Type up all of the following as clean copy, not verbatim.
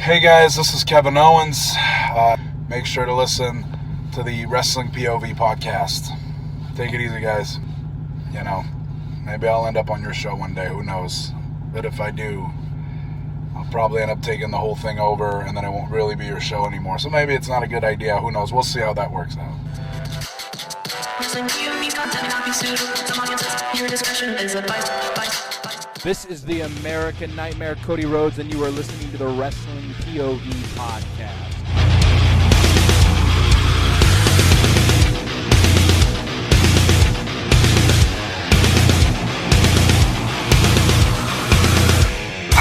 Hey guys, this is Kevin Owens. Make sure to listen to the Wrestling POV podcast. Take it easy, guys. You know, maybe I'll end up on your show one day, who knows. But if I do, I'll probably end up taking the whole thing over and then it won't really be your show anymore. So maybe it's not a good idea, who knows. We'll see how that works out. This is the American Nightmare, Cody Rhodes, and you are listening to the Wrestling POV podcast.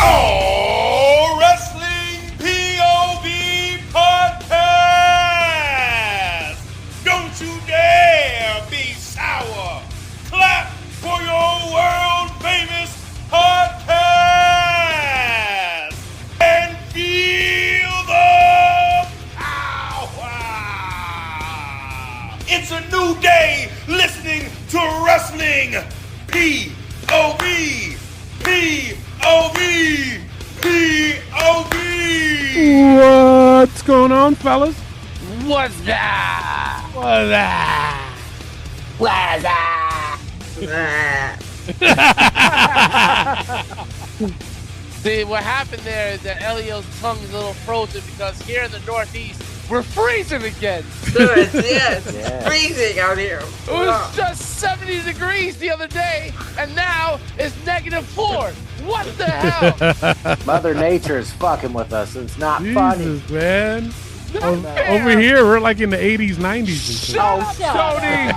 Oh, Wrestling POV podcast! Don't you dare be sour! Clap for your world famous podcast and feel the power. It's a new day listening to Wrestling POV. What's going on, fellas? What's that? What's that? What's that? See, what happened there is that Elio's tongue is a little frozen because here in the Northeast, we're freezing again. Good, yes, it's freezing out here. It was just 70 degrees the other day, and now it's -4. What the hell? Mother Nature is fucking with us. It's not funny. Jesus, man. Not fair. Over here, we're like in the 80s, 90s. And shit. Shut up, Tony.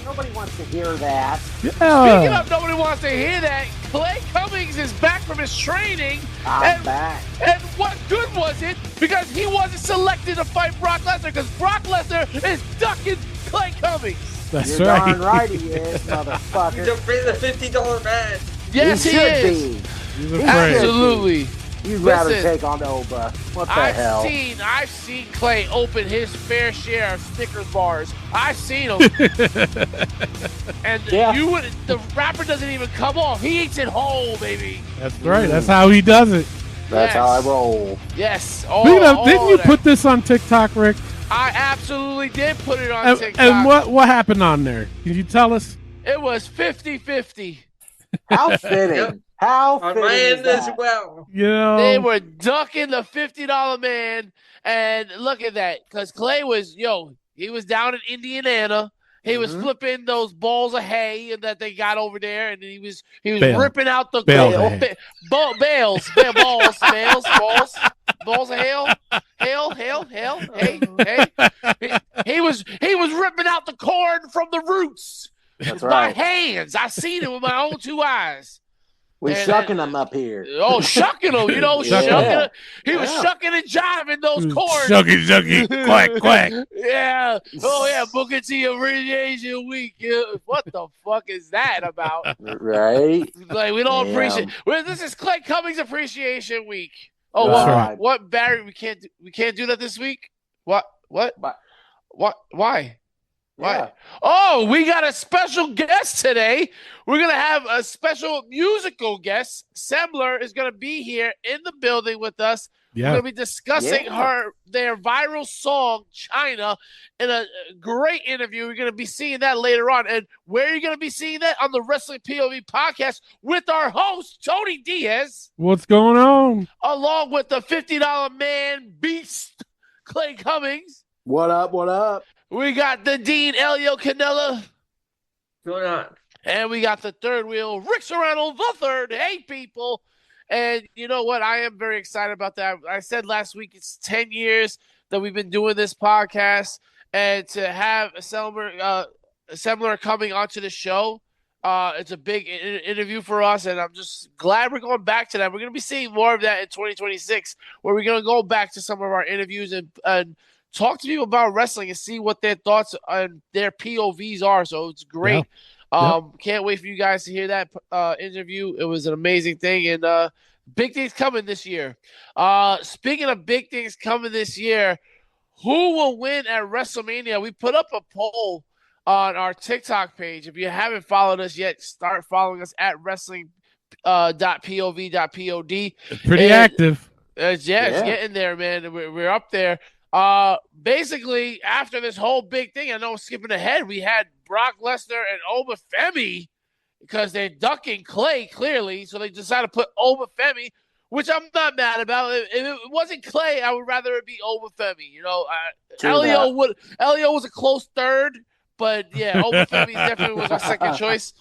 Nobody wants to hear that. Speaking Yeah. of nobody wants to hear that, Clay Cummings is back from his training. I'm back. And what good was it? Because he wasn't selected to fight Brock Lesnar because Brock Lesnar is ducking Clay Cummings. That's You're right. darn right he is, You motherfucker. don't pay the $50 match. Yes, he should is. be. He's afraid. Absolutely. You'd rather Listen, take on Oba. What the hell? I've seen Clay open his fair share of Snickers bars. I've seen him. And Yeah. the wrapper doesn't even come off. He eats it whole, baby. That's right. That's how he does it. That's Yes. how I roll. Yes. Speaking of, didn't you put this on TikTok, Rick? I absolutely did put it on And, TikTok. and what happened on there? Can you tell us? It was 50-50. How fitting. How On fitting my is end as that? well. You know, They were ducking the $50 man, and look at that, because Clay was, he was down in Indiana. He was flipping those balls of hay that they got over there, and he was ripping out the Bales of hay. balls of hail, hey. He was ripping out the corn from the roots. That's My right. hands. I seen it with my own 2 eyes. We And- shucking them up here. Oh, shucking them, Yeah. shucking. He was Yeah. shucking and jiving those corn. Shucky, quack, quack. Yeah. Oh, yeah. Booker T Appreciation Week. Yeah. What the fuck is that about? Right? Like, we don't Damn. appreciate. Well, this is Clay Cummings Appreciation Week. Oh, That's what? right. What, Barry? We can't do that this week. What? But- What? Why? Yeah. Oh, we got a special guest today. We're going to have a special musical guest. Semler is going to be here in the building with us. We're Yeah. going to be discussing Yeah. their viral song, Chyna, in a great interview. We're going to be seeing that later on. And where are you going to be seeing that? On the Wrestling POV podcast with our host, Tony Diaz, What's going on? along with the $50 man beast, Clay Cummings. What up? What up? We got the Dean Elio Canella. What's going on? And we got the third wheel, Rick Serrano the third. Hey, people. And you know what? I am very excited about that. I said last week it's 10 years that we've been doing this podcast. And to have Semler coming onto the show, it's a big interview for us. And I'm just glad we're going back to that. We're going to be seeing more of that in 2026, where we're going to go back to some of our interviews and talk to people about wrestling and see what their thoughts on their POVs are. So it's great. Can't wait for you guys to hear that interview. It was an amazing thing, and big things coming this year. Speaking of big things coming this year, who will win at WrestleMania? We put up a poll on our TikTok page. If you haven't followed us yet, start following us at Wrestling .pov.pod. It's pretty active. It's getting there, man. We're up there. Basically, after this whole big thing, I know skipping ahead, we had Brock Lesnar and Obafemi because they're ducking Clay clearly, so they decided to put Obafemi, which I'm not mad about. If it wasn't Clay, I would rather it be Obafemi. You know, Elio was a close third, but yeah, Obafemi definitely was my second choice.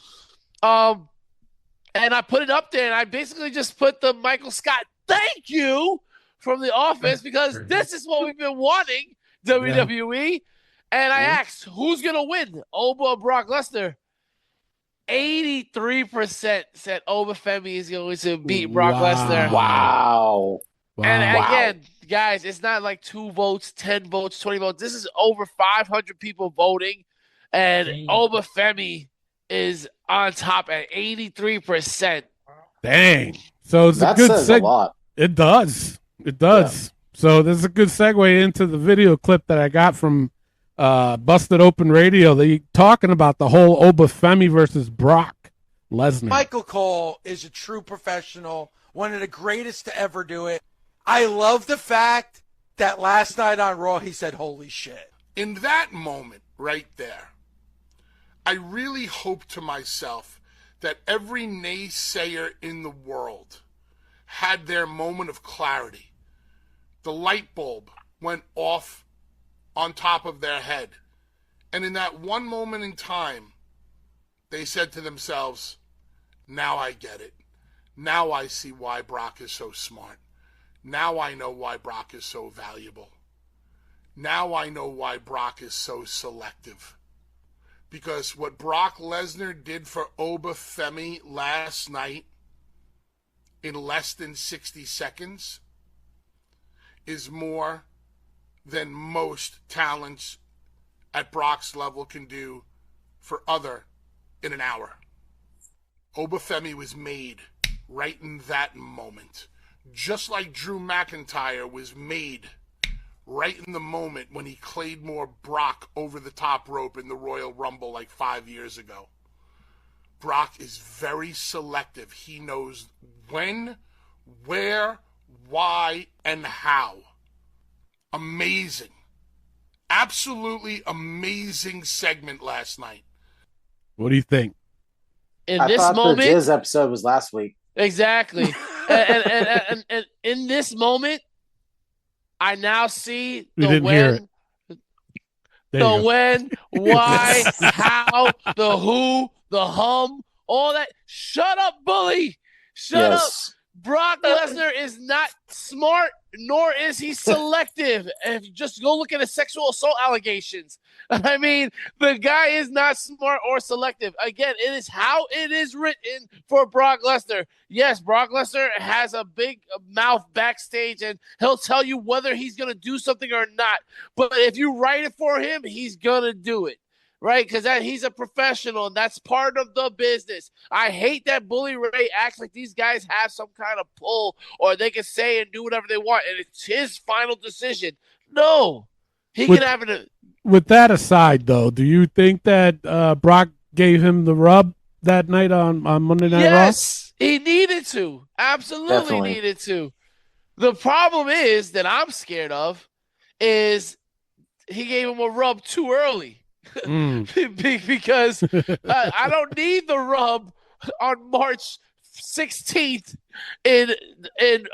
And I put it up there, and I basically just put the Michael Scott thank you from The Office because this is what we've been wanting, WWE. And I asked, who's going to win, Oba or Brock Lesnar? 83% said Obafemi is going to beat Brock Lesnar. Wow. And again, guys, it's not like 2 votes, 10 votes, 20 votes. This is over 500 people voting, and Obafemi is on top at 83%. Dang. So it's That a good says a lot. It does. It does. Yeah. So this is a good segue into the video clip that I got from Busted Open Radio. They talking about the whole Obafemi versus Brock Lesnar. Michael Cole is a true professional, one of the greatest to ever do it. I love the fact that last night on Raw he said, holy shit. In that moment right there, I really hope to myself that every naysayer in the world had their moment of clarity. The light bulb went off on top of their head. And in that one moment in time, they said to themselves, now I get it. Now I see why Brock is so smart. Now I know why Brock is so valuable. Now I know why Brock is so selective. Because what Brock Lesnar did for Obafemi last night in less than 60 seconds is more than most talents at Brock's level can do for other in an hour. Obafemi was made right in that moment. Just like Drew McIntyre was made right in the moment when he Claymore Brock over the top rope in the Royal Rumble like 5 years ago. Brock is very selective. He knows when, where, why, and how. Amazing. Absolutely amazing segment last night. What do you think? In I this thought moment, the Jizz episode was last week. Exactly. and in this moment, I now see the when, the when, why, how, the who, the all that. Shut up, bully. Shut up. Brock Lesnar is not smart, nor is he selective. If you just go look at his sexual assault allegations. I mean, the guy is not smart or selective. Again, it is how it is written for Brock Lesnar. Yes, Brock Lesnar has a big mouth backstage, and he'll tell you whether he's going to do something or not. But if you write it for him, he's going to do it. Right, because he's a professional, and that's part of the business. I hate that Bully Ray acts like these guys have some kind of pull, or they can say and do whatever they want, and it's his final decision. No, he can have it. With that aside, though, do you think that Brock gave him the rub that night on Monday Night Raw? Yes, he needed to. Absolutely Definitely. needed to. The problem is that I'm scared of is he gave him a rub too early. Because I don't need the rub on March 16th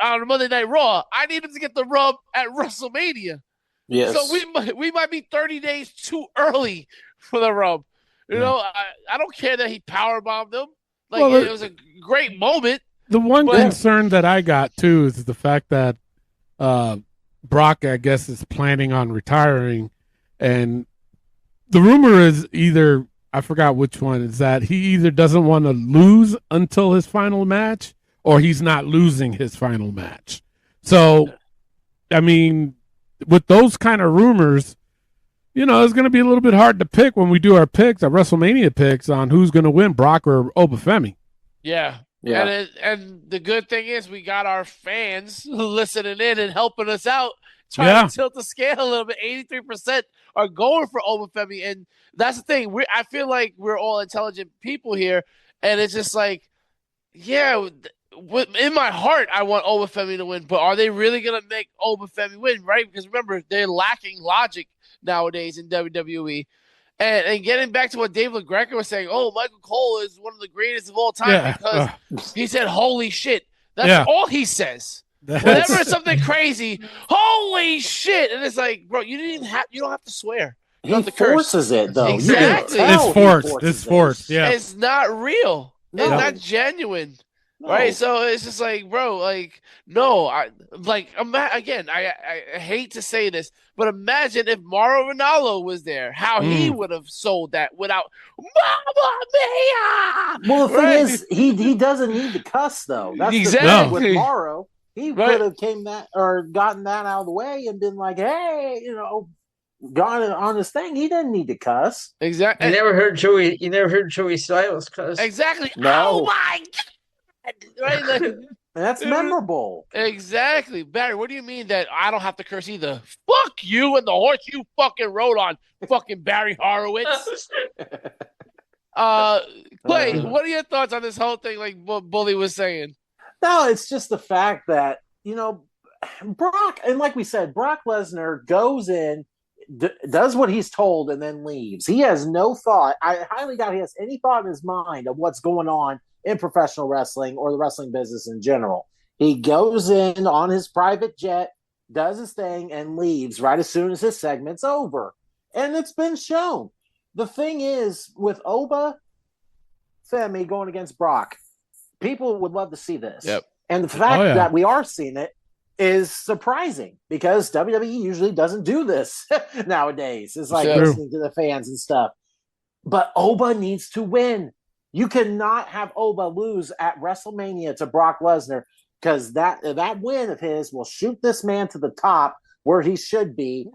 on Monday Night Raw. I need him to get the rub at WrestleMania. Yes. So we might be 30 days too early for the rub. You know, I don't care that he powerbombed him. It was a great moment. The one concern that I got too is the fact that Brock, I guess, is planning on retiring, and the rumor is either, I forgot which one, is that he either doesn't want to lose until his final match or he's not losing his final match. So, I mean, with those kind of rumors, you know, it's going to be a little bit hard to pick when we do our picks, our WrestleMania picks on who's going to win, Brock or Obafemi. Yeah. And the good thing is we got our fans listening in and helping us out, trying to tilt the scale a little bit. 83% are going for Obafemi, and that's the thing. I feel like we're all intelligent people here, and it's just like, yeah, in my heart, I want Obafemi to win, but are they really going to make Obafemi win, right? Because remember, they're lacking logic nowadays in WWE. And getting back to what Dave LaGreca was saying, Michael Cole is one of the greatest of all time because he said, holy shit. That's all he says. Whenever it's something crazy, holy shit. And it's like, bro, you don't have to swear. He forces it, though. Exactly. It's forced. Yeah. It's not real. No. It's not genuine. No. Right, so it's just like, bro, like, no, I hate to say this, but imagine if Mauro Ranallo was there, how he would have sold that without Mamma Mia. Well, the thing is, he doesn't need to cuss though. That's exactly the thing with Mauro. He could have gotten that out of the way and been like, hey, gone on his thing. He didn't need to cuss. Exactly. You never heard Joey Styles cuss. Exactly. No. Oh my God. Right? Like, that's memorable. Exactly. Barry, what do you mean that I don't have to curse either? Fuck you and the horse you fucking rode on, fucking Barry Horowitz. Clay, what are your thoughts on this whole thing, like what Bully was saying? No, it's just the fact that, Brock, and like we said, Brock Lesnar goes in, does what he's told, and then leaves. He has no thought. I highly doubt he has any thought in his mind of what's going on in professional wrestling or the wrestling business in general. He goes in on his private jet, does his thing, and leaves right as soon as his segment's over. And it's been shown. The thing is, with Oba Femi going against Brock, people would love to see this. Yep. And the fact that we are seeing it is surprising because WWE usually doesn't do this nowadays. It's like listening to the fans and stuff. But Oba needs to win. You cannot have Oba lose at WrestleMania to Brock Lesnar because that win of his will shoot this man to the top where he should be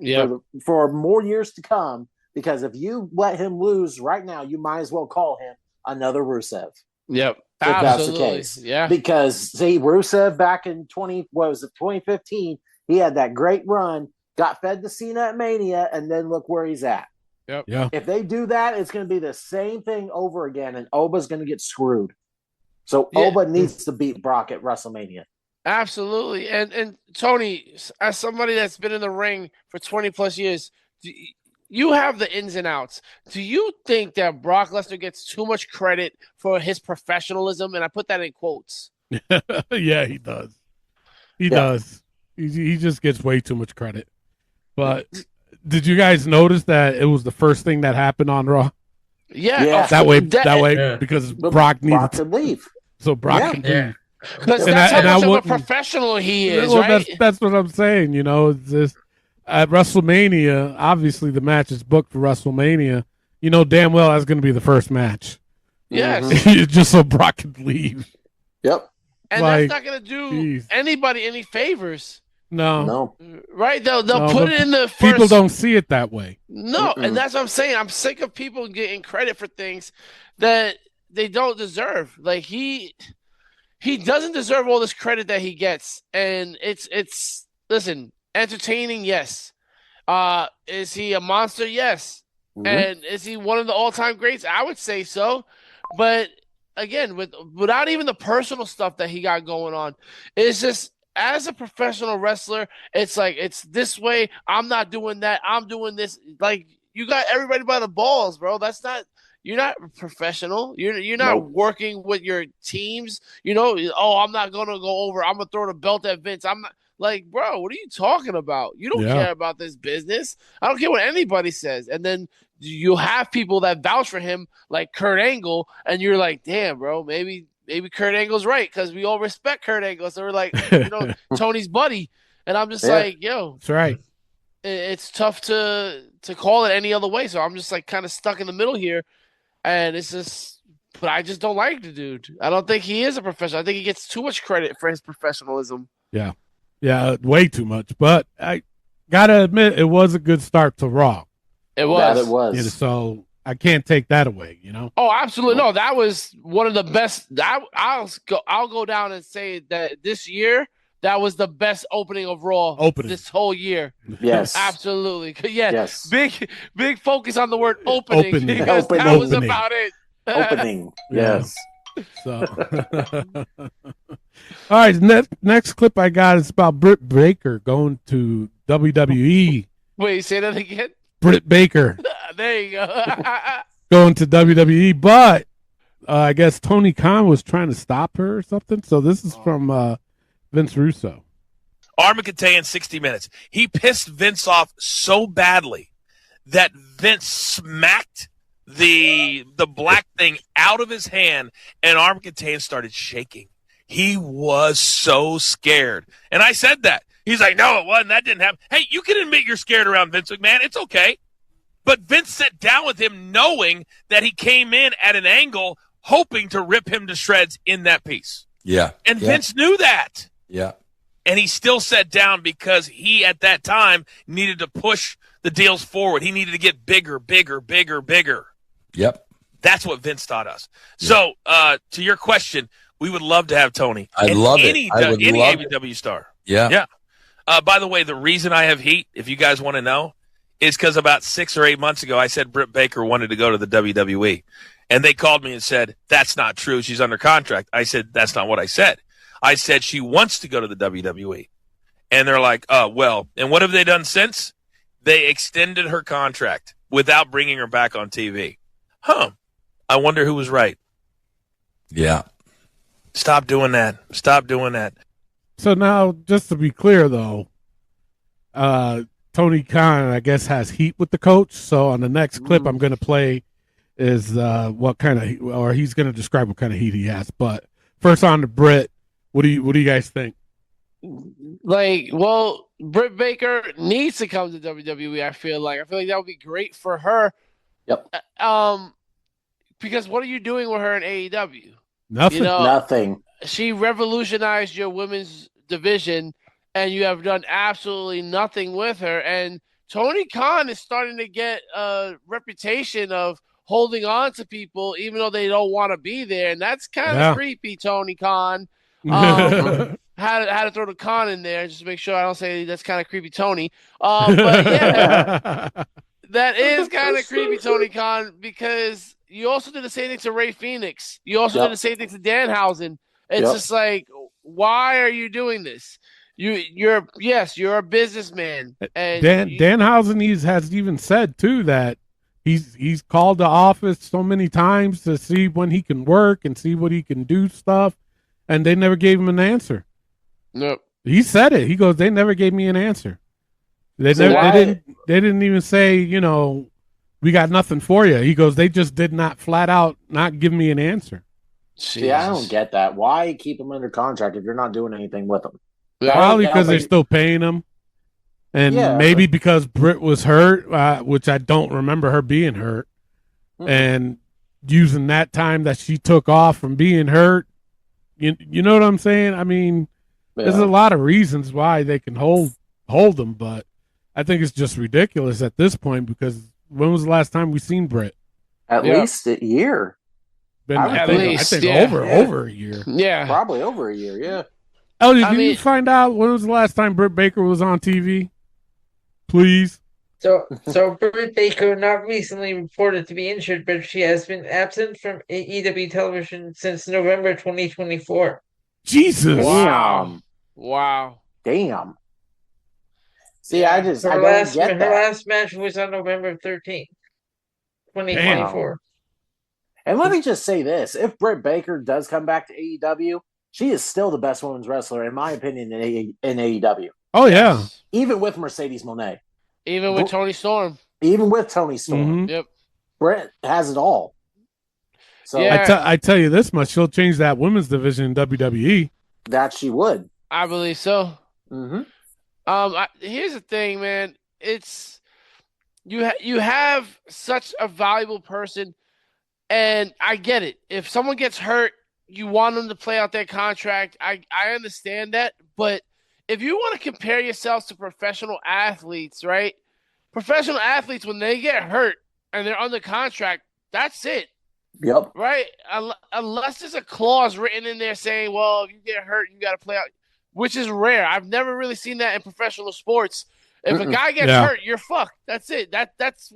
for more years to come. Because if you let him lose right now, you might as well call him another Rusev. Yep, if that's the case. Yeah, because see, Rusev back in 2015, he had that great run, got fed to Cena at Mania, and then look where he's at. Yep. Yeah. If they do that, it's going to be the same thing over again, and Oba's going to get screwed. So Oba needs to beat Brock at WrestleMania. Absolutely. And Tony, as somebody that's been in the ring for 20 plus years, you have the ins and outs. Do you think that Brock Lesnar gets too much credit for his professionalism? And I put that in quotes. Yeah, he does. He does. He just gets way too much credit. But did you guys notice that it was the first thing that happened on Raw? Yeah. That way, because Brock needed to leave. So Brock can leave. Because that's how much of a professional he is, right? That's what I'm saying. It's just, at WrestleMania, obviously the match is booked for WrestleMania. You know damn well that's going to be the first match. Yes. Just so Brock can leave. Yep. And that's not going to do anybody any favors. No. Right? They'll put it in the first... People don't see it that way. No, and that's what I'm saying. I'm sick of people getting credit for things that they don't deserve. Like, he doesn't deserve all this credit that he gets. And it's listen, entertaining, yes. Is he a monster? Yes. Mm-hmm. And is he one of the all-time greats? I would say so. But again, without even the personal stuff that he got going on, it's just, as a professional wrestler, it's like, it's this way. I'm not doing that. I'm doing this. Like, you got everybody by the balls, bro. You're not professional. You're not working with your teams. I'm not going to go over. I'm going to throw the belt at Vince. I'm not. Like, bro, what are you talking about? You don't care about this business. I don't care what anybody says. And then you have people that vouch for him, like Kurt Angle, and you're like, damn, bro, maybe Kurt Angle's right because we all respect Kurt Angle. So we're like, Tony's buddy. And I'm just like, yo. That's right. It's tough to call it any other way. So I'm just like kind of stuck in the middle here. And it's just, but I just don't like the dude. I don't think he is a professional. I think he gets too much credit for his professionalism. Yeah. Yeah, way too much. But I gotta admit, it was a good start to Raw. It was. It was. So I can't take that away. Oh, absolutely no. That was one of the best. I'll go down and say that this year that was the best opening of Raw this whole year. Yes, absolutely. Yes. Big focus on the word opening because that was about it. Opening. Yes. So, all right. Next clip I got is about Britt Baker going to WWE. Wait, say that again. Britt Baker There you go. going to WWE, but I guess Tony Khan was trying to stop her or something. So this is from Vince Russo. Armagedon 60 Minutes. He pissed Vince off so badly that Vince smacked the black thing out of his hand, and Armagedon started shaking. He was so scared. And I said that. He's like, no, it wasn't. That didn't happen. Hey, you can admit you're scared around Vince McMahon. It's okay. But Vince sat down with him knowing that he came in at an angle hoping to rip him to shreds in that piece. Yeah. And Vince knew that. Yeah. And he still sat down because he, at that time, needed to push the deals forward. He needed to get bigger. Yep. That's what Vince taught us. So, to your question, we would love to have Tony. I'd love it. I would any love AEW star. Yeah. Yeah. By the way, the reason I have heat, if you guys want to know, is because about 6 or 8 months ago, I said Britt Baker wanted to go to the WWE. And they called me and said, that's not true. She's under contract. I said, that's not what I said. I said she wants to go to the WWE. And they're like, oh, well. And what have they done since? They extended her contract without bringing her back on TV. Huh. I wonder who was right. Yeah. Stop doing that. Stop doing that. So now, just to be clear, though, Tony Khan, I guess, has heat with the coach. So on the next clip I'm going to play is what kind of, or he's going to describe what kind of heat he has. But first on to Britt. What do you guys think? Well, Britt Baker needs to come to WWE. I feel like that would be great for her. Yep. Because what are you doing with her in AEW? Nothing. Nothing. She revolutionized your women's division, and you have done absolutely nothing with her. And Tony Khan is starting to get a reputation of holding on to people even though they don't want to be there, and that's kind of creepy, Tony Khan. Had to throw the con in there just to make sure I don't say that's kind of creepy, Tony. But yeah, that is kind of creepy, Tony Khan, because you also did the same thing to Ray Phoenix. You also did the same thing to Danhausen. It's just like, why are you doing this? You're a businessman. And Danhausen has even said too that he's called the office so many times to see when he can work and see what he can do stuff, and they never gave him an answer. Nope. He said it. He goes, they never gave me an answer. They didn't even say, we got nothing for you. He goes, they just did not flat out not give me an answer. See, I don't get that. Why keep him under contract if you're not doing anything with him? Probably because they're still paying him. And maybe because Britt was hurt, which I don't remember her being hurt. Mm-hmm. And using that time that she took off from being hurt. You know what I'm saying? I mean, there's a lot of reasons why they can hold them, but I think it's just ridiculous at this point because when was the last time we seen Britt? At least a year. I think over a year. Yeah. Probably over a year, yeah. Elliot, can you find out when was the last time Britt Baker was on TV? Please. So Britt Baker not recently reported to be injured, but she has been absent from AEW television since November 2024. Jesus. Wow. Damn. See, I don't get that. Her last match was on November 13th, 2024. Damn. And let me just say this. If Britt Baker does come back to AEW, she is still the best women's wrestler, in my opinion, in AEW. Oh, yeah. Even with Mercedes Moné. Even with Tony Storm. Mm-hmm. Yep. Britt has it all. So I tell you this much, she'll change that women's division in WWE. That she would. I believe so. Mm-hmm. Here's the thing, man. It's you have such a valuable person, and I get it. If someone gets hurt, you want them to play out their contract. I understand that, but if you want to compare yourselves to professional athletes, right? Professional athletes, when they get hurt and they're under contract, that's it. Yep. Right? Unless there's a clause written in there saying, well, if you get hurt, you got to play out, which is rare. I've never really seen that in professional sports. If a guy gets hurt, you're fucked. That's it. That's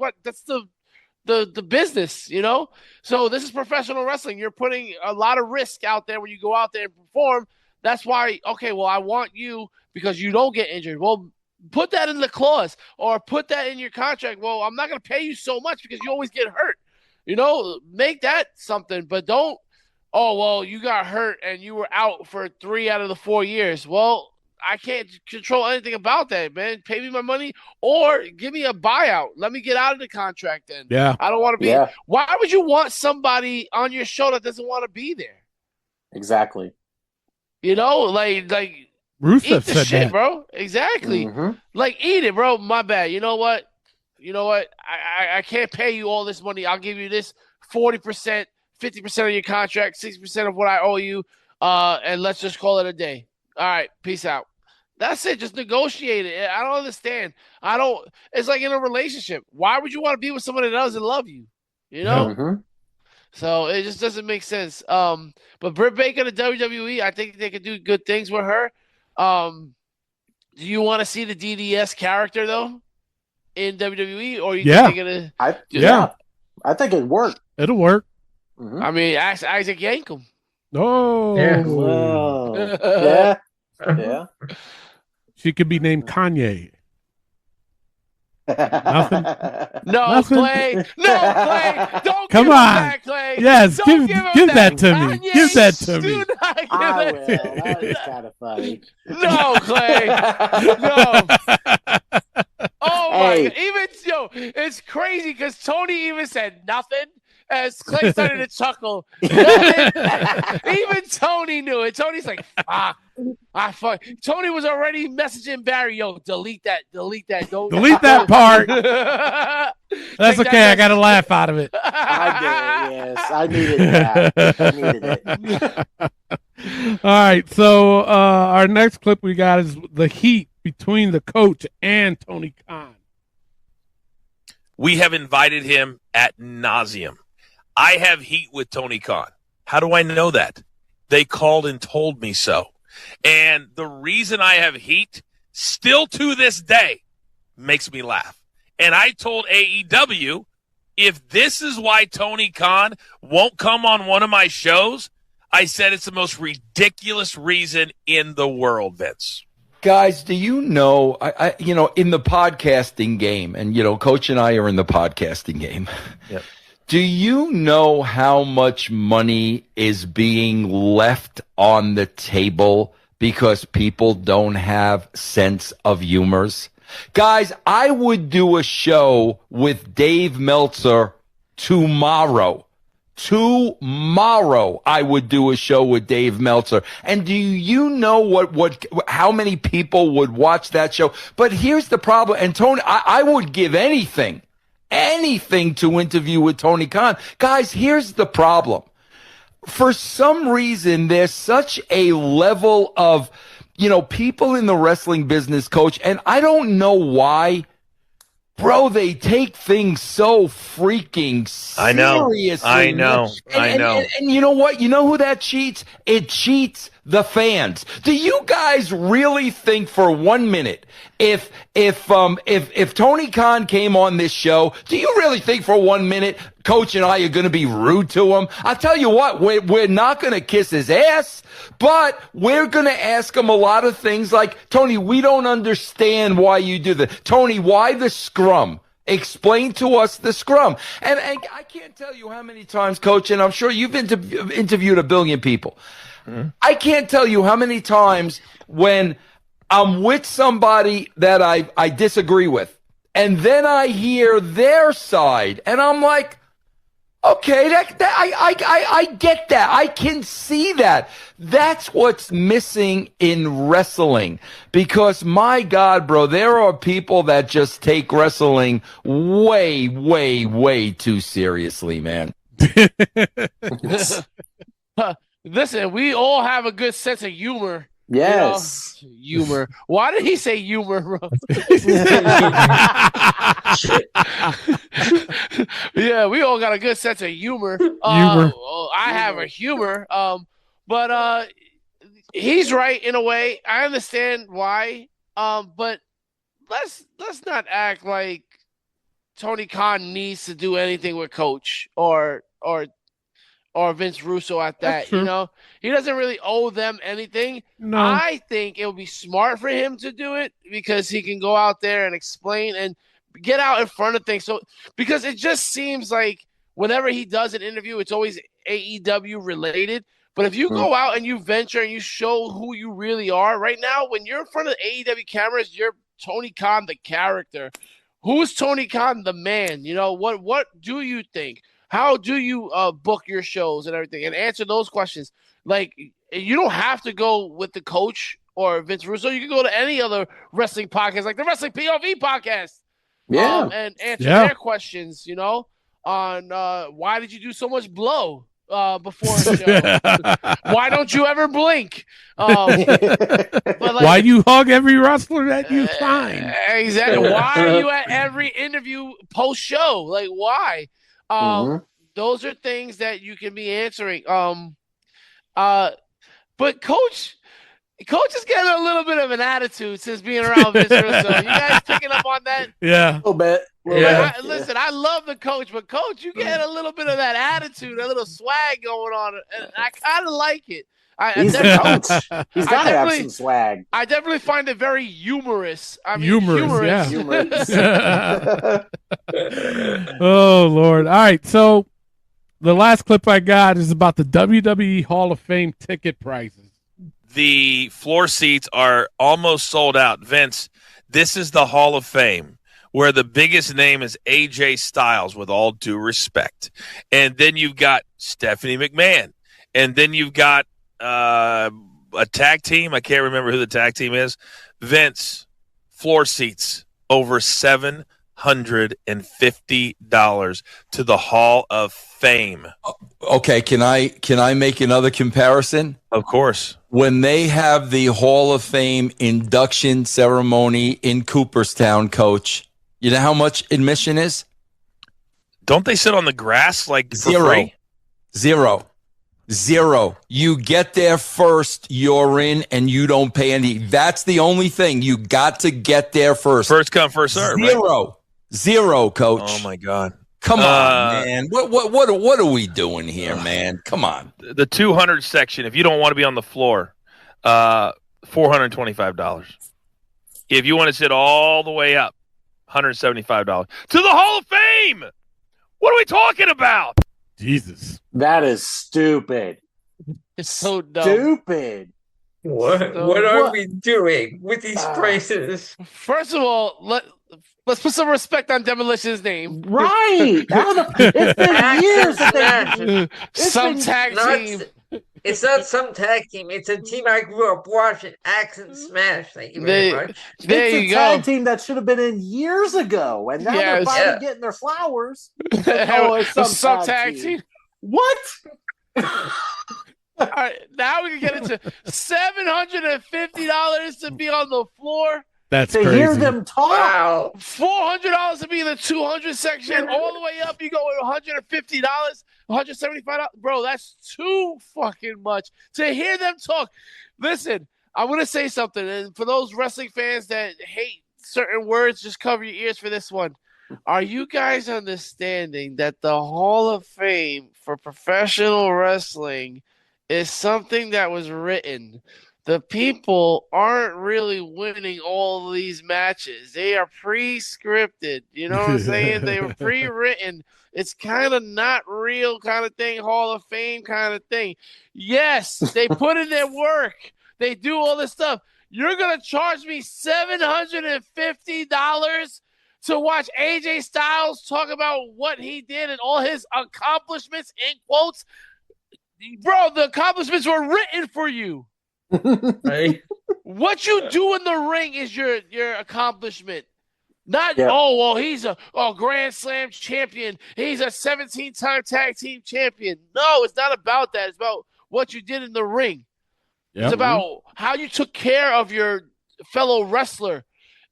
the business, you know? So this is professional wrestling. You're putting a lot of risk out there when you go out there and perform. That's why, okay, well, I want you because you don't get injured. Well, put that in the clause or put that in your contract. Well, I'm not going to pay you so much because you always get hurt. You know, make that something, but don't, oh, well, you got hurt and you were out for 3 out of the 4 years. Well, I can't control anything about that, man. Pay me my money or give me a buyout. Let me get out of the contract then. Yeah. I don't want to be. Yeah. Why would you want somebody on your show that doesn't want to be there? Exactly. You know, like Rusev eat the said shit, that. bro. Exactly. Mhm. Like, eat it, bro. My bad. You know what? I can't pay you all this money. I'll give you this 40%, 50% of your contract, 60% of what I owe you, and let's just call it a day. All right, peace out. That's it. Just negotiate it. I don't understand. It's like in a relationship. Why would you want to be with someone that doesn't love you? You know? Mhm. So it just doesn't make sense. But Britt Baker to WWE, I think they could do good things with her. Do you want to see the DDS character though in WWE, or you think they're gonna? I think it'd work. It'll work. Mhm. I mean, ask Isaac Yankem. Oh, Whoa. Yeah. Yeah. She could be named Kanye. Nothing. No, Nothing. Clay. No, Clay. Don't Come give him on. that, Clay. Yes, Don't give him that to me. Kanye, Give that to me. do not give I that will. to me. That is kind of funny. No, Clay. No. Oh my Hey. God. It's crazy because Tony even said nothing as Clay started to chuckle. Even Tony knew it. Tony's like, fuck. Tony was already messaging Barry, yo, delete that. Don't Delete that part. That's Take okay. I that got a laugh out of it. I did, yes. I needed that. I needed it. All right. So our next clip we got is the heat between the coach and Tony Khan. We have invited him ad nauseum. I have heat with Tony Khan. How do I know that? They called and told me so. And the reason I have heat, still to this day, makes me laugh. And I told AEW, if this is why Tony Khan won't come on one of my shows, I said it's the most ridiculous reason in the world, Vince. Guys, do you know, in the podcasting game, and, Coach and I are in the podcasting game. Yep. Do you know how much money is being left on the table because people don't have sense of humors? Guys, I would do a show with Dave Meltzer tomorrow. Tomorrow, I would do a show with Dave Meltzer. And do you know how many people would watch that show? But here's the problem. And Tony, I would give anything to interview with Tony Khan. Guys, here's the problem. For some reason, there's such a level of, people in the wrestling business, Coach, and I don't know why. Bro, they take things so freaking seriously. I know. And you know what? You know who that cheats? It cheats the fans. Do you guys really think for 1 minute if Tony Khan came on this show, do you really think for 1 minute Coach and I are going to be rude to him? I'll tell you what, we're not going to kiss his ass, but we're going to ask him a lot of things like, Tony, we don't understand why you do that. Tony, why the scrum? Explain to us the scrum. And I can't tell you how many times, Coach, and I'm sure you've interviewed a billion people. Mm-hmm. I can't tell you how many times when I'm with somebody that I disagree with, and then I hear their side, and I'm like, okay, I get that. I can see that. That's what's missing in wrestling. Because, my God, bro, there are people that just take wrestling way, way, way too seriously, man. Listen, we all have a good sense of humor. Yes. Humor. Why did he say humor, bro? Yeah, we all got a good sense of humor. I have a humor. But he's right in a way. I understand why. But let's not act like Tony Khan needs to do anything with Coach or Vince Russo at that. You know, he doesn't really owe them anything. No. I think it would be smart for him to do it because he can go out there and explain and get out in front of things. So because it just seems like whenever he does an interview, it's always AEW related. But if you go out and you venture and you show who you really are right now, when you're in front of the AEW cameras, you're Tony Khan, the character. Who's Tony Khan, the man? You know, what do you think? How do you book your shows and everything? And answer those questions. Like, you don't have to go with the Coach or Vince Russo. You can go to any other wrestling podcast, like the Wrestling POV podcast. Yeah. And answer their questions, you know, on why did you do so much blow before a show? Why don't you ever blink? But why do you hug every wrestler that you find? Exactly. Why are you at every interview post-show? Like, why? Those are things that you can be answering. But Coach is getting a little bit of an attitude since being around Vince Russo. You guys picking up on that? Yeah. A little bit. Listen, I love the Coach, but Coach, you get a little bit of that attitude, a little swag going on, and I kind of like it. He's the Coach. He's got to have some swag. I definitely find it very humorous. I mean, humorous. Humorous. Oh, Lord. All right, so the last clip I got is about the WWE Hall of Fame ticket prices. The floor seats are almost sold out. Vince, this is the Hall of Fame where the biggest name is AJ Styles, with all due respect. And then you've got Stephanie McMahon. And then you've got a tag team. I can't remember who the tag team is. Vince, floor seats over $750 to the Hall of Fame. Okay, can I make another comparison? Of course. When they have the Hall of Fame induction ceremony in Cooperstown, Coach, you know how much admission is? Don't they sit on the grass like for Zero. free? Zero. You get there first, you're in, and you don't pay any. That's the only thing. You got to get there first. First come, first serve. Zero. Right? Zero, Coach. Oh my God. Come on, man. What are we doing here, man? Come on. The 200 section, if you don't want to be on the floor, $425. If you want to sit all the way up, $175. To the Hall of Fame! What are we talking about? Jesus. That is stupid. It's so dumb. Stupid. What are we doing with these prices? First of all, let's put some respect on Demolition's name. Right. It's been years. Some tag team. It's not some tag team. It's a team I grew up watching. Axe and Smash. Thank you very much. There it's you a go. tag team that should have been in years ago, and now they're finally getting their flowers. It's some tag team. What? All right, now we can get into $750 to be on the floor. That's to crazy. hear them talk. Wow. $400 to be in the 200 section. All the way up, you go with $150, $175. Bro, that's too fucking much to hear them talk. Listen, I'm going to say something. And for those wrestling fans that hate certain words, just cover your ears for this one. Are you guys understanding that the Hall of Fame for professional wrestling is something that was written? The people aren't really winning all of these matches. They are pre-scripted. You know what I'm saying? They were pre-written. It's kind of not real kind of thing, Hall of Fame kind of thing. Yes, they put in their work. They do all this stuff. You're going to charge me $750 to watch AJ Styles talk about what he did and all his accomplishments, in quotes? Bro, the accomplishments were written for you. Right. What you do in the ring is your accomplishment. Not, oh, well, he's a Grand Slam champion. He's a 17-time tag team champion. No, it's not about that. It's about what you did in the ring. Yep. It's about how you took care of your fellow wrestler.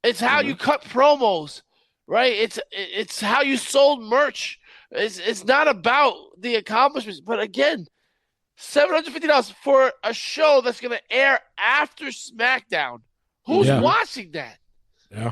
It's how you cut promos, right? It's how you sold merch. It's not about the accomplishments. But again, $750 for a show that's going to air after SmackDown. Who's watching that? Yeah.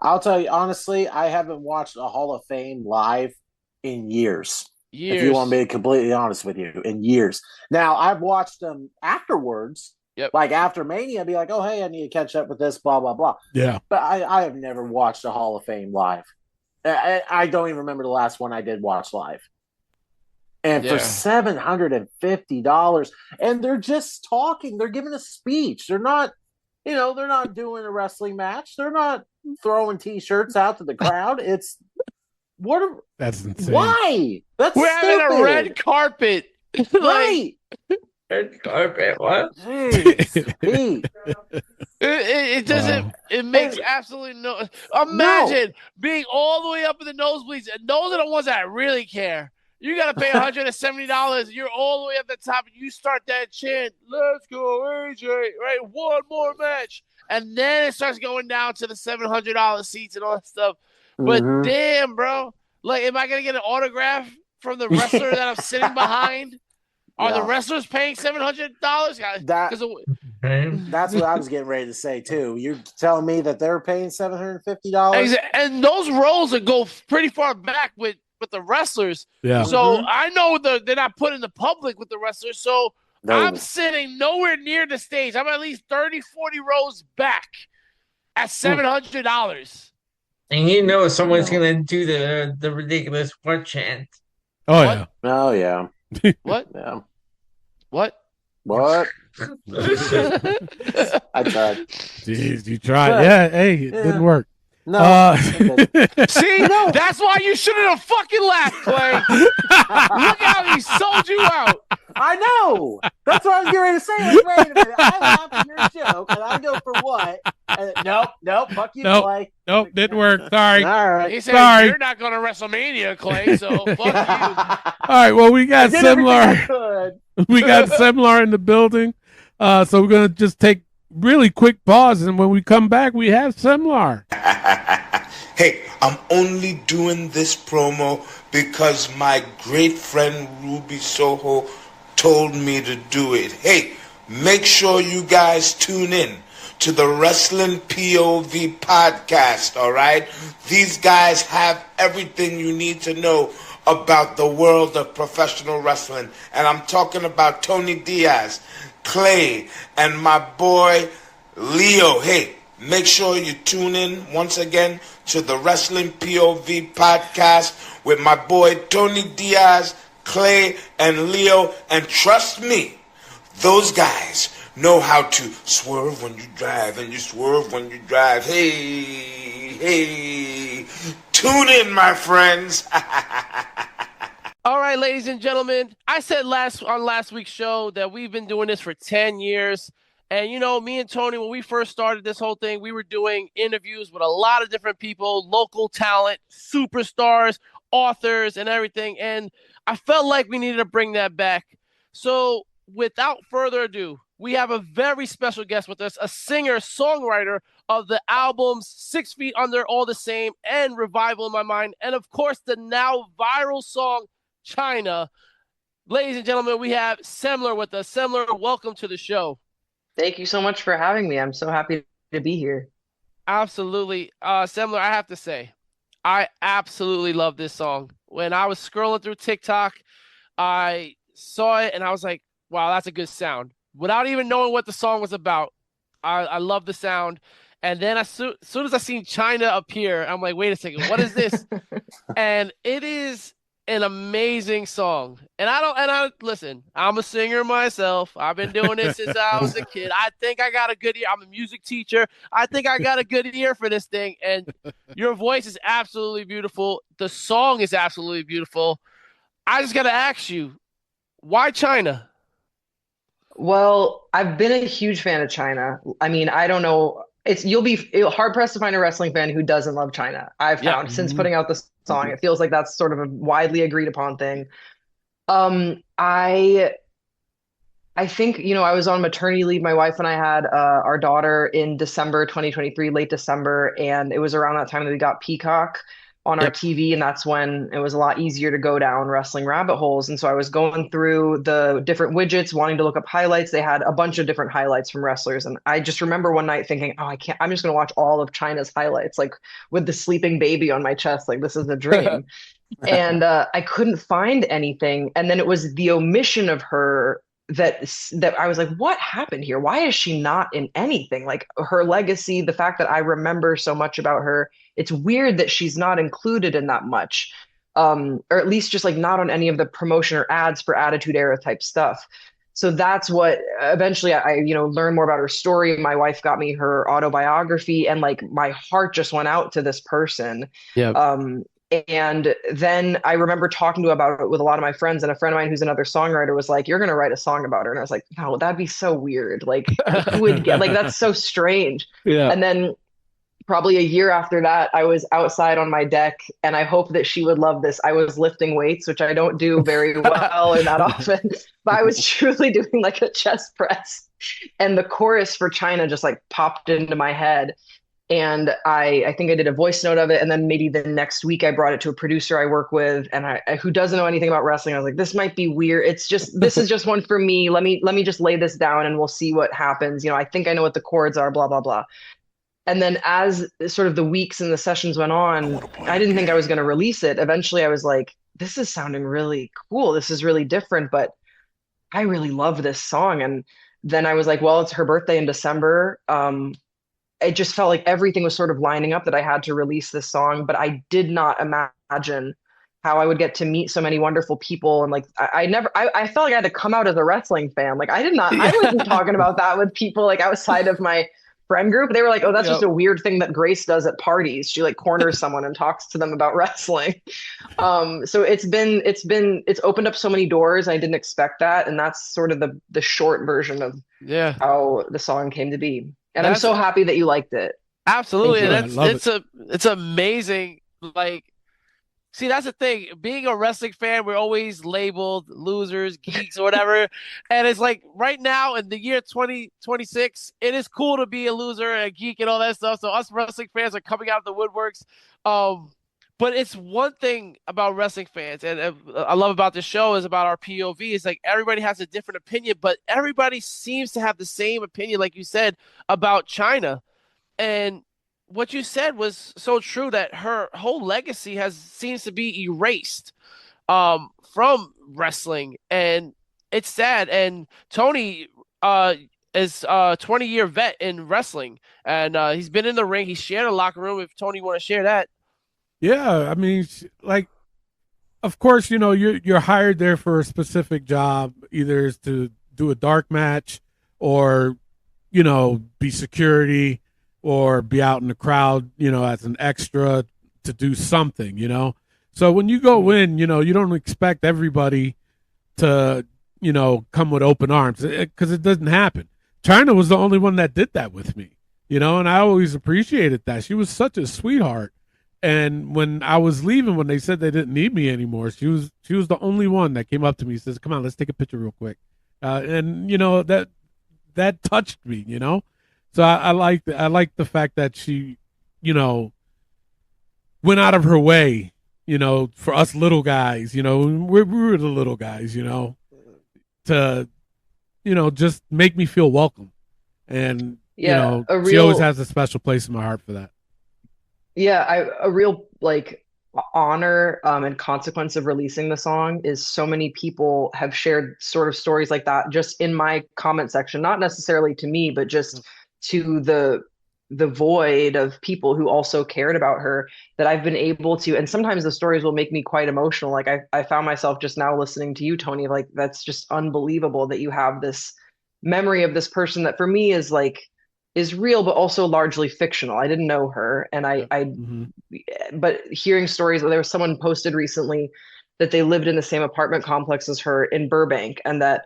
I'll tell you honestly, I haven't watched a Hall of Fame live in years. If you want me to be completely honest with you, in years. Now I've watched them afterwards. Yep. Like after Mania, I'd be like, oh hey, I need to catch up with this, blah blah blah. Yeah. But I have never watched a Hall of Fame live. I don't even remember the last one I did watch live. And for $750, and they're just talking, they're giving a speech. They're not, they're not doing a wrestling match. They're not throwing T-shirts out to the crowd. It's that's insane. Why? That's We're stupid. having a red carpet. Right. Red carpet, what? Jeez, Pete. It doesn't. It makes absolutely no. Imagine being all the way up in the nosebleeds, and those are the ones that really care. You got to pay $170. You're all the way at the top, and you start that chant, "Let's go, AJ!" Right, one more match, and then it starts going down to the $700 seats and all that stuff. But damn, bro, like, am I gonna get an autograph from the wrestler that I'm sitting behind? Are the wrestlers paying $700? That's what I was getting ready to say too. You're telling me that they're paying $750? And those rows that go pretty far back with the wrestlers. Yeah. So I know they're not putting the public with the wrestlers. So I'm sitting nowhere near the stage. I'm at least 30, 40 rows back at $700. And someone's gonna do the ridiculous what chant. Oh What? yeah. Oh yeah. What? Yeah. What? What? I tried. Jeez, you tried. Yeah. Hey, it didn't work. No. See, that's why you shouldn't have fucking laughed, Clay. Look how he sold you out. I know. That's what I was getting ready to say. Like, wait a minute. I laugh at your joke, and I go for what? And nope. Fuck you, Clay. Nope, didn't work. Sorry. All right. He said, Sorry. You're not going to WrestleMania, Clay, so fuck you. All right. Well, we got Semler. We got Semler in the building. So we're gonna just take really quick pause, and when we come back, we have Semler. Hey, I'm only doing this promo because my great friend Ruby Soho told me to do it. Hey, make sure you guys tune in to the Wrestling POV podcast, all right? These guys have everything you need to know about the world of professional wrestling. And I'm talking about Tony Diaz, Clay, and my boy Leo. Hey, make sure you tune in once again to the Wrestling POV podcast with my boy Tony Diaz, Clay, and Leo. And trust me, those guys know how to swerve when you drive and you swerve when you drive. Hey, tune in, my friends. All right, ladies and gentlemen, I said on last week's show that we've been doing this for 10 years. And, me and Tony, when we first started this whole thing, we were doing interviews with a lot of different people, local talent, superstars, authors, and everything. And I felt like we needed to bring that back. So without further ado, we have a very special guest with us, a singer-songwriter of the albums 6 Feet Under, All the Same, and Revival in My Mind. And, of course, the now viral song, Chyna. Ladies and gentlemen, we have Semler with us. Semler, welcome to the show. Thank you so much for having me. I'm so happy to be here. Absolutely. Semler, I have to say, I absolutely love this song. When I was scrolling through TikTok, I saw it and I was like, wow, that's a good sound. Without even knowing what the song was about, I love the sound. And then as soon as I seen Chyna appear, I'm like, wait a second, what is this? And it is an amazing song. And I listen, I'm a singer myself. I've been doing this since I was a kid. I think I got a good ear. I'm a music teacher. I think I got a good ear for this thing. And your voice is absolutely beautiful. The song is absolutely beautiful. I just got to ask you, why Chyna? Well, I've been a huge fan of Chyna. I mean, I don't know. You'll be hard pressed to find a wrestling fan who doesn't love Chyna. I've found since putting out this song, it feels like that's sort of a widely agreed upon thing. I think, I was on maternity leave. My wife and I had our daughter in December 2023, late December, and it was around that time that we got Peacock. on our TV, and that's when it was a lot easier to go down wrestling rabbit holes. And so I was going through the different widgets, wanting to look up highlights. They had a bunch of different highlights from wrestlers, and I just remember one night thinking, "Oh, I can't. I'm just going to watch all of Chyna's highlights, like with the sleeping baby on my chest. Like this is a dream." And I couldn't find anything. And then it was the omission of her that I was like, what happened here? Why is she not in anything? Like her legacy, the fact that I remember so much about her, it's weird that she's not included in that much. Or at least just like not on any of the promotion or ads for Attitude Era type stuff. So that's what eventually I learned more about her story. My wife got me her autobiography, and like my heart just went out to this person. Yeah. And then I remember talking about it with a lot of my friends, and a friend of mine who's another songwriter was like, "You're going to write a song about her." And I was like, "No, that'd be so weird. Like, who would get, like, that's so strange." Yeah. And then probably a year after that, I was outside on my deck, and I hope that she would love this. I was lifting weights, which I don't do very well or that often, but I was truly doing like a chest press. And the chorus for Chyna just like popped into my head. And I think I did a voice note of it, and then maybe the next week I brought it to a producer I work with, and I who doesn't know anything about wrestling. I was like, this might be weird. This is just one for me. Let me just lay this down, and we'll see what happens. I think I know what the chords are. Blah blah blah. And then as sort of the weeks and the sessions went on, I didn't think I was going to release it. Eventually, I was like, this is sounding really cool. This is really different, but I really love this song. And then I was like, well, it's her birthday in December. It just felt like everything was sort of lining up that I had to release this song, but I did not imagine how I would get to meet so many wonderful people. And like, I felt like I had to come out as a wrestling fan. Like I wasn't talking about that with people like outside of my friend group. They were like, oh, that's just a weird thing that Grace does at parties. She like corners someone and talks to them about wrestling. So it's opened up so many doors. I didn't expect that. And that's sort of the short version of how the song came to be. And I'm so happy that you liked it. Absolutely. It's amazing. Like, see, that's the thing. Being a wrestling fan, we're always labeled losers, geeks, or whatever. And it's like right now in the year 2026, it is cool to be a loser and a geek and all that stuff. So us wrestling fans are coming out of the woodworks. But it's one thing about wrestling fans, and I love about this show is about our POV. It's like everybody has a different opinion, but everybody seems to have the same opinion, like you said, about Chyna. And what you said was so true that her whole legacy seems to be erased from wrestling, and it's sad. And Tony is a 20-year vet in wrestling, and he's been in the ring. He shared a locker room. If Tony want to share that. Yeah, I mean, like, of course, you're hired there for a specific job, either is to do a dark match or, be security or be out in the crowd, as an extra to do something, So when you go in, you don't expect everybody to, come with open arms because it doesn't happen. Chyna was the only one that did that with me, and I always appreciated that. She was such a sweetheart. And when I was leaving, when they said they didn't need me anymore, she was the only one that came up to me and says, "Come on, let's take a picture real quick." And that touched me, So I like the fact that she, went out of her way, for us little guys, we were the little guys, to, just make me feel welcome. And she always has a special place in my heart for that. Yeah, a real like honor and consequence of releasing the song is so many people have shared sort of stories like that just in my comment section, not necessarily to me, but just to the void of people who also cared about her, that I've been able to, and sometimes the stories will make me quite emotional. Like I found myself just now listening to you, Tony, like that's just unbelievable that you have this memory of this person that for me is real, but also largely fictional. I didn't know her. And but hearing stories, there was someone posted recently that they lived in the same apartment complex as her in Burbank, and that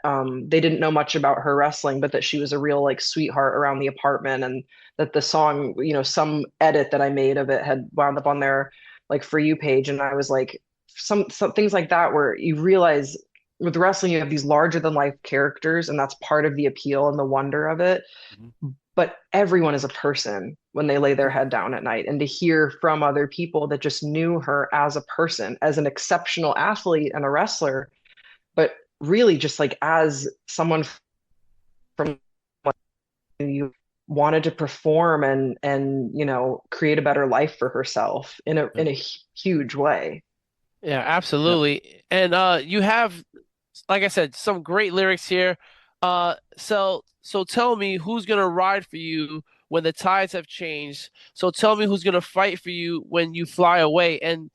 they didn't know much about her wrestling, but that she was a real like sweetheart around the apartment, and that the song, some edit that I made of it had wound up on their like For You page. And I was like, some things like that, where you realize with wrestling, you have these larger than life characters, and that's part of the appeal and the wonder of it. but everyone is a person when they lay their head down at night. And to hear from other people that just knew her as a person, as an exceptional athlete and a wrestler, but really just like as someone from you wanted to perform and create a better life for herself in a huge way. Yeah, absolutely. And you have, like I said, some great lyrics here. So tell me who's gonna ride for you when the tides have changed. So tell me who's gonna fight for you when you fly away. And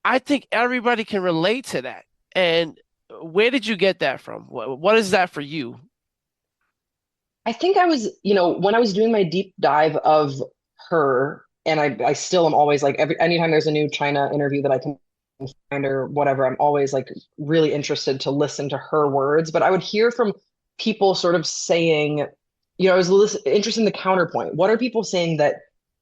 I think everybody can relate to that. And where did you get that from? What is that for you? I think I was, when I was doing my deep dive of her, and I still am always like anytime there's a new Chyna interview that I can find or whatever, I'm always like really interested to listen to her words. But I would hear from people sort of saying, I was interested in the counterpoint. What are people saying that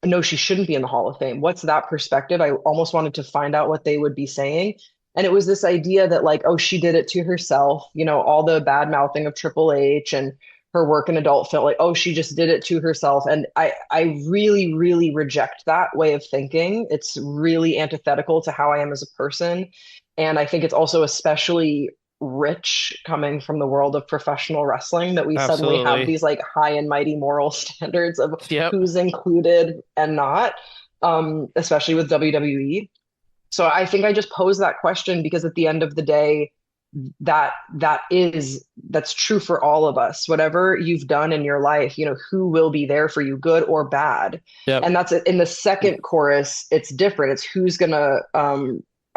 no, she shouldn't be in the Hall of Fame? What's that perspective? I almost wanted to find out what they would be saying. And it was this idea that like, oh, she did it to herself, all the bad mouthing of Triple H and her work in adult film, like, oh, she just did it to herself. And I really, really reject that way of thinking. It's really antithetical to how I am as a person. And I think it's also especially rich coming from the world of professional wrestling that we suddenly have Absolutely. these like high and mighty moral standards of Yep. who's included and not, especially with WWE. So I think I just posed that question because at the end of the day, that's true for all of us. Whatever you've done in your life, who will be there for you, good or bad. Yep. And that's in the second chorus, it's different. It's who's gonna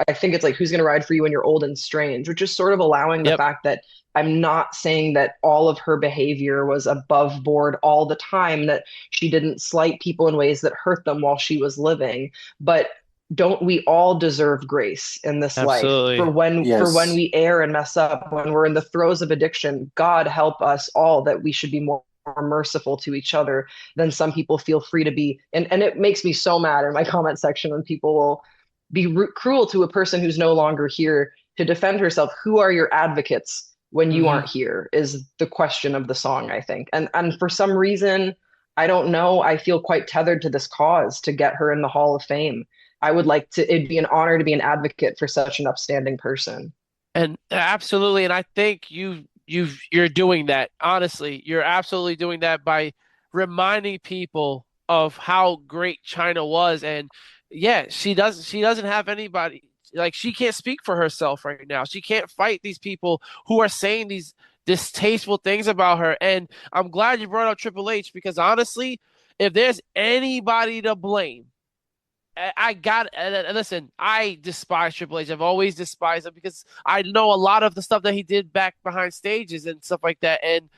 I think it's like who's gonna ride for you when you're old and strange, which is sort of allowing the Yep. fact that I'm not saying that all of her behavior was above board all the time, that she didn't slight people in ways that hurt them while she was living, but don't we all deserve grace in this life Absolutely. for when Yes. we err and mess up, when we're in the throes of addiction? God help us all that we should be more merciful to each other than some people feel free to be. And it makes me so mad in my comment section when people will be cruel to a person who's no longer here to defend herself. Who are your advocates when you aren't here is the question of the song, I think. And for some reason, I don't know, I feel quite tethered to this cause to get her in the Hall of Fame. I would like to, it'd be an honor to be an advocate for such an upstanding person. And absolutely, and I think you're doing that. Honestly, you're absolutely doing that by reminding people of how great China was. And yeah, she doesn't have anybody, like she can't speak for herself right now. She can't fight these people who are saying these distasteful things about her. And I'm glad you brought up Triple H because honestly, if there's anybody to blame, listen, I despise Triple H. I've always despised him because I know a lot of the stuff that he did back behind stages and stuff like that. And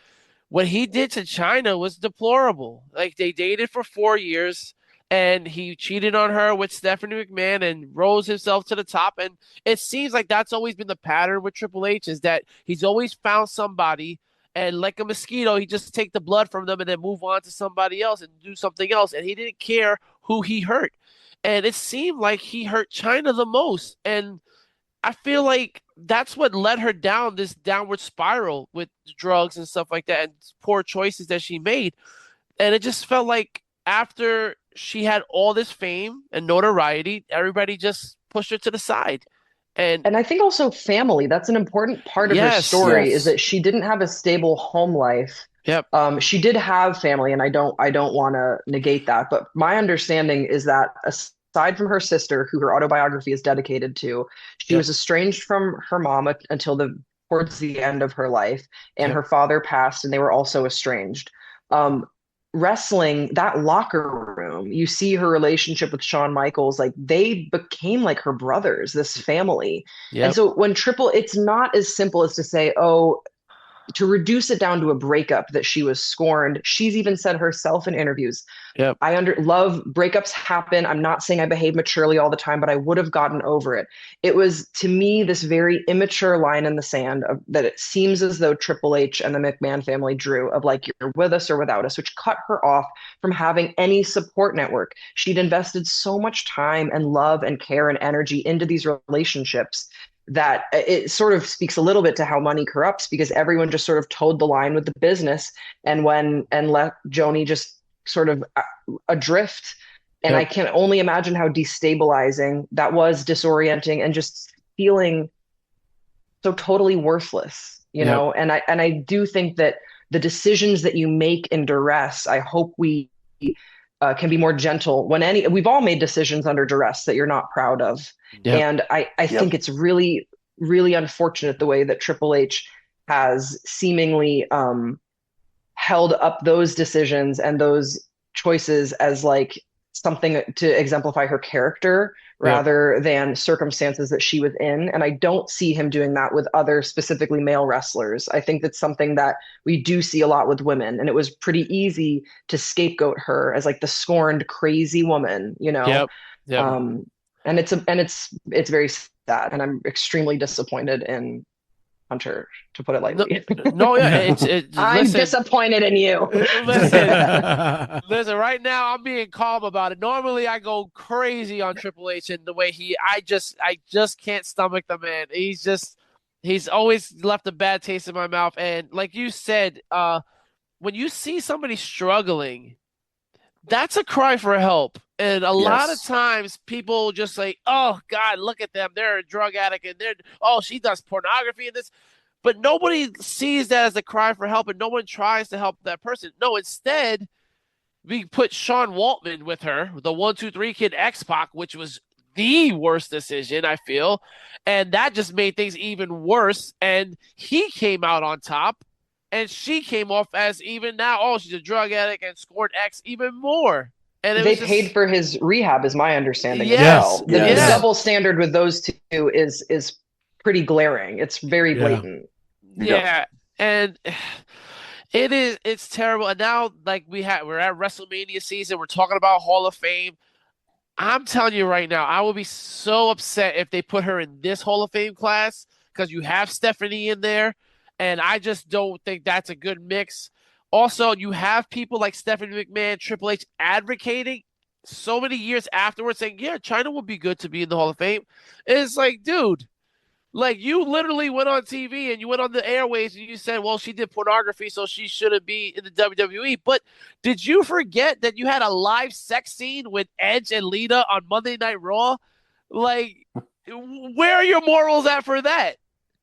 what he did to Chyna was deplorable. Like they dated for 4 years and he cheated on her with Stephanie McMahon and rose himself to the top. And it seems like that's always been the pattern with Triple H is that he's always found somebody and like a mosquito, he just take the blood from them and then move on to somebody else and do something else. And he didn't care who he hurt. And it seemed like he hurt Chyna the most. And I feel like that's what led her down this downward spiral with drugs and stuff like that and poor choices that she made. And it just felt like after she had all this fame and notoriety, everybody just pushed her to the side. And I think also family, that's an important part of her Yes, story yes. is that she didn't have a stable home life. Yep. She did have family, and I don't want to negate that. But my understanding is that aside from her sister, who her autobiography is dedicated to, she Yep. was estranged from her mom until towards the end of her life, and Yep. her father passed, and they were also estranged. Wrestling, that locker room, you see her relationship with Shawn Michaels, like they became like her brothers, this family. Yep. And so it's not as simple as to say, oh, to reduce it down to a breakup that she was scorned. She's even said herself in interviews, Yep. I love breakups happen. I'm not saying I behave maturely all the time, but I would have gotten over it. It was to me this very immature line in the sand that it seems as though Triple H and the McMahon family drew of like, you're with us or without us, which cut her off from having any support network. She'd invested so much time and love and care and energy into these relationships that it sort of speaks a little bit to how money corrupts because everyone just sort of towed the line with the business and let Joni just sort of adrift. And I can only imagine how destabilizing that was, disorienting, and just feeling so totally worthless, you know? And I do think that the decisions that you make in duress, I hope we can be more gentle we've all made decisions under duress that you're not proud of. And I think it's really, really unfortunate the way that Triple H has seemingly held up those decisions and those choices as like something to exemplify her character rather than circumstances that she was in. And I don't see him doing that with other specifically male wrestlers. I think that's something that we do see a lot with women. And it was pretty easy to scapegoat her as like the scorned, crazy woman, you know? And it's very sad. And I'm extremely disappointed in Hunter, to put it lightly. I'm disappointed in you. Listen, right now I'm being calm about it. Normally I go crazy on Triple H and the way I just can't stomach the man. He's always left a bad taste in my mouth. And like you said, when you see somebody struggling, that's a cry for help. And a lot of times people just say, oh, God, look at them. They're a drug addict and she does pornography and this. But nobody sees that as a cry for help and no one tries to help that person. No, instead, we put Sean Waltman with her, the 1-2-3 Kid X-Pac, which was the worst decision, I feel. And that just made things even worse. And he came out on top. And she came off as even now, she's a drug addict and scored X even more. And they paid for his rehab, is my understanding as well. The double standard with those two is pretty glaring. It's very blatant. Yeah. And it's terrible. And now like we're at WrestleMania season. We're talking about Hall of Fame. I'm telling you right now, I would be so upset if they put her in this Hall of Fame class because you have Stephanie in there. And I just don't think that's a good mix. Also, you have people like Stephanie McMahon, Triple H advocating so many years afterwards saying, yeah, Chyna would be good to be in the Hall of Fame. And it's like, dude, like you literally went on TV and you went on the airways and you said, well, she did pornography, so she shouldn't be in the WWE. But did you forget that you had a live sex scene with Edge and Lita on Monday Night Raw? Like, where are your morals at for that?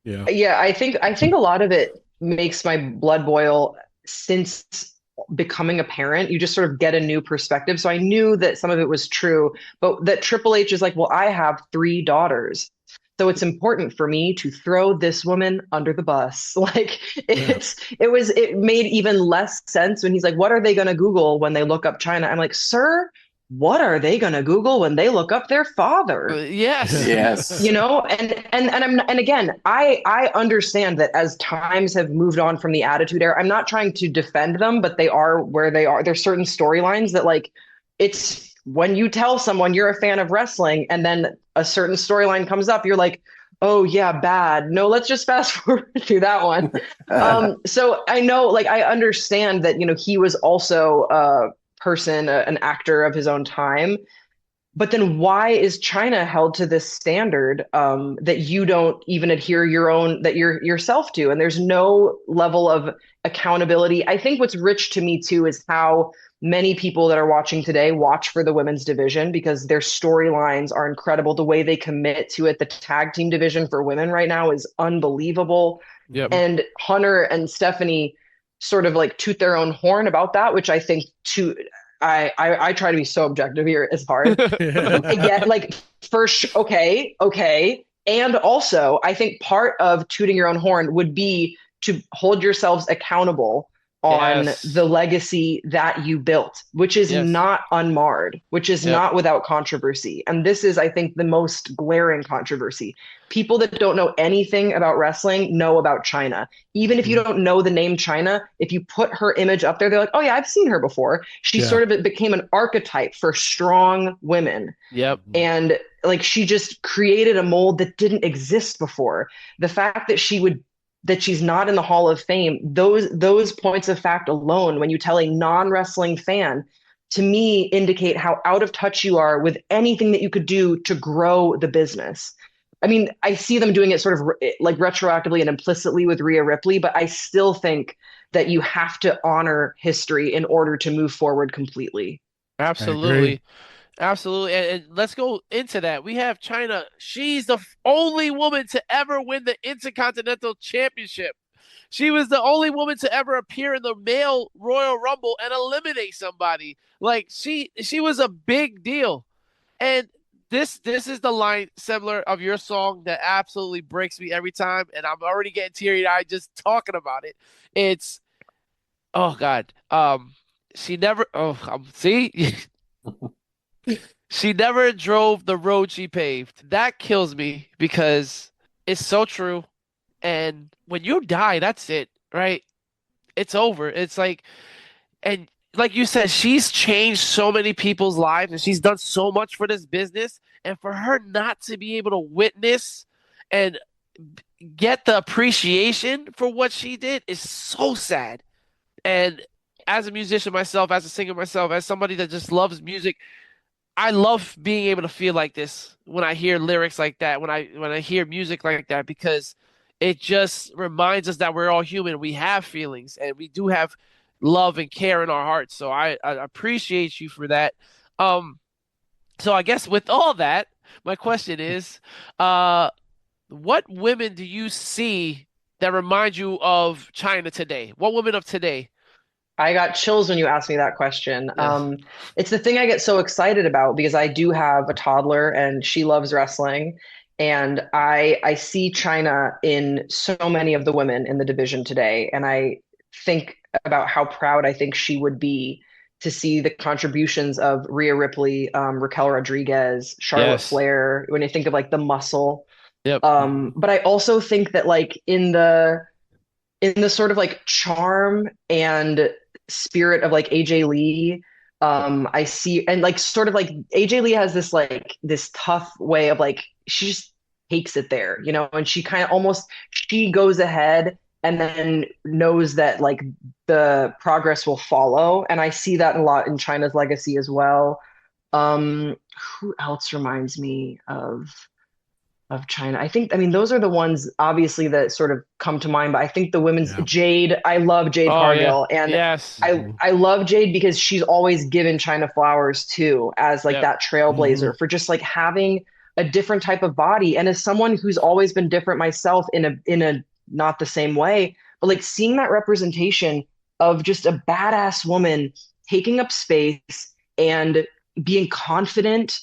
Yeah, I think a lot of it makes my blood boil since becoming a parent. You just sort of get a new perspective. So I knew that some of it was true, but that Triple H is like, well, I have 3 daughters. So it's important for me to throw this woman under the bus. Like it made even less sense when he's like, what are they going to Google when they look up Chyna? I'm like, sir, what are they going to Google when they look up their father? Yes. You know, and again, I understand that as times have moved on from the Attitude Era, I'm not trying to defend them, but they are where they are. There's certain storylines that like, it's when you tell someone you're a fan of wrestling and then a certain storyline comes up, you're like, oh yeah, bad. No, let's just fast forward through that one. So I know, like, I understand that, you know, he was also person, an actor of his own time. But then why is Chyna held to this standard that you don't even adhere yourself to? And there's no level of accountability. I think what's rich to me too is how many people that are watching today watch for the women's division because their storylines are incredible. The way they commit to it, the tag team division for women right now is unbelievable. And Hunter and Stephanie sort of like toot their own horn about that, which I think I try to be so objective here. It's hard. Again, like first, okay. And also I think part of tooting your own horn would be to hold yourselves accountable on the legacy that you built, which is not unmarred, which is not without controversy. And this is, I think, the most glaring controversy. People that don't know anything about wrestling know about Chyna. Even if you don't know the name Chyna, if you put her image up there, they're like, oh yeah, I've seen her before. She sort of became an archetype for strong women. And like, she just created a mold that didn't exist before. The fact that she's not in the Hall of Fame, those points of fact alone, when you tell a non-wrestling fan, to me indicate how out of touch you are with anything that you could do to grow the business. I mean, I see them doing it sort of like retroactively and implicitly with Rhea Ripley, but I still think that you have to honor history in order to move forward completely. Absolutely. Absolutely. And let's go into that. We have Chyna. She's the only woman to ever win the Intercontinental Championship. She was the only woman to ever appear in the male Royal Rumble and eliminate somebody. Like she was a big deal. And this is the line, Semler, of your song that absolutely breaks me every time, and I'm already getting teary-eyed just talking about it. It's oh God. She never see she never drove the road she paved. That kills me because it's so true. And when you die, that's it, right? It's over. It's like, and like you said, she's changed so many people's lives and she's done so much for this business. And for her not to be able to witness and get the appreciation for what she did is so sad. And as a musician myself, as a singer myself, as somebody that just loves music, I love being able to feel like this when I hear lyrics like that, when I hear music like that, because it just reminds us that we're all human. We have feelings and we do have love and care in our hearts. So I appreciate you for that. So I guess with all that, my question is, what women do you see that remind you of Chyna today? What women of today? I got chills when you asked me that question. Yes. It's the thing I get so excited about because I do have a toddler and she loves wrestling. And I see Chyna in so many of the women in the division today. And I think about how proud I think she would be to see the contributions of Rhea Ripley, Raquel Rodriguez, Charlotte Yes. Flair, when you think of like the muscle. Yep. But I also think that like in the sort of like charm and spirit of like AJ Lee, I see, and like sort of like AJ Lee has this like this tough way of like she just takes it there, you know, and she kind of almost she goes ahead and then knows that like the progress will follow, and I see that a lot in Chyna's legacy as well. Who else reminds me of Chyna? I think, I mean, those are the ones obviously that sort of come to mind, but I think the women's Jade, I love Jade Cargill. Yeah. And yes. I love Jade because she's always given Chyna flowers too, as like that trailblazer for just like having a different type of body. And as someone who's always been different myself in a not the same way, but like seeing that representation of just a badass woman taking up space and being confident,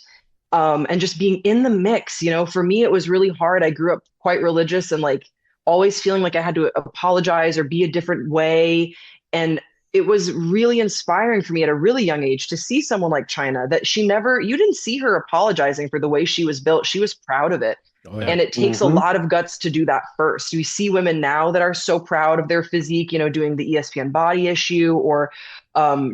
and just being in the mix, you know, for me, it was really hard. I grew up quite religious and like always feeling like I had to apologize or be a different way. And it was really inspiring for me at a really young age to see someone like Chyna that you didn't see her apologizing for the way she was built. She was proud of it. Oh, yeah. And it takes a lot of guts to do that first. We see women now that are so proud of their physique, you know, doing the ESPN body issue or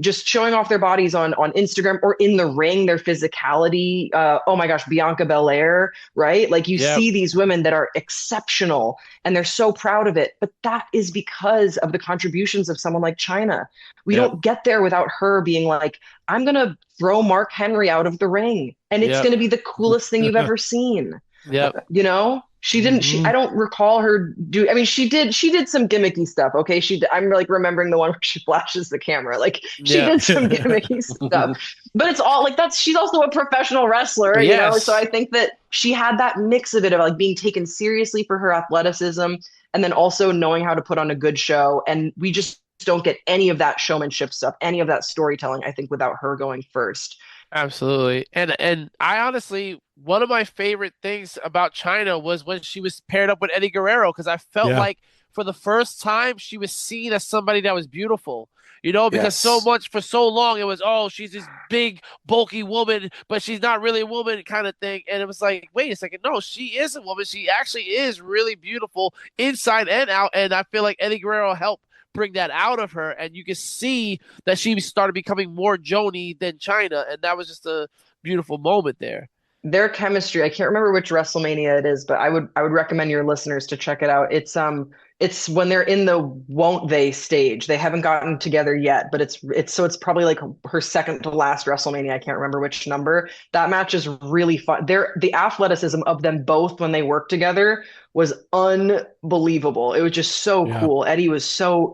just showing off their bodies on Instagram or in the ring, their physicality. Oh my gosh, Bianca Belair, right? Like you see these women that are exceptional and they're so proud of it. But that is because of the contributions of someone like Chyna. We don't get there without her being like, I'm going to throw Mark Henry out of the ring. And it's going to be the coolest thing you've ever seen. Yep. You know, she didn't, I don't recall her I mean, she did some gimmicky stuff. Okay. I'm like remembering the one where she flashes the camera. Like she did some gimmicky stuff, but it's all like she's also a professional wrestler, you know? So I think that she had that mix of it of like being taken seriously for her athleticism and then also knowing how to put on a good show. And we just don't get any of that showmanship stuff, any of that storytelling, I think, without her going first. Absolutely. And I honestly, one of my favorite things about Chyna was when she was paired up with Eddie Guerrero, because I felt like for the first time she was seen as somebody that was beautiful, you know, because so much for so long it was, oh, she's this big, bulky woman, but she's not really a woman kind of thing. And it was like, wait a second, no, she is a woman. She actually is really beautiful inside and out. And I feel like Eddie Guerrero helped bring that out of her, and you can see that she started becoming more Joni than Chyna, and that was just a beautiful moment there. Their chemistry, I can't remember which WrestleMania it is, but I would recommend your listeners to check it out. It's when they're in the won't they stage. They haven't gotten together yet, but it's probably like her second to last WrestleMania. I can't remember which number. That match is really fun. The athleticism of them both when they work together was unbelievable. It was just so Yeah. cool. Eddie was so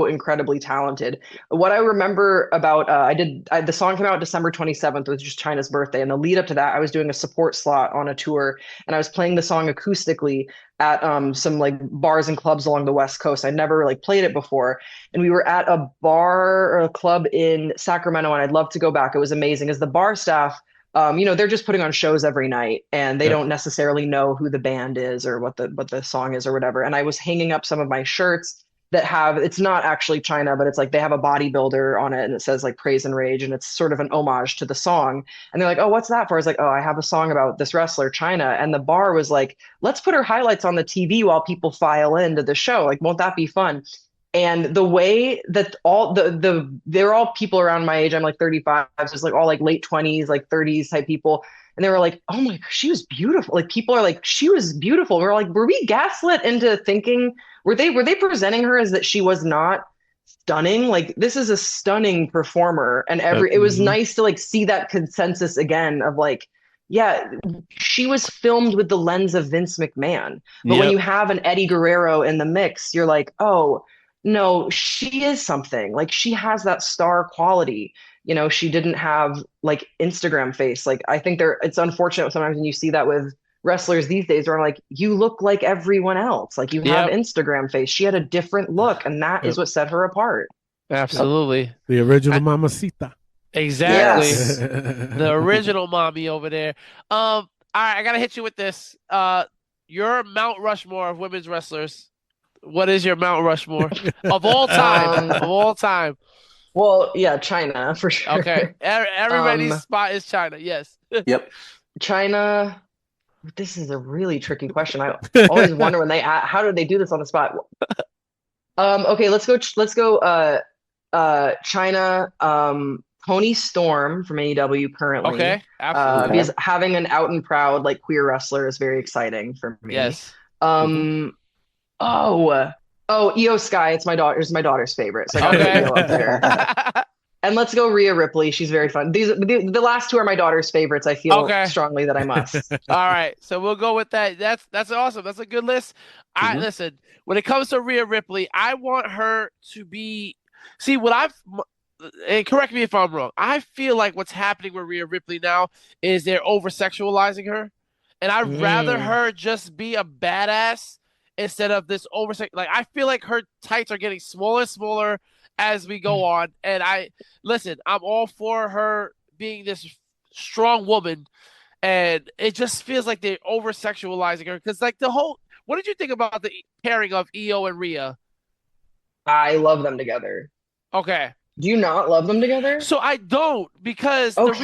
incredibly talented. What I remember about the song came out December 27th, which was just Chyna's birthday, and the lead up to that, I was doing a support slot on a tour, and I was playing the song acoustically at some like bars and clubs along the West Coast. I'd never like played it before, and we were at a bar or a club in Sacramento, and I'd love to go back. It was amazing. As the bar staff, they're just putting on shows every night, and they don't necessarily know who the band is or what the song is or whatever. And I was hanging up some of my shirts that it's not actually Chyna, but it's like they have a bodybuilder on it, and it says like Praise and Rage, and it's sort of an homage to the song. And they're like, "Oh, what's that for?" I was like, "Oh, I have a song about this wrestler, Chyna." And the bar was like, "Let's put her highlights on the TV while people file into the show. Like, won't that be fun?" And the way that all they're all people around my age. I'm like 35, so it's like all like late 20s, like 30s type people. And they were like, "Oh my gosh, she was beautiful." Like people are like, "She was beautiful." We're like, were we gaslit into thinking, were they presenting her as that she was not stunning? Like this is a stunning performer. And it was nice to like see that consensus again of like, yeah, she was filmed with the lens of Vince McMahon. But when you have an Eddie Guerrero in the mix, you're like, oh, no, she is something. Like she has that star quality. You know, she didn't have like Instagram face. Like I think it's unfortunate sometimes when you see that with wrestlers these days where like you look like everyone else. Like you have Instagram face. She had a different look, and that is what set her apart. Absolutely. The original Mamacita. Exactly. Yes. The original mommy over there. All right, I gotta hit you with this. Your Mount Rushmore of women's wrestlers. What is your Mount Rushmore of all time? Of all time. Well, yeah, Chyna for sure. Okay. Everybody's spot is Chyna. Yes. Yep. Chyna. This is a really tricky question. I always wonder when how do they do this on the spot? Okay, let's go. Chyna. Toni Storm from AEW currently. Okay, absolutely. Because having an out and proud like queer wrestler is very exciting for me. Yes. Io Sky. It's my daughter's favorite. So I gotta go up there. And let's go Rhea Ripley. She's very fun. The last two are my daughter's favorites. I feel strongly that I must. All right, so we'll go with that. That's awesome. That's a good list. Listen, when it comes to Rhea Ripley, I want her to be. See what and correct me if I'm wrong. I feel like what's happening with Rhea Ripley now is they're over sexualizing her, and I'd rather her just be a badass instead of this over. Like I feel like her tights are getting smaller and smaller as we go on. And I'm all for her being this strong woman, and it just feels like they're over sexualizing her. Because like what did you think about the pairing of Io and Rhea? I love them together. Okay. Do you not love them together? So I don't, because that's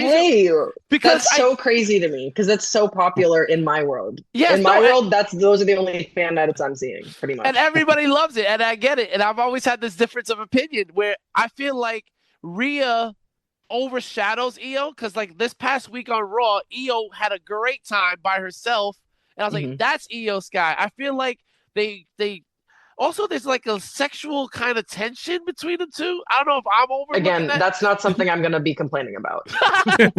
so crazy to me, because that's so popular in my world. Yes, in my world, those are the only fan edits I'm seeing, pretty much. And everybody loves it, and I get it. And I've always had this difference of opinion where I feel like Rhea overshadows Io, because like this past week on Raw, Io had a great time by herself, and I was like, that's Io Sky. I feel like they also, there's like a sexual kind of tension between the two. I don't know if I'm over. Again, that's not something I'm going to be complaining about. And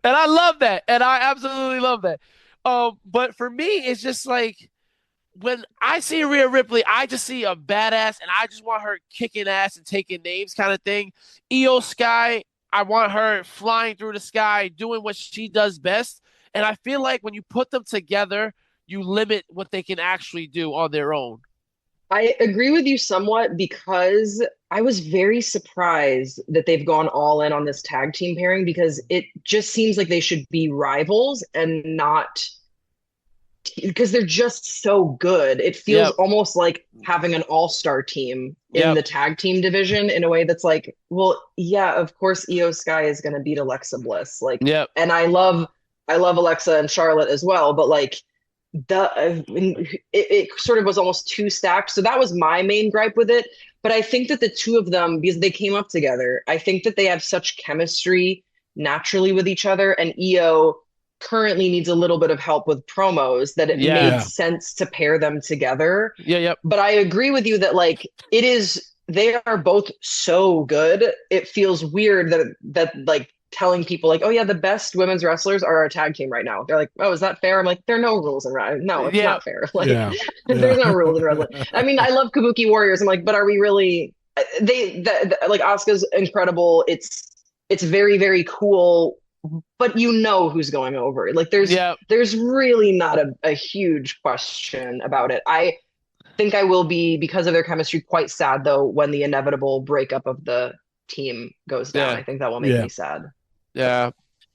I love that. And I absolutely love that. But for me, it's just like when I see Rhea Ripley, I just see a badass, and I just want her kicking ass and taking names kind of thing. Io Sky, I want her flying through the sky, doing what she does best. And I feel like when you put them together, you limit what they can actually do on their own. I agree with you somewhat, because I was very surprised that they've gone all in on this tag team pairing, because it just seems like they should be rivals and not, because they're just so good. It feels almost like having an all-star team in the tag team division in a way that's like, well, yeah, of course Io Sky is going to beat Alexa Bliss. Like, and I love Alexa and Charlotte as well, but like, it sort of was almost too stacked. So that was my main gripe with it. But I think that the two of them, because they came up together, I think that they have such chemistry naturally with each other. And Io currently needs a little bit of help with promos, that it made sense to pair them together. But I agree with you that like they are both so good. It feels weird that like telling people like, oh yeah, the best women's wrestlers are our tag team right now. They're like, oh, is that fair? I'm like, there are no rules in wrestling. No, it's not fair. Like, there's no rules in wrestling. I mean, I love Kabuki Warriors. I'm like, but are we really? Like Asuka's incredible. It's very, very cool. But you know who's going over. Like there's really not a huge question about it. I think I will be, because of their chemistry, quite sad though when the inevitable breakup of the team goes down. I think that will make me sad. Yeah.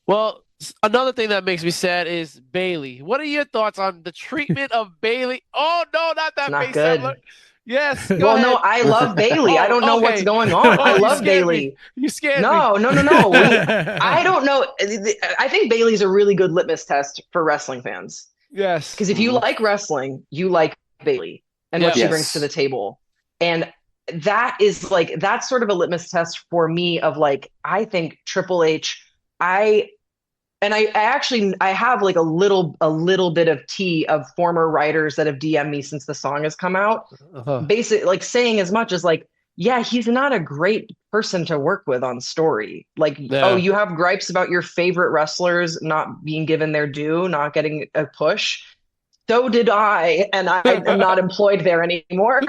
Well, another thing that makes me sad is Bailey. What are your thoughts on the treatment of Bailey? Oh no, not that Not face. good. Yes. Well, no, I love Bailey. I don't know what's going on. I love Bailey. You scared me. No. I don't know. I think Bailey's a really good litmus test for wrestling fans. Yes. Because if you like wrestling, you like Bailey and what she brings to the table. And that's sort of a litmus test for me of like, I think Triple H, I have like a little bit of tea of former writers that have DM'd me since the song has come out. Basically like saying as much as like, yeah, he's not a great person to work with on story. Like, oh, you have gripes about your favorite wrestlers not being given their due, not getting a push. So did I, and I am not employed there anymore.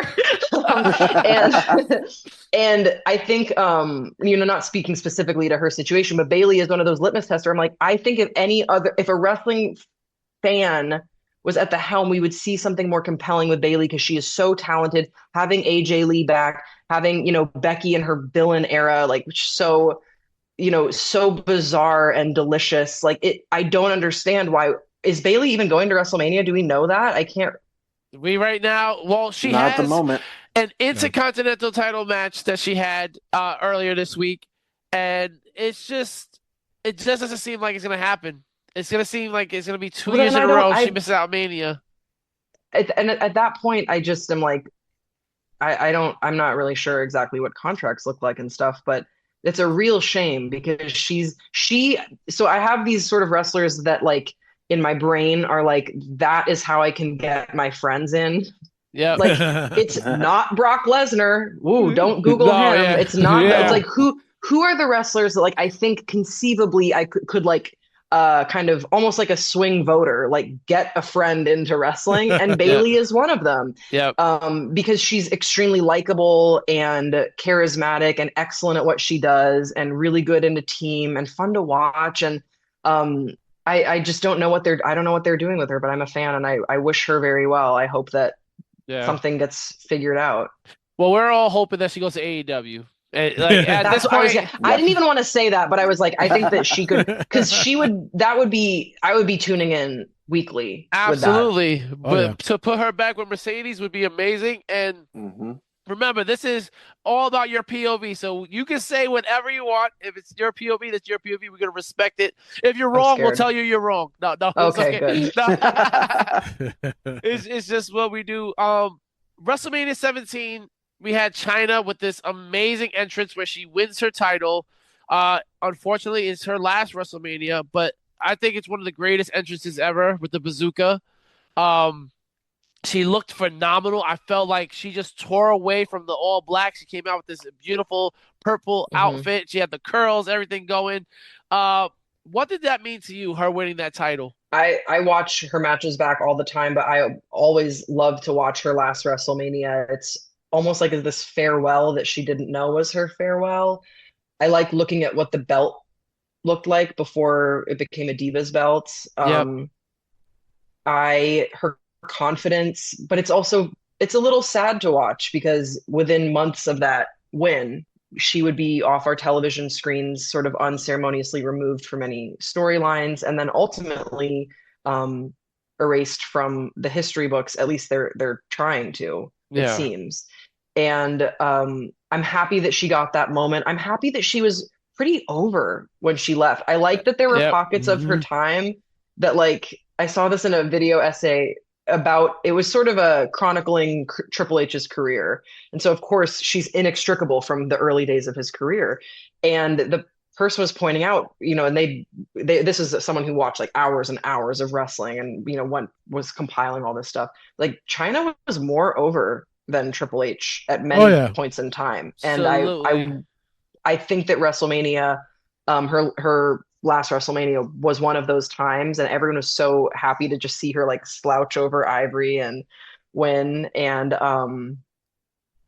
And I think, not speaking specifically to her situation, but Bailey is one of those litmus tests where I'm like, I think if a wrestling fan was at the helm, we would see something more compelling with Bailey because she is so talented. Having AJ Lee back, having, Becky in her villain era, like so bizarre and delicious. I don't understand why. Is Bailey even going to WrestleMania? Do we know that? I can't. Right now, well, she Not has at the moment. an Intercontinental title match that she had earlier this week, and it just doesn't seem like it's going to happen. It's going to seem like it's going to be 2 years in a row she misses out Mania. And at that point, I just am like, I'm not really sure exactly what contracts look like and stuff, but it's a real shame because so I have these sort of wrestlers that like, in my brain are like, that is how I can get my friends in. Yeah. Like it's not Brock Lesnar. Ooh, don't Google him. Yeah. It's not, it's like, who are the wrestlers that like, I think conceivably I could like, kind of almost like a swing voter, like get a friend into wrestling. And Bailey is one of them. Yeah. Because she's extremely likable and charismatic and excellent at what she does and really good in a team and fun to watch. And, I just don't know I don't know what they're doing with her, but I'm a fan and I wish her very well. I hope that something gets figured out. Well, we're all hoping that she goes to AEW. Like, at this point, I didn't even want to say that, but I was like, I think that she could, because I would be tuning in weekly. Absolutely. But to put her back with Mercedes would be amazing. And remember, this is all about your POV. So you can say whatever you want. If it's your POV, that's your POV. We're going to respect it. If you're wrong, we'll tell you you're wrong. No. Okay, good. No. It's just what we do. WrestleMania 17, we had Chyna with this amazing entrance where she wins her title. Unfortunately, it's her last WrestleMania, but I think it's one of the greatest entrances ever with the bazooka. She looked phenomenal. I felt like she just tore away from the all black. She came out with this beautiful purple outfit. She had the curls, everything going. What did that mean to you, her winning that title? I watch her matches back all the time, but I always love to watch her last WrestleMania. It's almost like this farewell that she didn't know was her farewell. I like looking at what the belt looked like before it became a Divas belt. Her confidence, but it's a little sad to watch because within months of that win, she would be off our television screens, sort of unceremoniously removed from any storylines, and then ultimately erased from the history books. At least they're trying to, it seems. And I'm happy that she got that moment. I'm happy that she was pretty over when she left. I like that there were pockets of her time that, like, I saw this in a video essay about, it was sort of a chronicling Triple H's career. And so of course she's inextricable from the early days of his career. And the person was pointing out, and they this is someone who watched like hours and hours of wrestling and, was compiling all this stuff. Like Chyna was more over than Triple H at many points in time. And I think that WrestleMania Her last WrestleMania was one of those times, and everyone was so happy to just see her like slouch over Ivory and win. And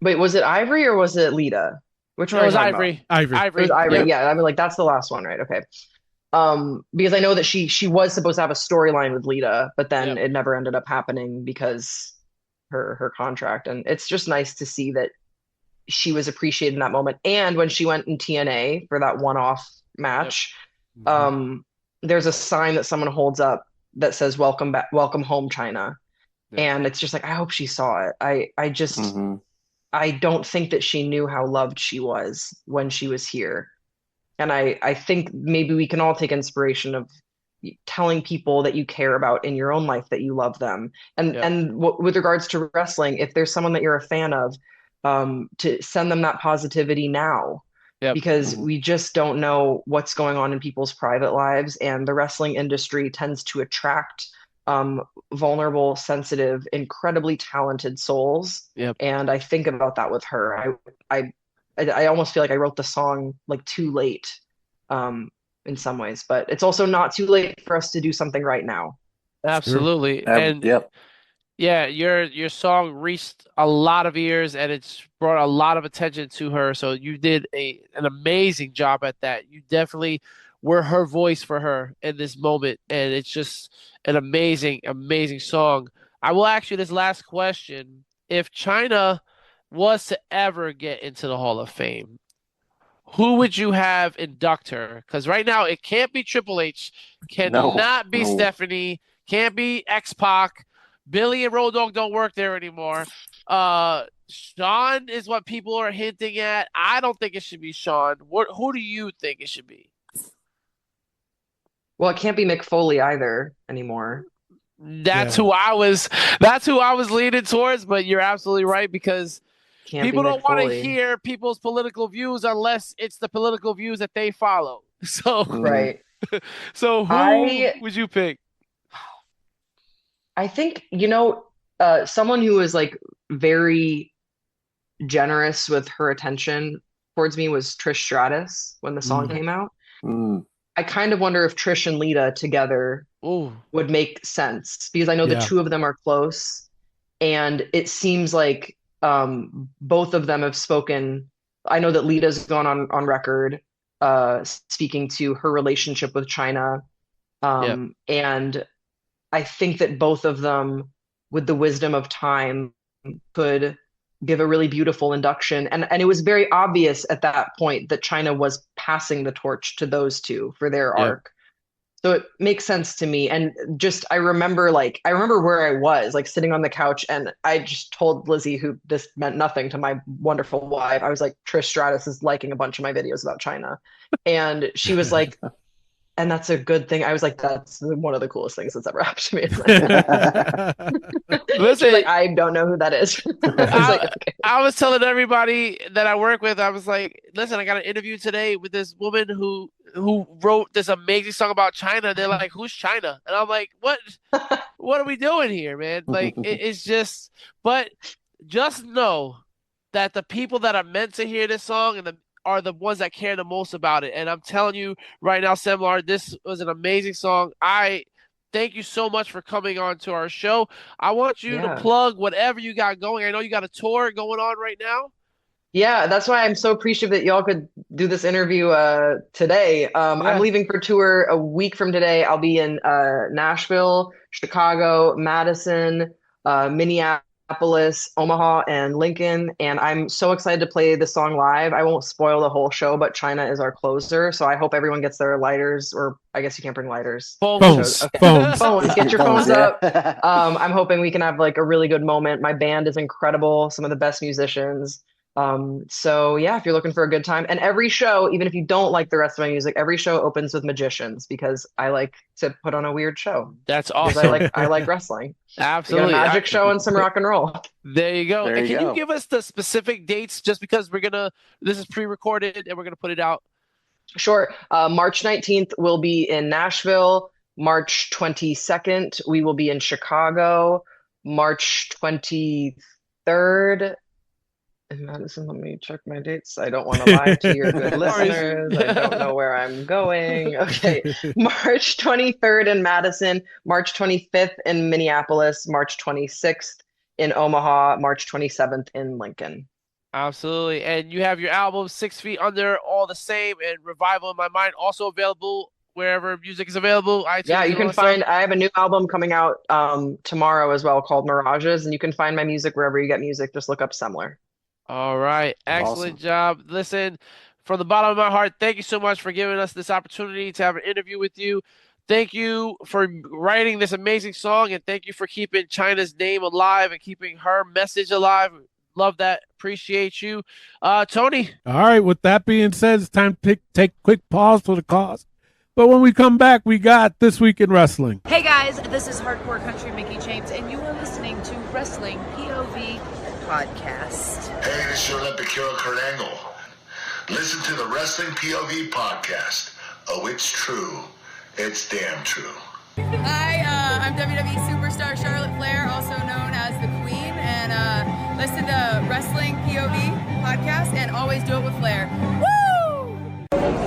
wait, was it Ivory or was it Lita? Which one It are you was talking about? Ivory. Ivory. It was Ivory. Yep. Yeah, I mean, like that's the last one, right? Okay. Because I know that she was supposed to have a storyline with Lita, but then Yep. it never ended up happening because her contract. And it's just nice to see that she was appreciated in that moment. And when she went in TNA for that one-off match, there's a sign that someone holds up that says "Welcome back, welcome home, China." And it's just like I hope she saw it. I just I don't think that she knew how loved she was when she was here. And I think maybe we can all take inspiration of telling people that you care about in your own life that you love them. And with regards to wrestling, if there's someone that you're a fan of, to send them that positivity now. Because we just don't know what's going on in people's private lives, and the wrestling industry tends to attract vulnerable, sensitive, incredibly talented souls. And I think about that with her. I almost feel like I wrote the song like too late, in some ways, but it's also not too late for us to do something right now. Absolutely. And yeah, your song reached a lot of ears and it's brought a lot of attention to her. So you did an amazing job at that. You definitely were her voice for her in this moment, and it's just an amazing, amazing song. I will ask you this last question. If Chyna was to ever get into the Hall of Fame, who would you have induct her? Because right now it can't be Triple H, cannot be Stephanie, can't be X-Pac. Billy and Road Dogg don't work there anymore. Shawn is what people are hinting at. I don't think it should be Shawn. Who do you think it should be? Well, it can't be Mick Foley either anymore. That's who I was leaning towards, but you're absolutely right, because people don't want to hear people's political views unless it's the political views that they follow. So right. So who would you pick? I think, someone who was like very generous with her attention towards me was Trish Stratus when the song came out. I kind of wonder if Trish and Lita together would make sense, because I know the two of them are close, and it seems like both of them have spoken. I know that Lita's gone on record speaking to her relationship with Chyna, and I think that both of them, with the wisdom of time, could give a really beautiful induction. And it was very obvious at that point that Chyna was passing the torch to those two for their arc. So it makes sense to me. And just, I remember where I was, like sitting on the couch, and I just told Lizzie, who this meant nothing to my wonderful wife, I was like, Trish Stratus is liking a bunch of my videos about Chyna. And she was like, and that's a good thing. I was like, that's one of the coolest things that's ever happened to me. Listen, like, I don't know who that is. I was telling everybody that I work with, I was like, listen, I got an interview today with this woman who wrote this amazing song about Chyna. They're like, who's Chyna? And I'm like, what are we doing here, man? Like, it's just, but just know that the people that are meant to hear this song are the ones that care the most about it. And I'm telling you right now, Semler, this was an amazing song. I thank you so much for coming on to our show. I want you to plug whatever you got going. I know you got a tour going on right now. Yeah, that's why I'm so appreciative that y'all could do this interview today. I'm leaving for tour a week from today. I'll be in Nashville, Chicago, Madison, Minneapolis, Omaha, and Lincoln. And I'm so excited to play the song live. I won't spoil the whole show, but Chyna is our closer. So I hope everyone gets their lighters, or I guess you can't bring lighters. Phones. Okay. Phones. Get your phones up. I'm hoping we can have like a really good moment. My band is incredible. Some of the best musicians. So yeah, if you're looking for a good time, and every show, even if you don't like the rest of my music, every show opens with magicians, because I like to put on a weird show. That's awesome. I like wrestling. Absolutely. A magic show and some rock and roll. There you go. And can you give us the specific dates, just because this is pre-recorded and we're going to put it out? Sure. March 19th, we'll be in Nashville. March 22nd, we will be in Chicago. March 23rd, in Madison. Let me check my dates. I don't want to lie to your good listeners. I don't know where I'm going. Okay. March 23rd in Madison, March 25th in Minneapolis, March 26th in Omaha, March 27th in Lincoln. Absolutely. And you have your album 6 Feet Under, all the same, and Revival in My Mind also available wherever music is available. iTunes, Yeah, you and all can that stuff. find, I have a new album coming out tomorrow as well called Mirages, and you can find my music wherever you get music. Just look up Semler. All right. Excellent Awesome. job. Listen, from the bottom of my heart, thank you so much for giving us this opportunity to have an interview with you. Thank you for writing this amazing song, and thank you for keeping Chyna's name alive and keeping her message alive. Love that. Appreciate you. Tony. All right. With that being said, it's time to take a quick pause for the cause. But when we come back, we got This Week in Wrestling. Hey guys, this is Hardcore Country Mickey James, and you are listening to Wrestling POV Podcast. Hey, this is your Olympic hero, Kurt Angle. Listen to the Wrestling POV Podcast. Oh, it's true. It's damn true. Hi, I'm WWE superstar Charlotte Flair, also known as the Queen, and listen to Wrestling POV Podcast, and always do it with Flair. Woo!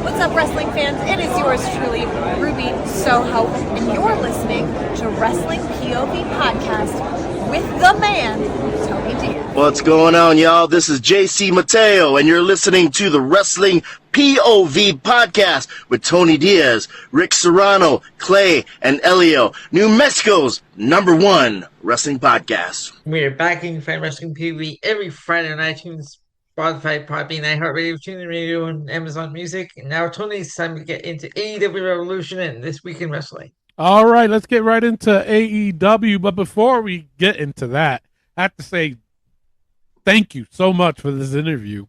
What's up, wrestling fans? It is yours truly, Ruby Soho, and you're listening to Wrestling POV Podcast with the man, Tony Diaz. What's going on, y'all? This is JC Mateo, and you're listening to the Wrestling POV Podcast with Tony Diaz, Rick Serrano, Clay, and Elio, New Mexico's #1 wrestling podcast. We're back in Fan Wrestling POV every Friday on iTunes, Spotify, Podbean, iHeartRadio, TuneIn Radio, and Amazon Music. And now, Tony, it's time to get into AEW Revolution and This Week in Wrestling. All right, let's get right into AEW. But before we get into that, I have to say thank you so much for this interview.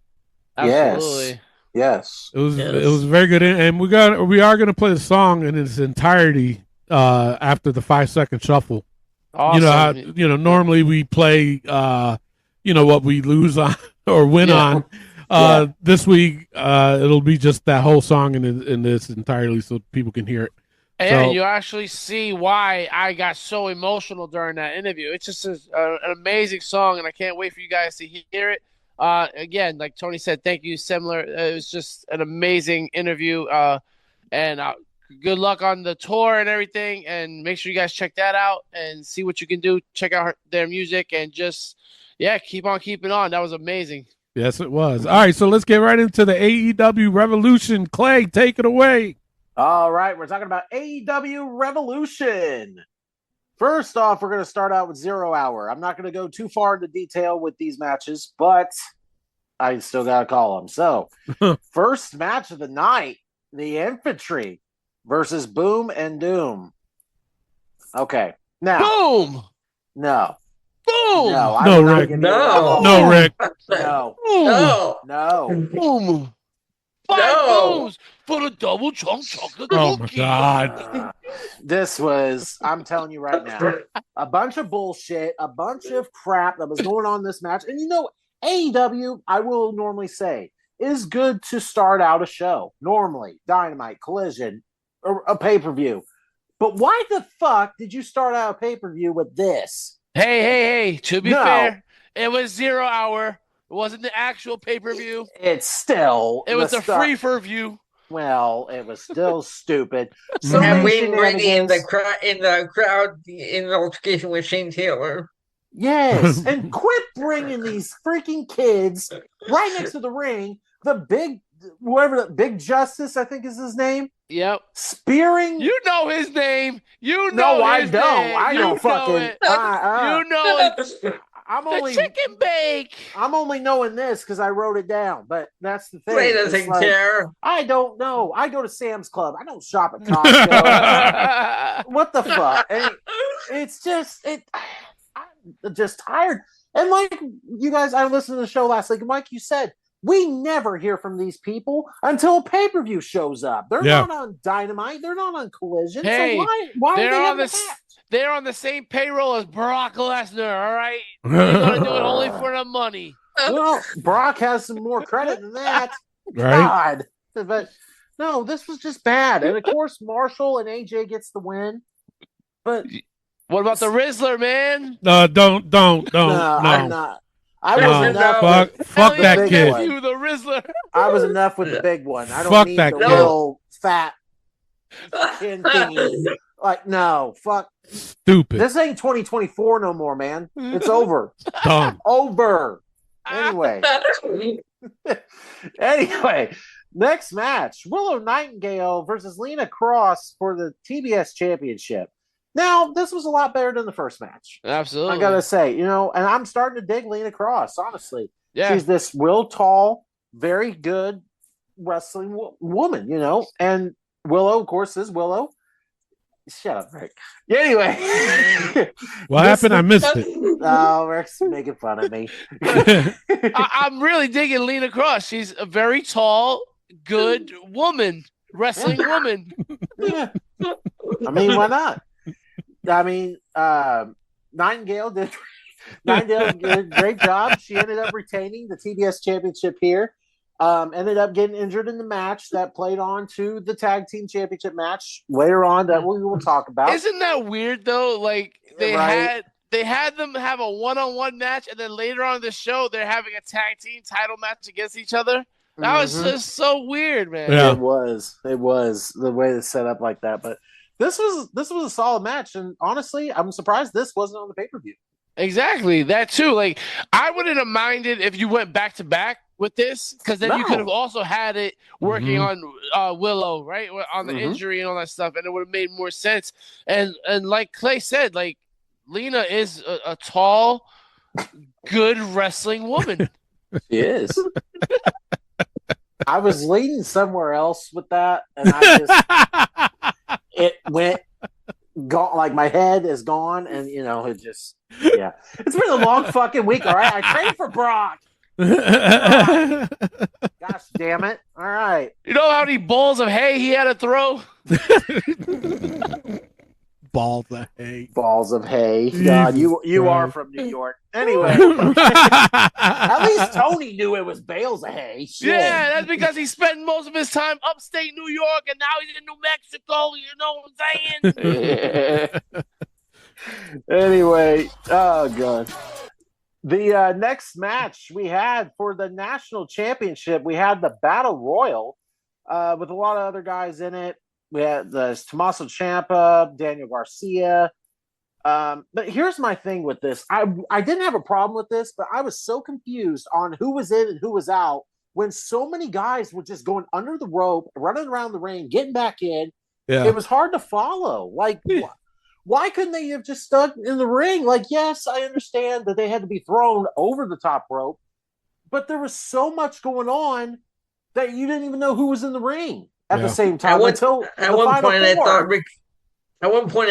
Absolutely. Yes. It was very good, and we are going to play the song in its entirety after the 5-second shuffle. Awesome. Normally we play what we lose on or win on. This week it'll be just that whole song in this entirely, so people can hear it. And you actually see why I got so emotional during that interview. It's just an amazing song, and I can't wait for you guys to hear it. Again, like Tony said, thank you, Semler. It was just an amazing interview. And good luck on the tour and everything. And make sure you guys check that out and see what you can do. Check out their music and just, keep on keeping on. That was amazing. Yes, it was. All right, so let's get right into the AEW Revolution. Clay, take it away. All right, we're talking about AEW Revolution. First off, we're going to start out with 0 Hour. I'm not going to go too far into detail with these matches, but I still got to call them. So, first match of the night, the Infantry versus Boom and Doom. Okay. Now. Boom! No. Boom! No, Rick. No, Rick. No. Boom! 5 booms for the double chunk chocolate cookie. Oh, my God. This was, I'm telling you right now, a bunch of bullshit, a bunch of crap that was going on in this match. And AEW, I will normally say, is good to start out a show. Normally, Dynamite, Collision, or a pay-per-view. But why the fuck did you start out a pay-per-view with this? Hey, to be fair, it was 0 Hour. It wasn't the actual pay-per-view. It's still... It was a free-for-view. Well, it was still stupid. So Wayne Brady in the crowd in the altercation with Shane Taylor. Yes, and quit bringing these freaking kids right next to the ring. The Big Justice, I think is his name. Yep. Spearing. You know his name. I don't. I don't fucking. You know it. The chicken bake. I'm only knowing this because I wrote it down. But that's the thing. Clay doesn't care. I don't know. I go to Sam's Club. I don't shop at Costco. What the fuck? It's just I'm just tired. And like you guys, I listened to the show last week. Like you said, we never hear from these people until a pay-per-view shows up. They're not on Dynamite. They're not on Collision. Hey, so why are they on they're on the same payroll as Brock Lesnar, all right? They're going to do it only for the money. Well, Brock has some more credit than that. Right? God. But no, this was just bad. And of course, Marshall and AJ gets the win. But what about the Rizzler, man? Don't. No, I'm not. I was enough. Fuck that big kid. one. You, the Rizzler. I was enough with the big one. I don't Fuck need that the kid. little fat chin thingy. Like, no, fuck. Stupid. This ain't 2024 no more, man. It's over. Dumb. Over. Anyway. Anyway, next match: Willow Nightingale versus Lena Cross for the TBS Championship. Now, this was a lot better than the first match. Absolutely. I gotta say, and I'm starting to dig Lena Cross, honestly. Yeah. She's this real tall, very good wrestling woman, and Willow, of course, is Willow. Shut up, Rick. Anyway. What happened? I missed it. Oh, Rick's making fun of me. I'm really digging Lena Cross. She's a very tall, good woman, wrestling woman. Yeah. I mean, why not? I mean, Nightingale did a great job. She ended up retaining the TBS Championship here. Ended up getting injured in the match that played on to the Tag Team Championship match later on that we will talk about. Isn't that weird though? Like they had them have a one-on-one match, and then later on in the show they're having a tag team title match against each other. That was just so weird, man. Yeah. It was the way it's set up like that. But this was a solid match, and honestly, I'm surprised this wasn't on the pay-per-view. Exactly, that too. Like I wouldn't have minded if you went back to back with this, because then you could have also had it working on Willow, right, on the injury and all that stuff, and it would have made more sense. And like Clay said, like Lena is a tall, good wrestling woman. She is. I was leading somewhere else with that, and I just it went gone. Like my head is gone, and it just It's been a long fucking week. All right, I trained for Brock. Gosh damn it! All right. You know how many balls of hay he had to throw? Balls of hay. Balls of hay. God, you are from New York. Anyway, at least Tony knew it was bales of hay. Shit. Yeah, that's because he spent most of his time upstate New York, and now he's in New Mexico. You know what I'm saying? Anyway, oh god. The next match we had for the national championship, we had the Battle Royal with a lot of other guys in it. We had Tommaso Ciampa, Daniel Garcia. But here's my thing with this. I didn't have a problem with this, but I was so confused on who was in and who was out when so many guys were just going under the rope, running around the ring, getting back in. Yeah. It was hard to follow. Like, why couldn't they have just stuck in the ring? Like, yes, I understand that they had to be thrown over the top rope, but there was so much going on that you didn't even know who was in the ring at the same time. At one point, I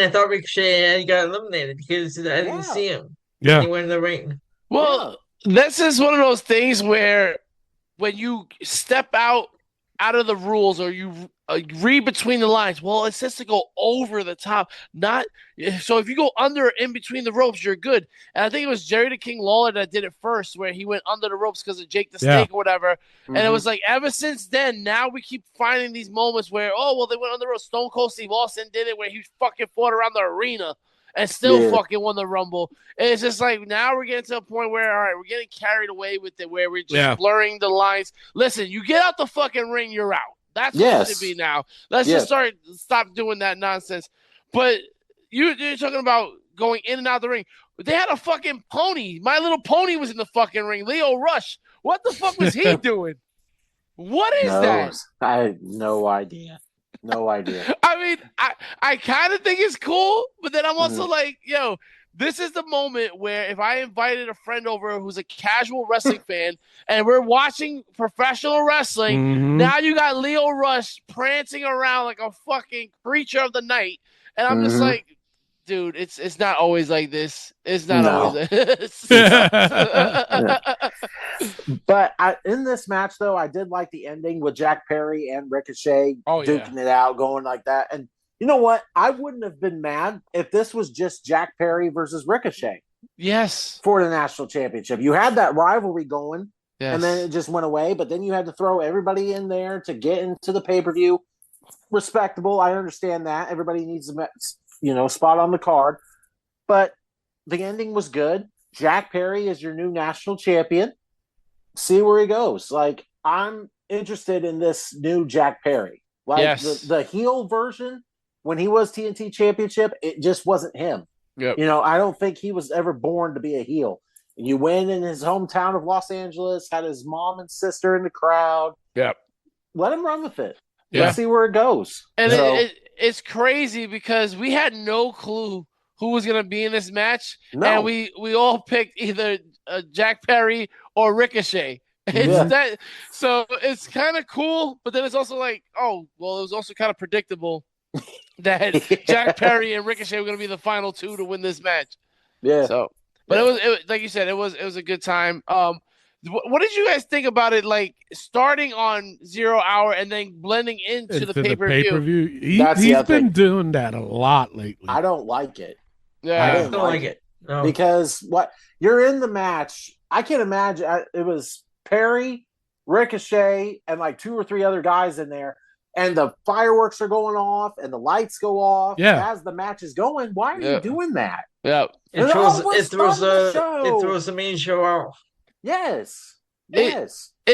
thought Ricochet got eliminated because I didn't see him anywhere in the ring. Well, this is one of those things where when you step out of the rules or you read between the lines, well, it says to go over the top, not so if you go under or in between the ropes, you're good. And I think it was Jerry the King Lawler that did it first, where he went under the ropes because of Jake the Snake or whatever. And it was like ever since then, now we keep finding these moments where, they went under the ropes. Stone Cold Steve Austin did it where he fucking fought around the arena and still fucking won the Rumble. And it's just like now we're getting to a point where, all right, we're getting carried away with it, where we're just blurring the lines. Listen, you get out the fucking ring, you're out. That's what it should be now. Let's just stop doing that nonsense. But you're talking about going in and out of the ring. They had a fucking pony. My Little Pony was in the fucking ring. Leo Rush. What the fuck was he doing? What is that? I have no idea. No idea. I mean, I kind of think it's cool, but then I'm also like, this is the moment where if I invited a friend over who's a casual wrestling fan and we're watching professional wrestling, now you got Leo Rush prancing around like a fucking creature of the night. And I'm just like, dude, it's not always like this. It's not always like this. But in this match, though, I did like the ending with Jack Perry and Ricochet duking it out, going like that. And you know what? I wouldn't have been mad if this was just Jack Perry versus Ricochet. Yes. For the national championship. You had that rivalry going, and then it just went away. But then you had to throw everybody in there to get into the pay-per-view. Respectable. I understand that. Everybody needs a spot on the card. But the ending was good. Jack Perry is your new national champion. See where he goes. Like, I'm interested in this new Jack Perry. Like, Yes. the heel version, when he was TNT Championship, it just wasn't him. Yep. You know, I don't think he was ever born to be a heel. You win in his hometown of Los Angeles, had his mom and sister in the crowd. Yep. Let him run with it. Yeah. Let's see where it goes. And So, it's crazy because we had no clue who was going to be in this match. No. And we all picked either Jack Perry or Ricochet. So it's kind of cool, but then it's also like, oh, well, it was also kind of predictable that Jack Perry and Ricochet were going to be the final two to win this match. Yeah. So, but it was like you said, it was a good time. What did you guys think about it? Like starting on 0 hour and then blending into the pay-per-view. He's been doing that a lot lately. I don't like it. Yeah, I don't like it. No. Because you're in the match. I can imagine it was Perry, Ricochet, and like 2 or 3 other guys in there, and the fireworks are going off and the lights go off as the match is going. Why are you doing that? Yeah, it throws the main show off. Yes. It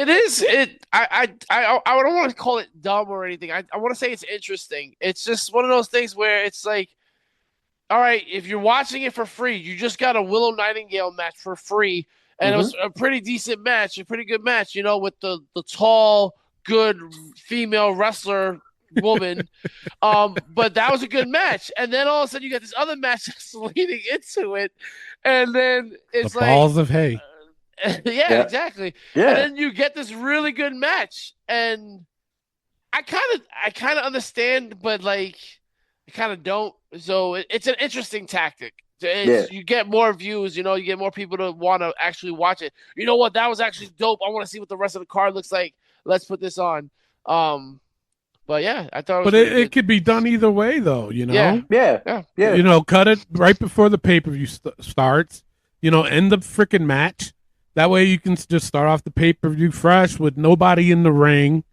is. I don't want to call it dumb or anything. I want to say it's interesting. It's just one of those things where it's like, all right, if you're watching it for free, you just got a Willow Nightingale match for free, and it was a pretty decent match, a pretty good match, you know, with the tall, good female wrestler woman. But that was a good match. And then all of a sudden you got this other match that's leading into it, and then it's the balls of hay. Yeah, exactly. Yeah. And then you get this really good match, and I kind of understand, but like I kind of don't. So it's an interesting tactic. You get more views, you know, you get more people to want to actually watch it. You know what? That was actually dope. I want to see what the rest of the card looks like. Let's put this on. But yeah, I thought. It could be done either way, though. You know. Yeah. You know, cut it right before the pay-per-view starts. You know, end the freaking match. That way you can just start off the pay-per-view fresh with nobody in the ring.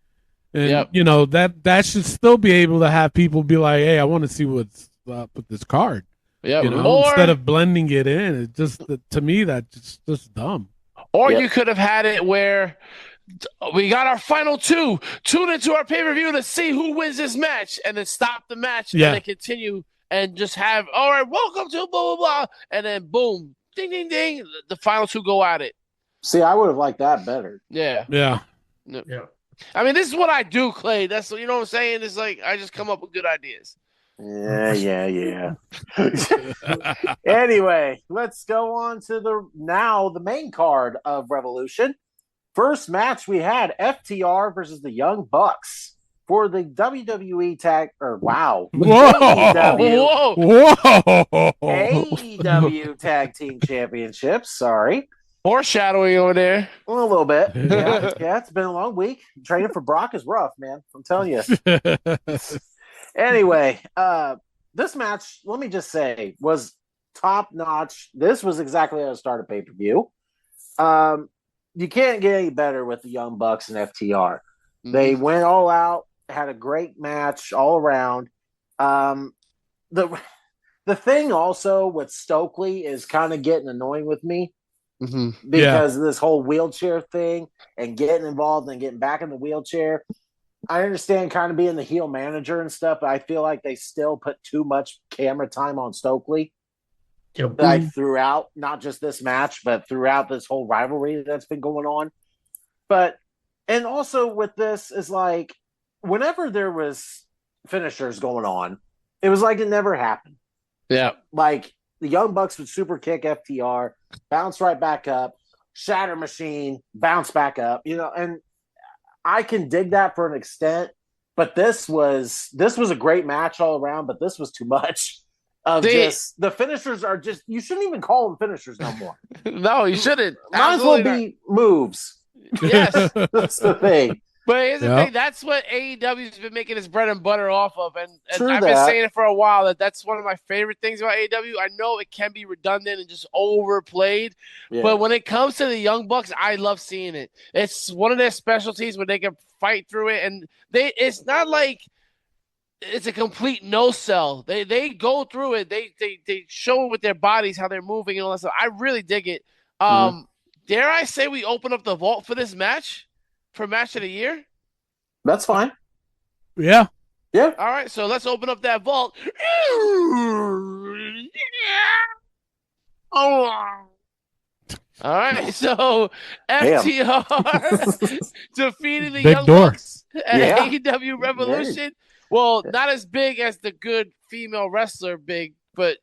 And, you know, that should still be able to have people be like, hey, I want to see what's up with this card. Yeah, you know, instead of blending it in. It just, to me, that's just dumb. Or you could have had it where we got our final two. Tune into our pay-per-view to see who wins this match, and then stop the match and then continue and just have, all right, welcome to blah, blah, blah. And then boom, ding, ding, ding. The final two go at it. See, I would have liked that better. Yeah. I mean, this is what I do, Clay. That's, you know what I'm saying? It's like I just come up with good ideas. Yeah. Anyway, let's go on to the main card of Revolution. First match we had FTR versus the Young Bucks for the WWE tag, or wow. AEW Tag Team Championships, sorry. Foreshadowing over there. A little bit. Yeah, it's been a long week. Training for Brock is rough, man. I'm telling you. Anyway, this match, let me just say, was top notch. This was exactly how to start a pay-per-view. You can't get any better with the Young Bucks and FTR. Mm-hmm. They went all out, had a great match all around. The thing also with Stokely is kind of getting annoying with me. Mm-hmm. Because of this whole wheelchair thing and getting involved and getting back in the wheelchair. I understand kind of being the heel manager and stuff, but I feel like they still put too much camera time on Stokely. Like throughout, not just this match, but throughout this whole rivalry that's been going on. And also with this is like, whenever there was finishers going on, it was like it never happened. Yeah. Like, the Young Bucks would super kick FTR, bounce right back up, shatter machine, bounce back up, you know, and I can dig that for an extent, but this was a great match all around, but this was too much. The finishers are just, you shouldn't even call them finishers no more. No, you shouldn't. Might as well be moves. Yes. That's the thing. But here's the thing, that's what AEW's been making its bread and butter off of, and I've been saying it for a while that's one of my favorite things about AEW. I know it can be redundant and just overplayed, but when it comes to the Young Bucks, I love seeing it. It's one of their specialties where they can fight through it, and it's not like it's a complete no sell. They go through it. They show with their bodies how they're moving and all that stuff. I really dig it. Dare I say we open up the vault for this match for match of the year? That's fine. Yeah. Yeah. All right, so let's open up that vault. All right, so FTR defeating the Big Young door. Bucks at Yeah. AEW Revolution. Well, not as big as the good female wrestler, big, but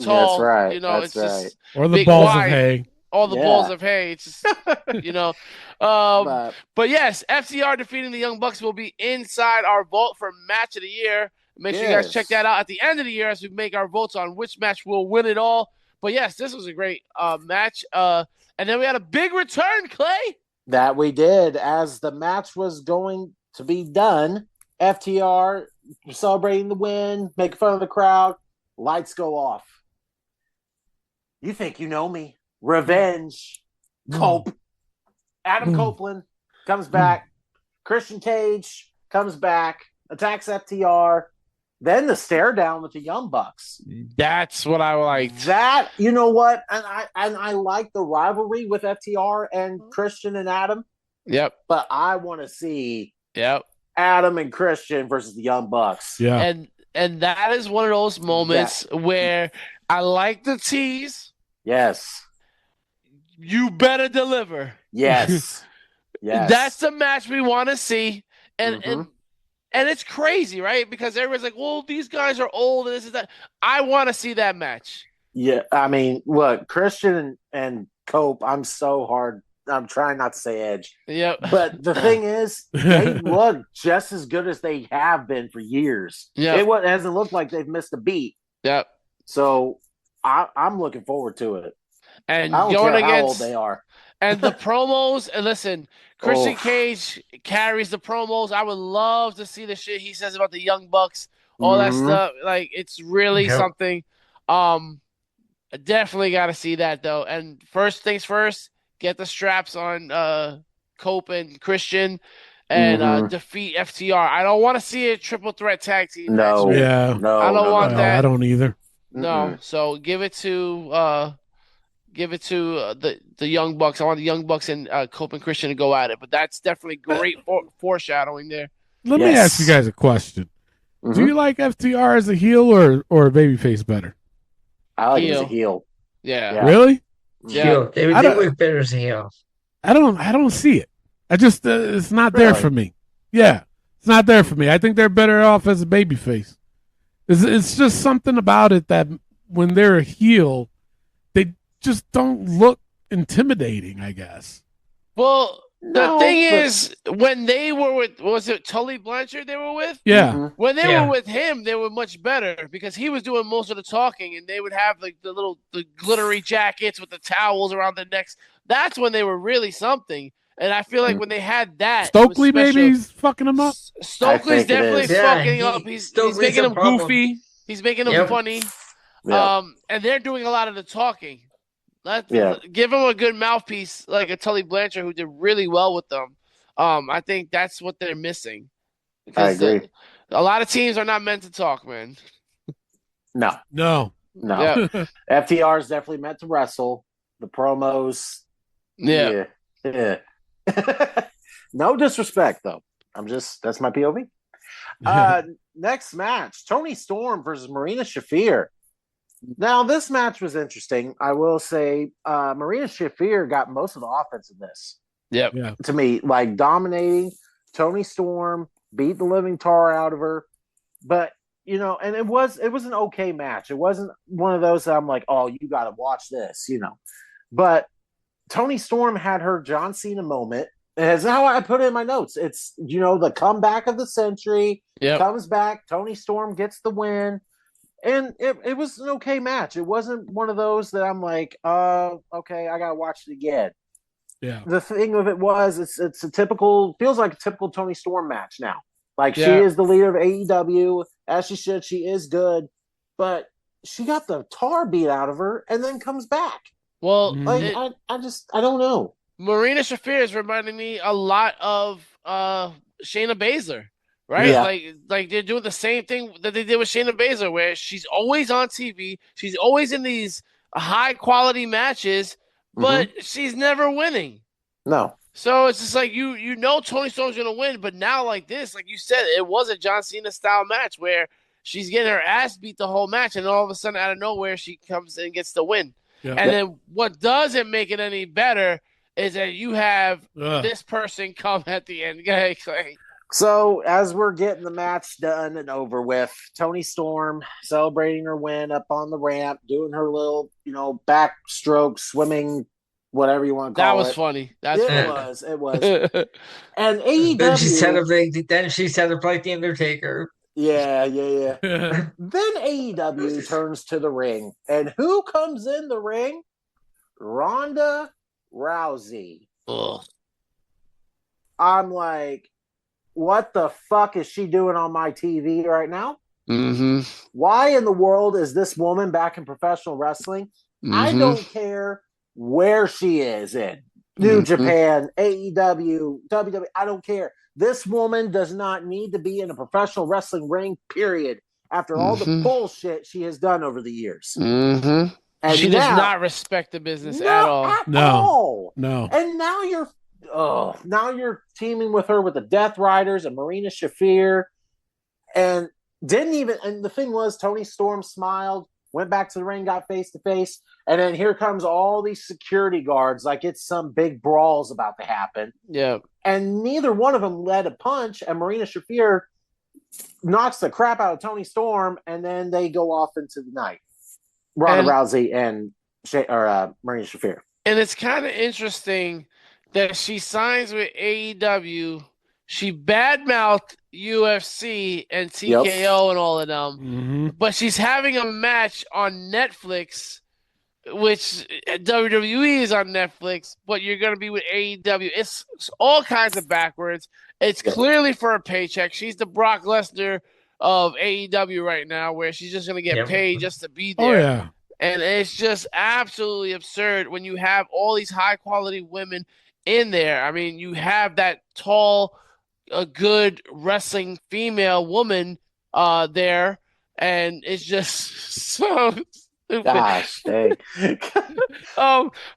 tall. That's right. You know, That's it's just Or the big, balls of wide. hay. All the Yeah. balls of hay. It's just, you know. But But yes, FTR defeating the Young Bucks will be inside our vault for match of the year. Make sure you guys Yes. check that out at the end of the year as we make our votes on which match will win it all. But yes, this was a great match. And then we had a big return, Clay. that we did. As the match was going to be done, FTR celebrating the win, making fun of the crowd, lights go off. You think you know me. Revenge. Cope. Adam Copeland comes back. Christian Cage comes back, attacks FTR. Then the stare down with the Young Bucks. That's what I liked. That, you know what? And I like the rivalry with FTR and Christian and Adam. Yep. But I want to see Yep. Adam and Christian versus the Young Bucks. Yeah. And that is one of those moments where I like the tease. Yes. You better deliver. Yes. Yes. That's the match we want to see. And it's crazy, right? Because everyone's like, well, these guys are old and this is that. I want to see that match. Yeah. I mean, look, Christian and Cope, I'm so hard. I'm trying not to say edge. Yep. But the thing is, they look just as good as they have been for years. Yeah. It hasn't looked like they've missed a beat. Yep. So I'm looking forward to it. And I don't going care how old against they are. and the promos, and listen, Christian Oh. Cage carries the promos. I would love to see the shit he says about the Young Bucks, all that stuff. Like, it's really something. I definitely got to see that, though. And first things first, get the straps on Cope and Christian and defeat FTR. I don't want to see a triple threat tag team No. match. Yeah. No. I don't want that. I don't either. No. So give it to the Young Bucks. I want the Young Bucks and Cope and Christian to go at it. But that's definitely great foreshadowing there. Let me ask you guys a question. Do you like FTR as a heel or a babyface better? I like him as a heel. Yeah. Really? Yeah. Heel. They I don't- work better as a heel. I don't see it. I just it's not there Really? for me. Yeah, it's not there for me. I think they're better off as a babyface. It's just something about it that when they're a heel, they just don't look intimidating, I guess. Well, the No, thing but- is, when they were with, was it Tully Blanchard they were with? Yeah. When they Yeah. were with him, they were much better because he was doing most of the talking, and they would have like the glittery jackets with the towels around their necks. That's when they were really something. And I feel like when they had that, it was Stokely special. baby's fucking him up. Stokely's it definitely is. Yeah, fucking up. He's Stokely's making a him problem. goofy. He's making him Yep. funny. Yeah. And they're doing a lot of the talking. Yeah. Give him a good mouthpiece like a Tully Blanchard who did really well with them. I think that's what they're missing. I agree. A lot of teams are not meant to talk, man. No. No. No. FTR is definitely meant to wrestle. The promos. Yeah. Yeah. No disrespect, though. That's my POV. Next match, Tony Storm versus Marina Shafir. Now, this match was interesting. I will say Marina Shafir got most of the offense in this. Yep. Yeah. To me, like dominating. Tony Storm beat the living tar out of her. But, and it was an okay match. It wasn't one of those that I'm like, oh, you got to watch this, But Tony Storm had her John Cena moment. That's how I put it in my notes. It's, the comeback of the century. Yep. Comes back. Tony Storm gets the win. And it was an okay match. It wasn't one of those that I'm like, okay, I got to watch it again. Yeah. The thing of it was, it's feels like a typical Tony Storm match now. Like, she Yeah. is the leader of AEW, as she should. She is good. But she got the tar beat out of her and then comes back. Well, Like, I don't know. Marina Shafir is reminding me a lot of Shayna Baszler. right? Yeah. Like they're doing the same thing that they did with Shayna Baszler, where she's always on TV, she's always in these high quality matches, but she's never winning. No. So it's just like you know Toni Storm's gonna win, but now like this, like you said, it was a John Cena style match where she's getting her ass beat the whole match, and all of a sudden out of nowhere she comes and gets the win. Yeah. And then what doesn't make it any better is that you have this person come at the end. Go ahead, Clay. So as we're getting the match done and over with, Toni Storm celebrating her win up on the ramp, doing her little, backstroke, swimming, whatever you want to call it. That was funny. It was. And AEW. Then she set up like the Undertaker. Yeah. Then AEW turns to the ring. And who comes in the ring? Ronda Rousey. Ugh. I'm like, what the fuck is she doing on my TV right now? Mm-hmm. Why in the world is this woman back in professional wrestling? Mm-hmm. I don't care where she is in. New Japan, AEW, WWE, I don't care. This woman does not need to be in a professional wrestling ring, period, after all the bullshit she has done over the years. Mm-hmm. And she does not respect the business at all. No. No. And now you're teaming with her with the Death Riders and Marina Shafir, and the thing was, Toni Storm smiled, went back to the ring, got face to face, and then here comes all these security guards like it's some big brawl's about to happen. Yeah. And neither one of them led a punch, and Marina Shafir knocks the crap out of Toni Storm, and then they go off into the night. Ronda Rousey and Marina Shafir. And it's kind of interesting that she signs with AEW. She badmouthed UFC and TKO and all of them, but she's having a match on Netflix, which WWE is on Netflix, but you're going to be with AEW. It's all kinds of backwards. It's clearly for a paycheck. She's the Brock Lesnar of AEW right now, where she's just going to get paid just to be there. Oh, yeah. And it's just absolutely absurd when you have all these high-quality women in there. I mean, you have that tall, a good wrestling female woman there, and it's just so stupid. Gosh, dang.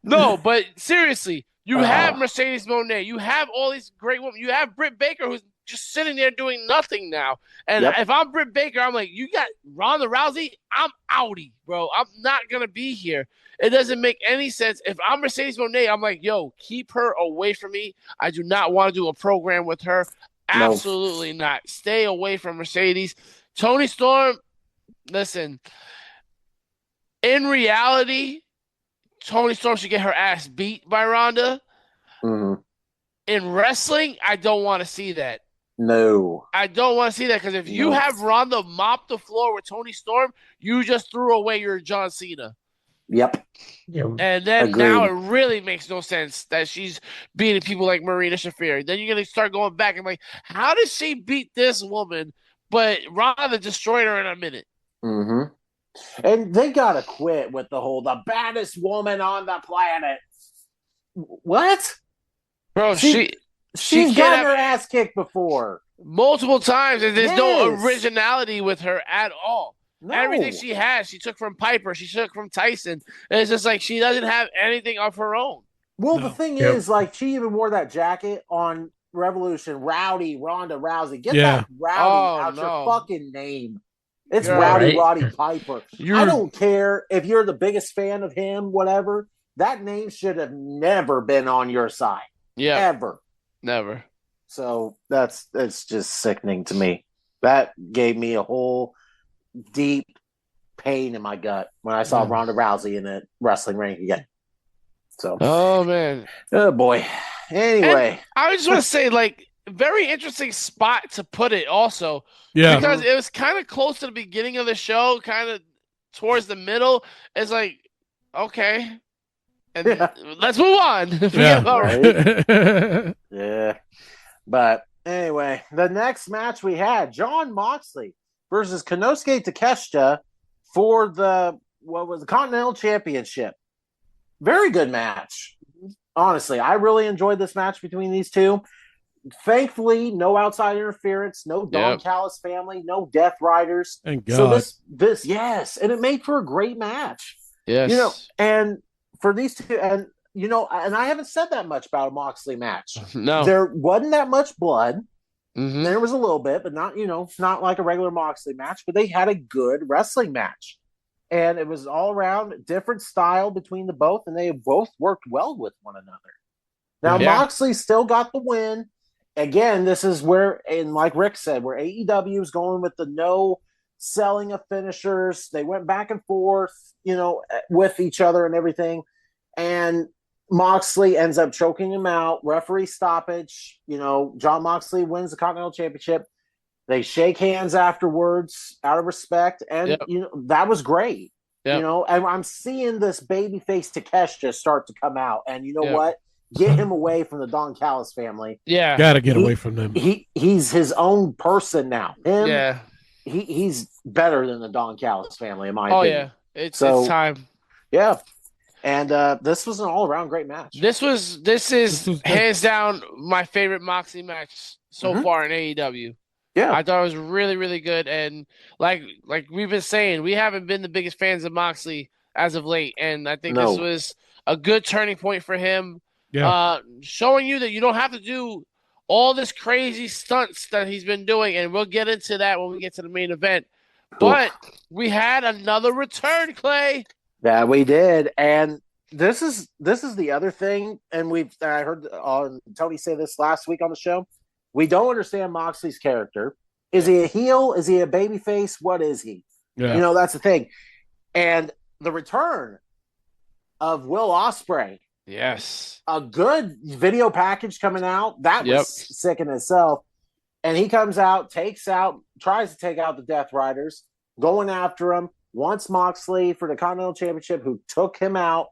No, but seriously, you have Mercedes Moné. You have all these great women. You have Britt Baker, who's just sitting there doing nothing now. And if I'm Britt Baker, I'm like, you got Ronda Rousey? I'm outie, bro. I'm not going to be here. It doesn't make any sense. If I'm Mercedes Moné, I'm like, yo, keep her away from me. I do not want to do a program with her. Absolutely not. Stay away from Mercedes. Toni Storm, listen, in reality, Toni Storm should get her ass beat by Ronda. In wrestling, I don't want to see that. No. I don't want to see that, because if you have Ronda mop the floor with Toni Storm, you just threw away your John Cena. Yep. And then now it really makes no sense that she's beating people like Marina Shafir. Then you're going to start going back and like, how did she beat this woman, but Ronda destroyed her in a minute? And they got to quit with the baddest woman on the planet. What? Bro, she's gotten her ass kicked before. Multiple times, and there's no originality with her at all. No. Everything she has, she took from Piper, she took from Tyson. And it's just like she doesn't have anything of her own. Well, the thing is, like, she even wore that jacket on Revolution. Rowdy Ronda Rousey. Get that Rowdy out your fucking name. It's Roddy Piper. I don't care if you're the biggest fan of him, whatever. That name should have never been on your side. Yeah. Ever. Never. So it's just sickening to me. That gave me a whole deep pain in my gut when I saw Ronda Rousey in the wrestling ring again. So, oh man, oh boy. Anyway, and I just want to say, like, very interesting spot to put it. Also, because it was kind of close to the beginning of the show, kind of towards the middle. It's like, okay, and let's move on. Yeah, but anyway, the next match we had Jon Moxley versus Konosuke Takeshita for the Continental Championship. Very good match. Honestly, I really enjoyed this match between these two. thankfully, no outside interference, no Don Callis family, no Death Riders. Thank God. So this, yes, and it made for a great match. Yes. And for these two, and and I haven't said that much about a Moxley match. No, there wasn't that much blood. Mm-hmm. There was a little bit, but not not like a regular Moxley match. But they had a good wrestling match, and it was all around different style between the both, and they both worked well with one another. Now Moxley still got the win. Again, this is where, and like Rick said, where AEW is going with the no selling of finishers. They went back and forth, with each other and everything. And Moxley ends up choking him out. Referee stoppage. John Moxley wins the Continental Championship. They shake hands afterwards out of respect. And, that was great. And I'm seeing this babyface Takeshita start to come out. And you know what? Get him away from the Don Callis family. Yeah. Got to get away from them. He's his own person now. He's better than the Don Callis family, in my opinion. Oh, yeah. It's time. Yeah. And this was an all-around great match. This is hands down my favorite Moxley match so far in AEW. Yeah. I thought it was really, really good. And like we've been saying, we haven't been the biggest fans of Moxley as of late. And I think this was a good turning point for him. Yeah. Showing you that you don't have to do all this crazy stunts that he's been doing, and we'll get into that when we get to the main event. But we had another return, Clay. That we did, and this is the other thing, and I heard Tony say this last week on the show. We don't understand Moxley's character. Is he a heel? Is he a babyface? What is he? Yeah. That's the thing. And the return of Will Ospreay. Yes. A good video package coming out. That was sick in itself. And he comes out, tries to take out the Death Riders, going after him, wants Moxley for the Continental Championship, who took him out.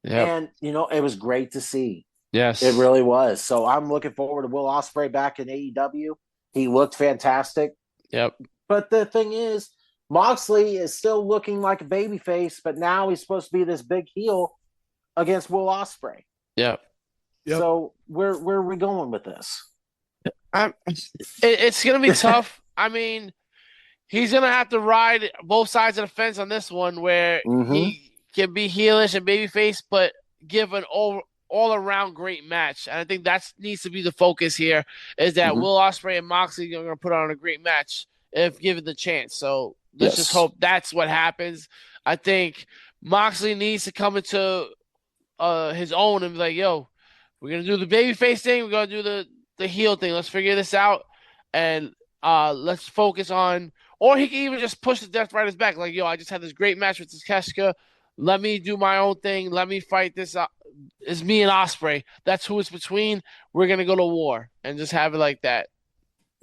Yep. And, it was great to see. Yes. It really was. So I'm looking forward to Will Ospreay back in AEW. He looked fantastic. Yep. But the thing is, Moxley is still looking like a babyface, but now he's supposed to be this big heel against Will Ospreay. Yep. So where are we going with this? It's going to be tough. I mean, he's going to have to ride both sides of the fence on this one, where he can be heelish and babyface, but give an all-around great match. And I think that needs to be the focus here, is that Will Ospreay and Moxley are going to put on a great match if given the chance. So let's just hope that's what happens. I think Moxley needs to come into his own and be like, yo, we're going to do the babyface thing. We're going to do the heel thing. Let's figure this out. And let's focus on, or he can even just push the Death Riders back. Like, yo, I just had this great match with Takeshita. Let me do my own thing. Let me fight this. It's me and Ospreay. That's who it's between. We're going to go to war and just have it like that.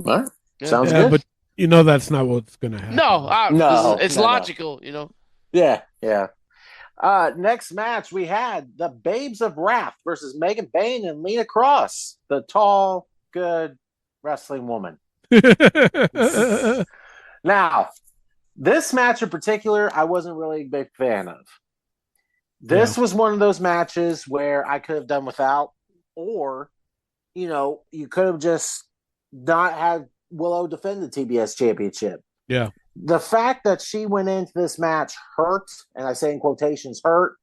All right. Sounds good. But that's not what's going to happen. No, it's logical, Yeah. Next match, we had the Babes of Wrath versus Megan Bayne and Lena Cross, the tall, good wrestling woman. Now, this match in particular, I wasn't really a big fan of. This was one of those matches where I could have done without, or, you could have just not had Willow defend the TBS championship. Yeah. The fact that she went into this match hurt, and I say in quotations, hurt,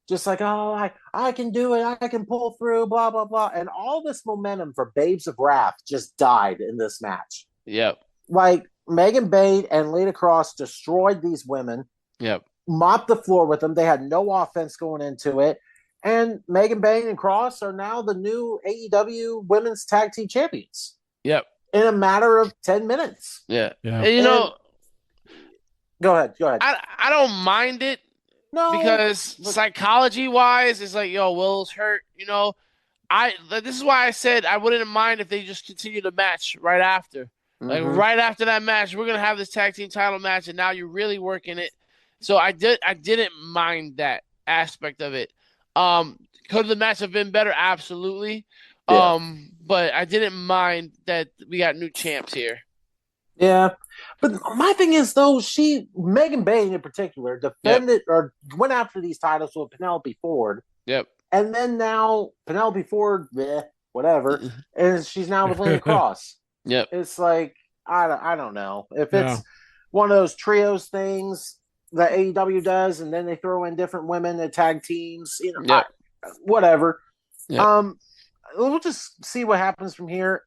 just like, oh, I can do it, I can pull through, blah, blah, blah. And all this momentum for Babes of Wrath just died in this match. Yep. Like, Megan Bayne and Lena Cross destroyed these women. Yep. Mopped the floor with them. They had no offense going into it. And Megan Bayne and Cross are now the new AEW Women's Tag Team Champions. Yep. In a matter of 10 minutes. Yeah. And, Go ahead. I don't mind it. No. Because psychology-wise, it's like, yo, Will's hurt, This is why I said I wouldn't mind if they just continue the match right after. Like, right after that match, we're going to have this tag team title match, and now you're really working it. So I didn't mind that aspect of it. Could the match have been better? Absolutely. Yeah. But I didn't mind that we got new champs here. Yeah. But my thing is, though, Megan Bayne in particular, defended or went after these titles with Penelope Ford. Yep. And then now Penelope Ford whatever, and she's now with Lena Cross. Yep. It's like I don't know if Yeah. it's one of those trios things that AEW does, and then they throw in different women that tag teams. Yep. Whatever. Yep. We'll just see what happens from here.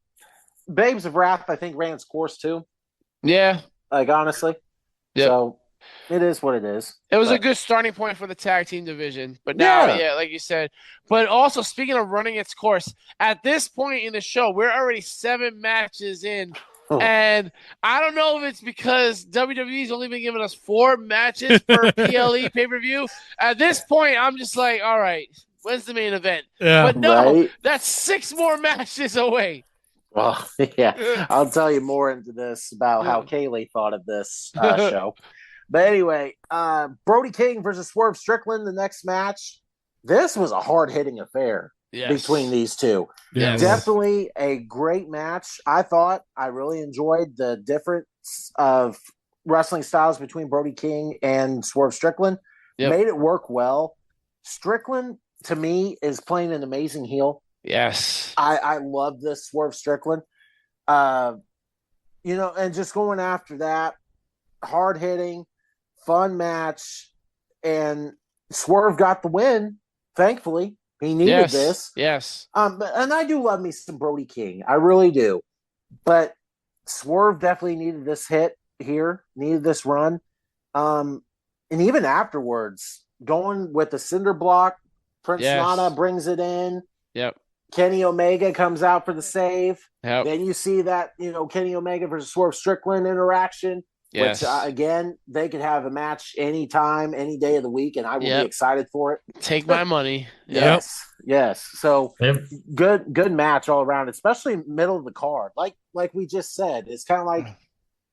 Babes of Wrath, I think, ran its course too. Yeah. Like, honestly. Yep. So it is what it is. It was a good starting point for the tag team division. But now, yeah, like you said. But also, speaking of running its course, at this point in the show, we're already 7 matches in. Oh. And I don't know if it's because WWE's only been giving us 4 matches per PLE pay-per-view. At this point, I'm just like, all right, when's the main event? Yeah. But no, Right. that's 6 more matches away. Well, yeah, I'll tell you more into this about how Kaylee thought of this show. But anyway, Brody King versus Swerve Strickland, the next match. This was a hard-hitting affair between these two. Yes. Definitely a great match. I thought I really enjoyed the difference of wrestling styles between Brody King and Swerve Strickland. Yep. Made it work well. Strickland, to me, is playing an amazing heel. Yes. I love this Swerve Strickland. And just going after that, hard hitting, fun match, and Swerve got the win. Thankfully, he needed this. Yes. And I do love me some Brody King. I really do. But Swerve definitely needed this hit here, needed this run. And even afterwards, going with the cinder block, Prince Nana brings it in. Yep. Kenny Omega comes out for the save. Yep. Then you see that, Kenny Omega versus Swerve Strickland interaction, Yes. which, again, they could have a match anytime, any day of the week, and I will be excited for it. Take my money. Yes. So good match all around, especially middle of the card. Like we just said, it's kind of like,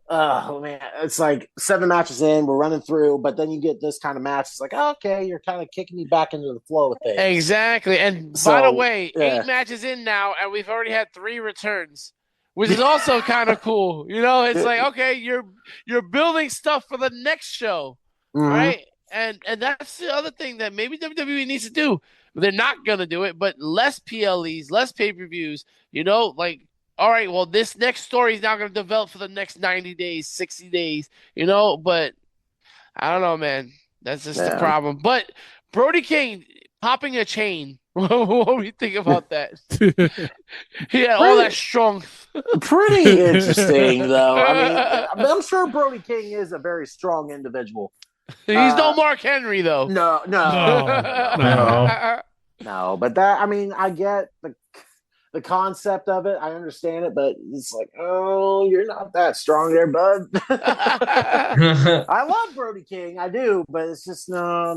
oh man, it's like 7 matches in, we're running through, but then you get this kind of match. It's like, okay, you're kind of kicking me back into the flow of things. Exactly. And by the way, 8 matches in now, and we've already had 3 returns, which is also kind of cool. It's like, okay, you're building stuff for the next show, right? And that's the other thing that maybe WWE needs to do. They're not going to do it, but less PLEs, less pay-per-views, all right, well, this next story is now going to develop for the next 90 days, 60 days, but I don't know, man. That's just the problem. But Brody King popping a chain, what do you think about that? He had all that strong. Pretty interesting, though. I'm sure Brody King is a very strong individual. He's no Mark Henry, though. No. No, but that, I get the concept of it. I understand it, but it's like, oh, you're not that strong there, bud. I love Brody King. I do, but it's just no.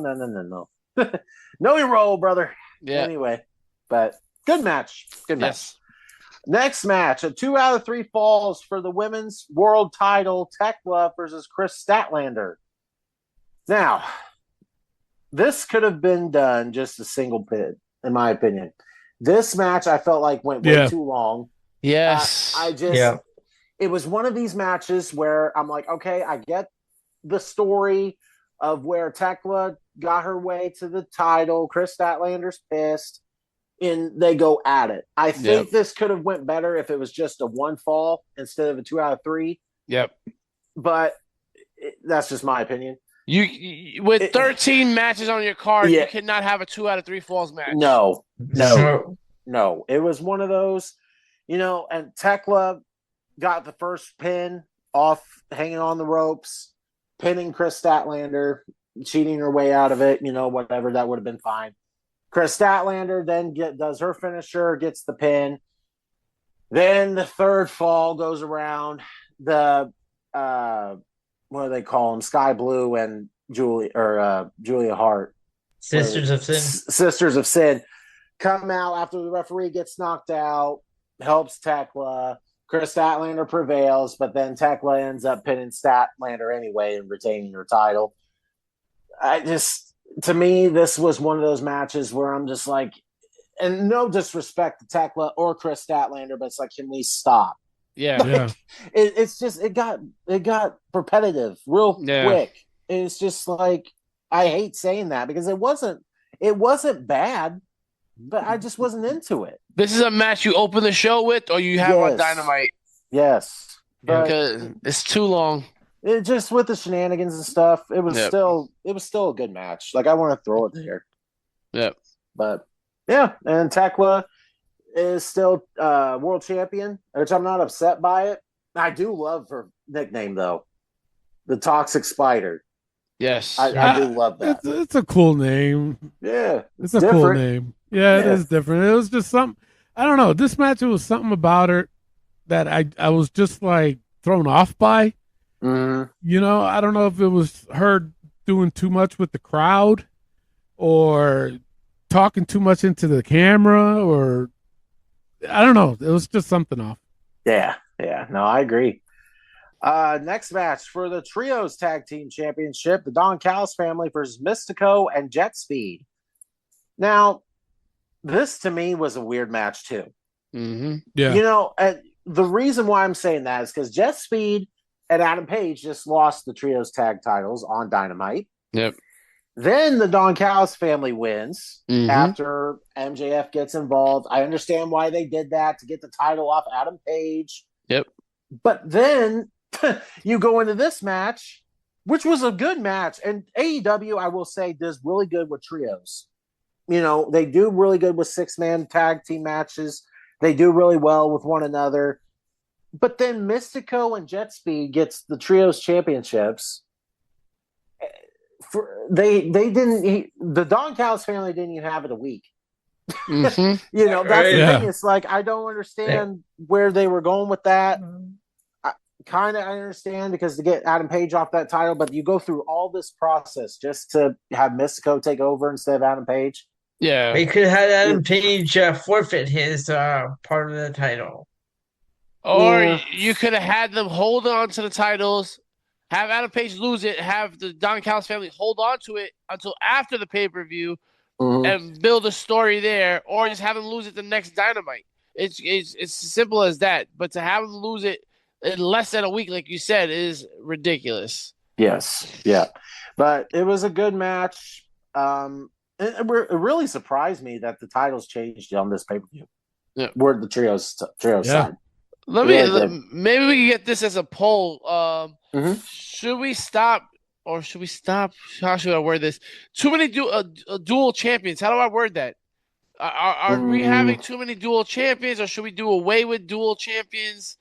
Know your role, brother. Yeah. Anyway, but good match. Good match. Next match, a 2 out of 3 falls for the women's world title, Tekla versus Chris Statlander. Now, this could have been done just a single pin, in my opinion. This match, I felt like went way too long. Yes. It was one of these matches where I'm like, okay, I get the story of where Tekla got her way to the title. Chris Statlander's pissed, and they go at it. I think this could have went better if it was just a 1 fall instead of a 2 out of 3. Yep. But that's just my opinion. You with 13 matches on your card, you cannot have a 2 out of 3 falls match. No. It was one of those, and Tekla got the first pin off hanging on the ropes, pinning Chris Statlander, cheating her way out of it, whatever, that would have been fine. Chris Statlander then does her finisher, gets the pin. Then the third fall goes around. The what do they call them? Sky Blue and Julia Hart. Sisters of Sin. Sisters of Sin come out after the referee gets knocked out, helps Tekla. Chris Statlander prevails, but then Tekla ends up pinning Statlander anyway and retaining her title. To me, this was one of those matches where I'm just like, and no disrespect to Tekla or Chris Statlander, but it's like, can we stop? Yeah. It's just it got repetitive real quick. And it's just like, I hate saying that because it wasn't bad. but I just wasn't into it. This is a match you open the show with, or you have on Yes. Dynamite. Yes, but Because it's too long. it just with the shenanigans and stuff, it was Yep. still a good match. Like I want to throw it there. Yep. But yeah, and Tekla is still world champion, which I'm not upset by it. I do love her nickname though, the Toxic Spider. Yes, I do love that. It's a cool name. Yeah, It's a cool name. Yeah, it Yeah. is different. It was just something. I don't know. This match, it was something about her that I was just like thrown off by. Mm-hmm. You know, I don't know if it was her doing too much with the crowd or talking too much into the camera, or I don't know. It was just something off. Yeah. No, I agree. Next match for the Trios Tag Team Championship, the Don Callis family versus Mystico and Jet Speed. Now, this to me was a weird match too. Mm-hmm. Yeah. You know, the reason why I'm saying that is because Jet Speed and Adam Page just lost the Trios Tag titles on Dynamite. Yep. Then the Don Callis family wins Mhm. after MJF gets involved. I understand why they did that, to get the title off Adam Page. Yep. But then you go into this match, which was a good match. And AEW, I will say, does really good with trios. You know, they do really good with 6-man tag team matches. They do really well with one another. But then Mystico and Jet Speed gets the trios championships. The Don Callis family didn't even have it a week. Mhm. You know, that's the Yeah. thing. It's like, I don't understand where they were going with that. I understand, because to get Adam Page off that title, but you go through all this process just to have Mystico take over instead of Adam Page. Yeah. They could have had Adam Page forfeit his part of the title. Or Yeah. you could have had them hold on to the titles, have Adam Page lose it, have the Don Callis family hold on to it until after the pay-per-view and build a story there, or just have them lose it the next Dynamite. It's as simple as that. But to have them lose it in less than a week, like you said, is ridiculous. Yes. Yeah. But it was a good match. It really surprised me that the titles changed on this pay-per-view. Yeah. Where the trios Yeah. side. Maybe we can get this as a poll. Mhm. Should we stop, or should we stop? How should I word this? Too many dual champions. How do I word that? Are we having too many dual champions, or should we do away with dual champions?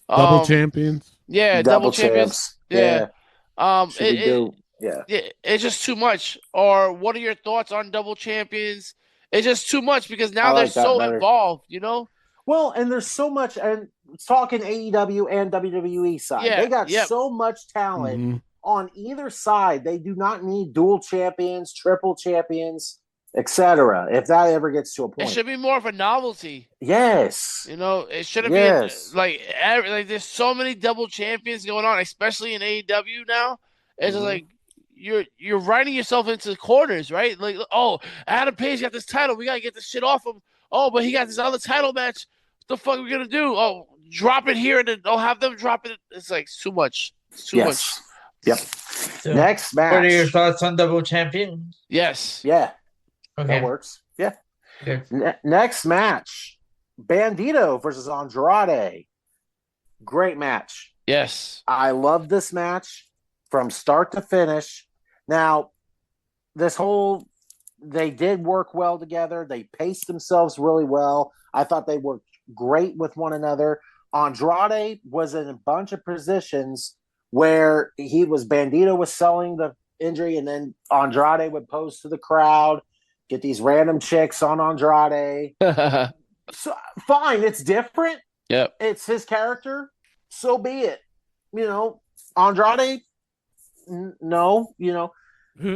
Double champions. Yeah, double champions. champs. Yeah. Should we do? Yeah. It's just too much. Or what are your thoughts on double champions? It's just too much, because now I they're like that so better. involved, you know? Well, and there's so much, and talking AEW and WWE side, Yeah, they got yep. so much talent Mhm. on either side. They do not need dual champions, triple champions, etc. If that ever gets to a It point. should be more of a novelty. Yes. You know, it shouldn't Yes. be like there's so many double champions going on, especially in AEW now. It's just like you're writing yourself into corners, right? Like, oh, Adam Page got this title, we gotta get this shit off him. Oh, but he got this other title match. What the fuck are we gonna do? Oh, drop it here and then have them drop it. It's like too much. It's too much. Yep. So, Next match. What are your thoughts on double champion? Yes. Yeah. Okay. That works. Yeah. Okay. Next match. Bandito versus Andrade. Great match. Yes. I love this match from start to finish. Now, they did work well together. They paced themselves really well. I thought they worked great with one another. Andrade was in a bunch of positions where Bandito was selling the injury, and then Andrade would pose to the crowd, get these random chicks on Andrade. So fine, it's different. Yep. It's his character. So be it. You know, Andrade, no, you know,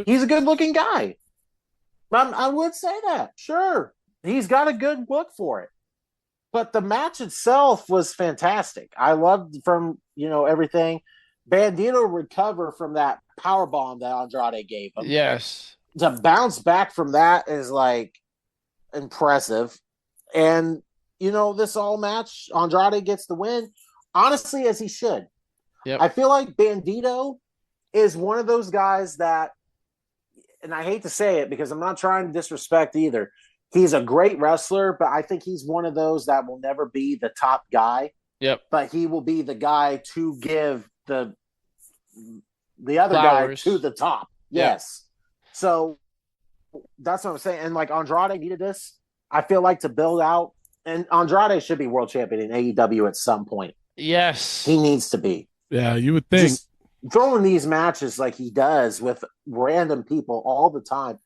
he's a good looking guy. I would say that. Sure. He's got a good look for it. But the match itself was fantastic. I loved from, everything. Bandito recover from that power bomb that Andrade gave him. Yes. To bounce back from that is like impressive. And, this all match, Andrade gets the win, honestly, as he should. Yep. I feel like Bandito is one of those guys that, and I hate to say it because I'm not trying to disrespect either, He's a great wrestler, but I think he's one of those that will never be the top guy. Yep. But he will be the guy to give the other Flowers. guy to the top. Yep. Yes. So that's what I'm saying. And like Andrade needed this, I feel like, to build out. And Andrade should be world champion in AEW at some point. Yes. He needs to be. Yeah, you would think. Just throwing these matches like he does with random people all the time.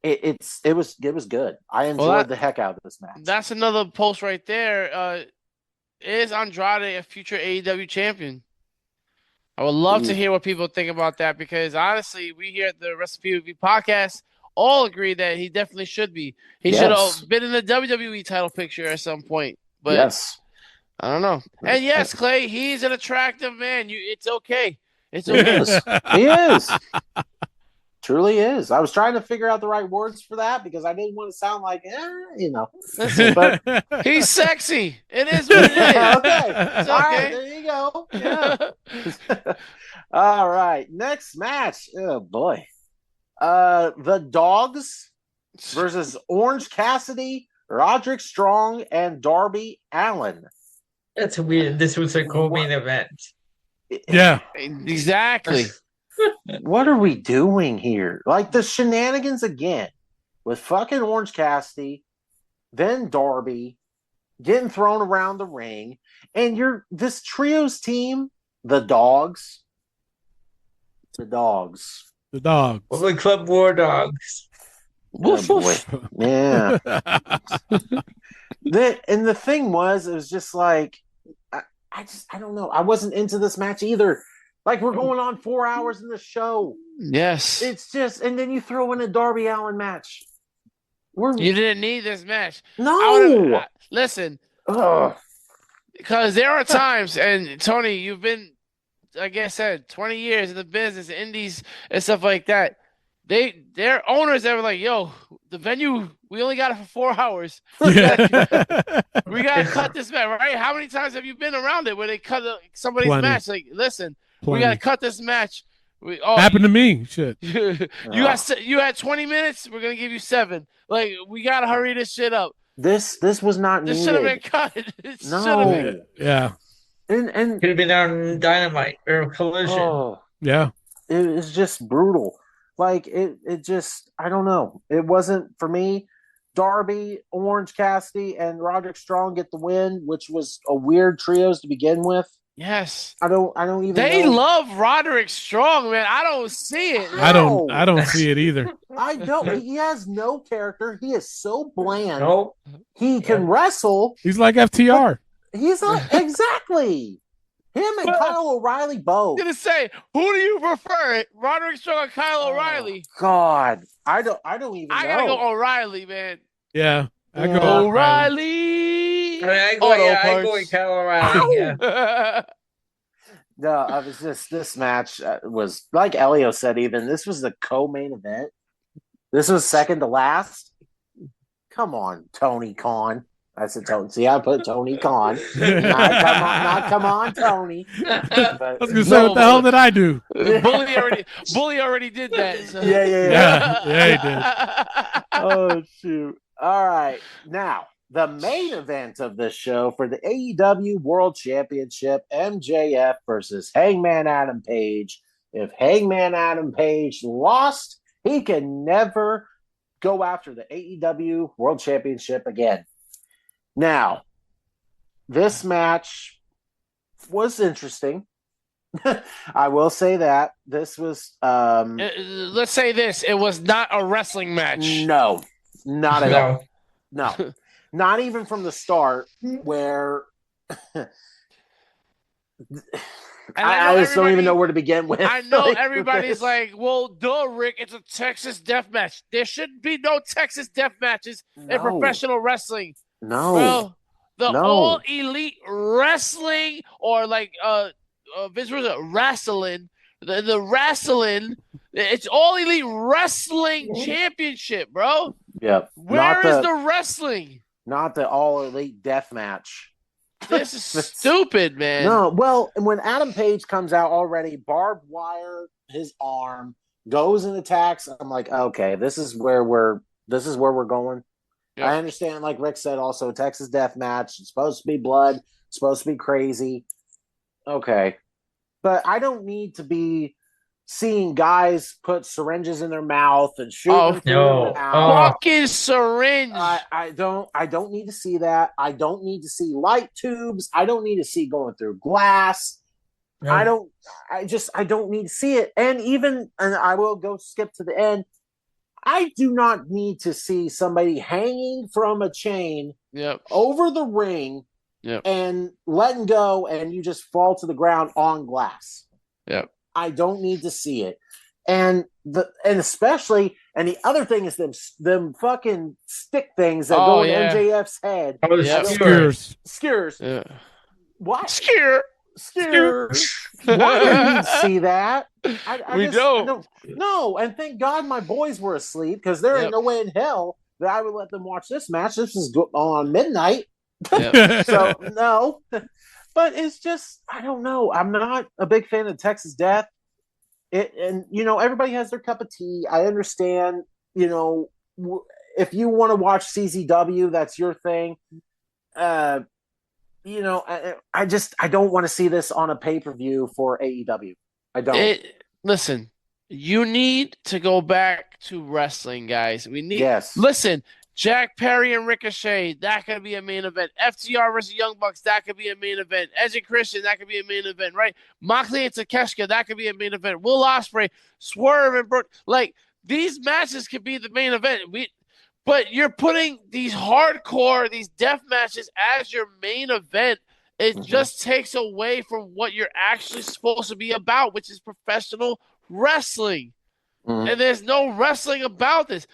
It was good. I enjoyed the heck out of this match. That's another post right there. Is Andrade a future AEW champion? I would love to hear what people think about that, because honestly, we here at the WrestlePOV podcast all agree that he definitely should be. He should have been in the WWE title picture at some point. But yes. I don't know. And yes, Clay, he's an attractive man. It's okay. It's okay. He is. Truly is. I was trying to figure out the right words for that because I didn't want to sound like, Listen, but he's sexy. It is what it is. okay. It's All okay. right, there you go. Yeah. All right. Next match. Oh boy. The Dogs versus Orange Cassidy, Roderick Strong, and Darby Allin. That's weird. This was a co-main event. Yeah. Exactly. What are we doing here? Like the shenanigans again with fucking Orange Cassidy, then Darby getting thrown around the ring, and this trio's team, the Dogs. The Dogs. Well, the Club War Dogs. Oh, boy. Yeah. And the thing was, it was just like, I don't know. I wasn't into this match either. Like, we're going on 4 hours in the show. Yes. It's just, and then you throw in a Darby Allin match. You didn't need this match. No. Listen, because there are times, and Tony, you've been, like I said, 20 years in the business, indies and stuff like that. Their owners that were like, yo, the venue, we only got it for 4 hours. We got to cut this match, right? How many times have you been around it where they cut somebody's match? Like, listen, we got to cut this match. Happened to me. Shit. You had 20 minutes. We're gonna give you 7. Like, we gotta hurry this shit up. This was not needed. This should have been cut. It No. been. Yeah. And could have been on Dynamite or Collision. Oh, yeah. It was just brutal. Like it just, I don't know. It wasn't for me. Darby, Orange Cassidy, and Roderick Strong get the win, which was a weird trios to begin with. Yes. I don't even They know. love Roderick Strong, man. I don't see it. I don't see it either. I don't. He has no character. He is so bland. Nope. He can wrestle. He's like FTR. He's not exactly. Him and Kyle O'Reilly both. I'm gonna say, who do you prefer, Roderick Strong or Kyle O'Reilly? God, I don't even know. I gotta go O'Reilly, man. Yeah. I go O'Reilly. I go with Kyle O'Reilly. Yeah. No, I was just, this match was, like Elio said, even this was the co-main event. This was second to last. Come on, Tony Khan. I said Tony. See, I put Tony Khan. Not come on, Tony. But, I was gonna say, what the hell did I do? Bully already did that. So. Yeah, he did. Oh shoot! All right, now the main event of this show for the AEW World Championship: MJF versus Hangman Adam Page. If Hangman Adam Page lost, he can never go after the AEW World Championship again. Now, this match was interesting. I will say that this was. Let's say this: it was not a wrestling match. No, not at all. No, not even from the start. Where I just don't even know where to begin with. I know everybody's like, "Well, duh, Rick, it's a Texas death match. There should be no Texas death matches in professional wrestling." No, Bro, all elite wrestling, or like Vince was wrestling, the wrestling. It's all elite wrestling championship, bro. Yep. Where is the wrestling? Not the all elite death match. This is stupid, man. No, well, when Adam Page comes out already, barbed wire his arm, goes and attacks. I'm like, okay, this is where we're going. Yep. I understand, like Rick said, also Texas Death Match. It's supposed to be blood. It's supposed to be crazy. Okay. But I don't need to be seeing guys put syringes in their mouth and shoot them through their mouth. Fucking syringe. I don't need to see that. I don't need to see light tubes. I don't need to see going through glass. No. I don't need to see it. And I will go skip to the end. I do not need to see somebody hanging from a chain over the ring and letting go, and you just fall to the ground on glass. Yep. I don't need to see it. And especially, and the other thing is them fucking stick things that go in MJF's head. Skewers. Yeah. Why? Skewer. Why didn't you see that? We don't. No, and thank God my boys were asleep, because there ain't no way in hell that I would let them watch this match. This is on midnight. So, no. But it's just, I don't know. I'm not a big fan of Texas Death. Everybody has their cup of tea. I understand, if you want to watch CZW, that's your thing. I don't want to see this on a pay-per-view for AEW. I don't. Listen, you need to go back to wrestling, guys. Listen, Jack Perry and Ricochet, that could be a main event. FTR versus Young Bucks, that could be a main event. Edge and Christian, that could be a main event, right? Moxley and Takeshita, that could be a main event. Will Ospreay, Swerve and Brooke, these matches could be the main event. But you're putting these hardcore, these death matches as your main event. It just takes away from what you're actually supposed to be about, which is professional wrestling. And there's no wrestling about this.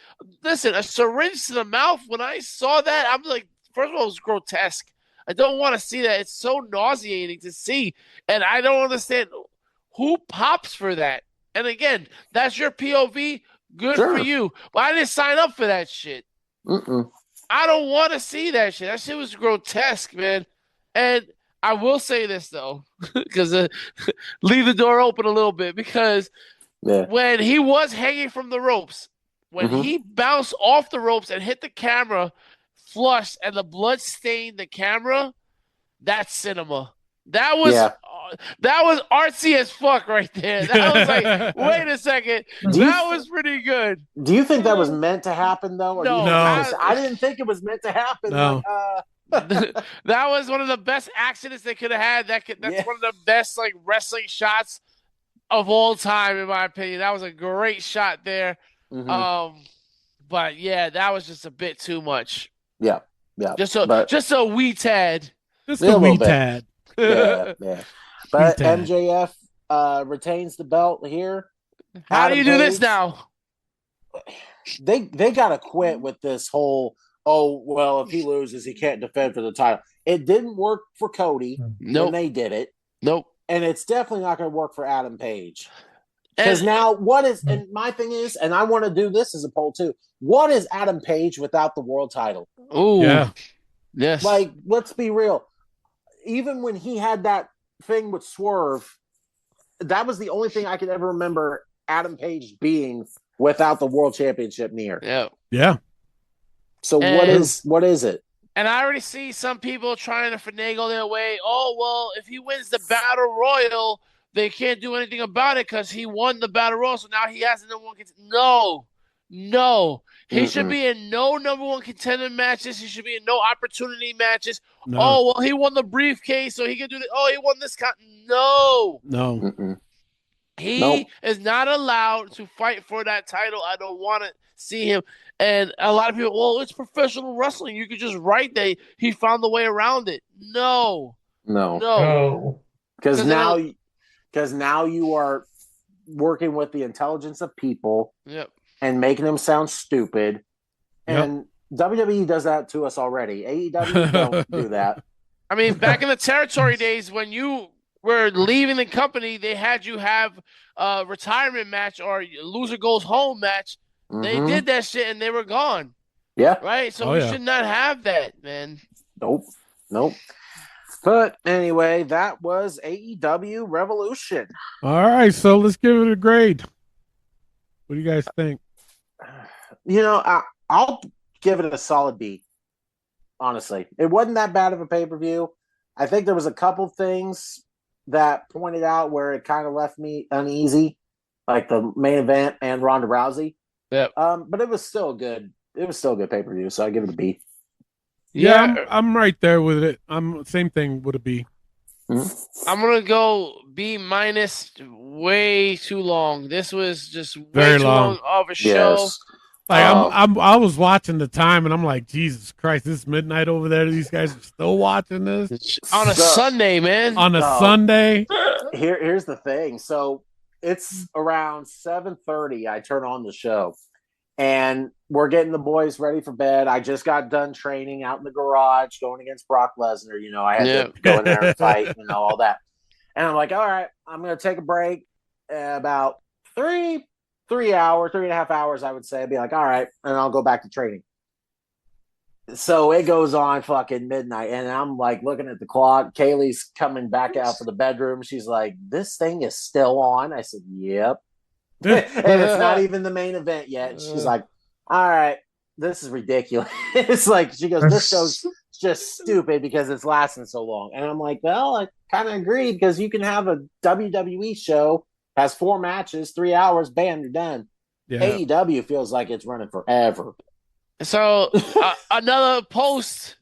Listen, a syringe to the mouth, when I saw that, I'm like, first of all, it was grotesque. I don't want to see that. It's so nauseating to see. And I don't understand who pops for that. And again, that's your POV. Good for you. But I didn't sign up for that shit. I don't want to see that shit. That shit was grotesque, man. And I will say this, though, because leave the door open a little bit, because when he was hanging from the ropes, when he bounced off the ropes and hit the camera flush and the blood stained the camera, that's cinema. That was artsy as fuck right there. That was like, wait a second, that was pretty good. Do you think that was meant to happen, though? Or No. I didn't think it was meant to happen. No. But, that was one of the best accidents they could have had. That's one of the best wrestling shots of all time, in my opinion. That was a great shot there. But yeah, that was just a bit too much. Yeah. Just a wee tad. Just a wee tad. Yeah. But MJF retains the belt here. How do you do this now? They got to quit with this whole, if he loses, he can't defend for the title. It didn't work for Cody when they did it. Nope. And it's definitely not going to work for Adam Page. Because now, and my thing is, and I want to do this as a poll too, what is Adam Page without the world title? Oh, yeah. Yes. Let's be real. Even when he had that thing with Swerve, that was the only thing I could ever remember Adam Page being without the world championship near. Yeah. So what is it? And I already see some people trying to finagle their way. Oh, well, if he wins the Battle Royal, they can't do anything about it because he won the Battle Royal, so now he has the number one contender. No. He should be in no number one contender matches. He should be in no opportunity matches. No. Oh, well, he won the briefcase, so he can do this. Oh, he won this. No. He is not allowed to fight for that title. I don't want to see him. And a lot of people, well, it's professional wrestling. You could just write that he found the way around it. No. Because now you are working with the intelligence of people and making them sound stupid. And WWE does that to us already. AEW don't do that. I mean, back in the territory days when you were leaving the company, they had you have a retirement match or loser goes home match. They did that shit and they were gone. Yeah. Right? So we should not have that, man. Nope. But anyway, that was AEW Revolution. All right, so let's give it a grade. What do you guys think? I'll give it a solid B. Honestly, it wasn't that bad of a pay-per-view. I think there was a couple things that pointed out where it kind of left me uneasy, like the main event and Ronda Rousey. Yep. But it was still good. It was still a good pay-per-view, so I give it a B. Yeah, I'm right there with it. I'm same thing with a B. I'm gonna go B minus. Way too long. This was just way Very too long. of a show. Yes. Like I was watching the time, and I'm like, Jesus Christ, this is midnight over there. These guys are still watching this On a Sunday, man. on a Sunday. Here's the thing. So it's around 7:30. I turn on the show, and we're getting the boys ready for bed. I just got done training out in the garage, going against Brock Lesnar. You know, I had to go in there and fight, all that. And I'm like, all right, I'm going to take a break. About 3.5 hours, I would say. I'd be like, all right, and I'll go back to training. So it goes on fucking midnight, and I'm like looking at the clock. Kaylee's coming back out for the bedroom. She's like, this thing is still on. I said, yep. And it's not even the main event yet. She's like, all right, this is ridiculous. It's like, she goes, this show's just stupid because it's lasting so long. And I'm like, well, I kind of agree, because you can have a WWE show, has 4 matches, 3 hours, bam, you're done. Yeah. AEW feels like it's running forever. So another post.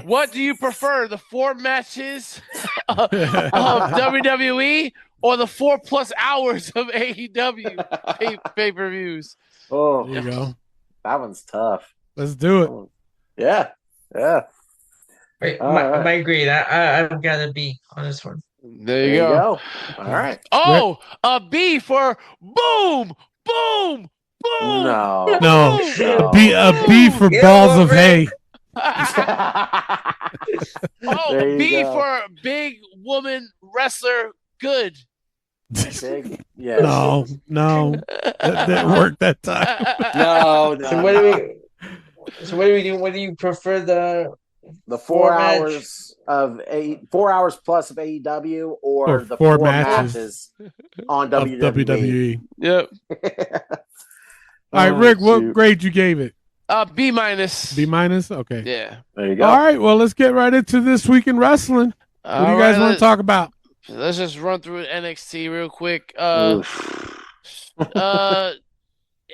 What do you prefer, the 4 matches of WWE or the 4+ hours of AEW pay-per-views? Oh, There you go. That one's tough. Let's do it. Yeah. Wait, All my grade. I've got a B on this one. There you go. All right. Oh, a B for boom, boom, boom. No. A B for balls of hay. A B for big woman wrestler good. Big, yes. No. That didn't work that time. No. So what do we do? What do you prefer, the 4 hours of 4 hours plus of AEW or the 4 matches on WWE? Yep. All right, Rick, what grade you gave it? B minus. B minus? Okay. Yeah. There you go. All right, well, let's get right into this week in wrestling. What do you guys want to talk about? Let's just run through NXT real quick.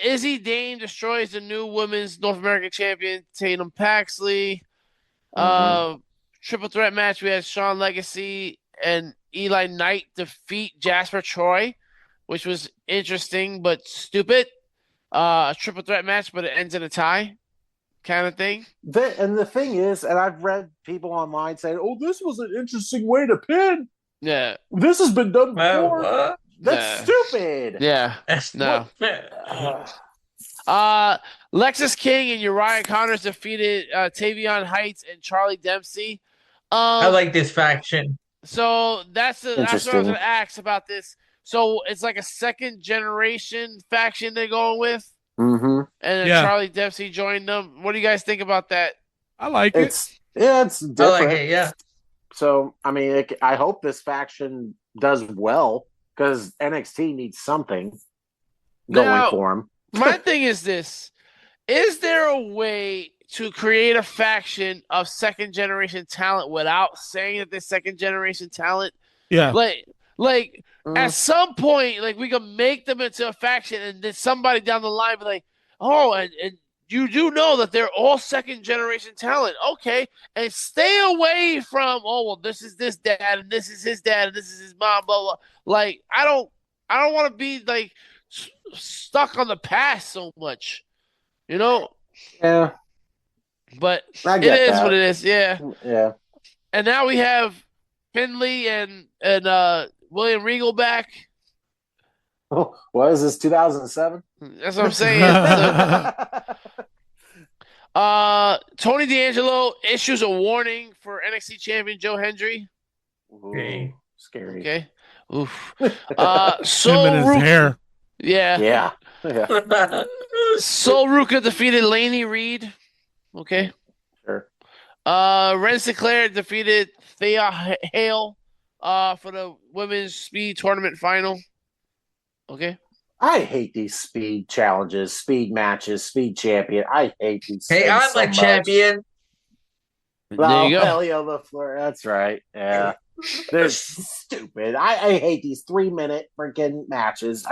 Izzy Dane destroys the new women's North American champion, Tatum Paxley. Triple threat match, we had Shawn Legacy and Eli Knight defeat Jasper Troy, which was interesting but stupid. Triple threat match, but it ends in a tie kind of thing. And the thing is, and I've read people online saying, oh, this was an interesting way to pin. Yeah. This has been done before. That's stupid. Yeah. No. Lexus King and Uriah Connors defeated Tavion Heights and Charlie Dempsey. I like this faction. So that's what I was going to ask about this. So it's like a second generation faction they're going with. Mm-hmm. And Charlie Dempsey joined them. What do you guys think about that? I like it. It's different. I like it, yeah. So, I mean, I hope this faction does well, because NXT needs something going for them. My thing is this. Is there a way to create a faction of second generation talent without saying that they're second generation talent? Yeah. Like at some point, like we can make them into a faction, and then somebody down the line be like, oh, and you do know that they're all second generation talent. Okay. And stay away from, oh, well, this is this dad, and this is his dad, and this is his mom, blah, blah. Like, I don't want to be like stuck on the past so much, you know? Yeah. But it is what it is. Yeah. Yeah. And now we have Finley and William Regal back. Oh, what is this, 2007? That's what I'm saying. Tony D'Angelo issues a warning for NXT champion Joe Hendry. Ooh, scary. Okay. Oof. Him and his hair. Yeah. Sol Ruka defeated Laney Reed. Okay. Sure. Ren Sinclair defeated Thea Hale for the women's speed tournament final. Okay. I hate these speed challenges, speed matches, speed champion. I hate these Hey, things I'm so a much. champion. There you go. Elio LaFleur. That's right. Yeah. They're stupid. I hate these 3-minute freaking matches.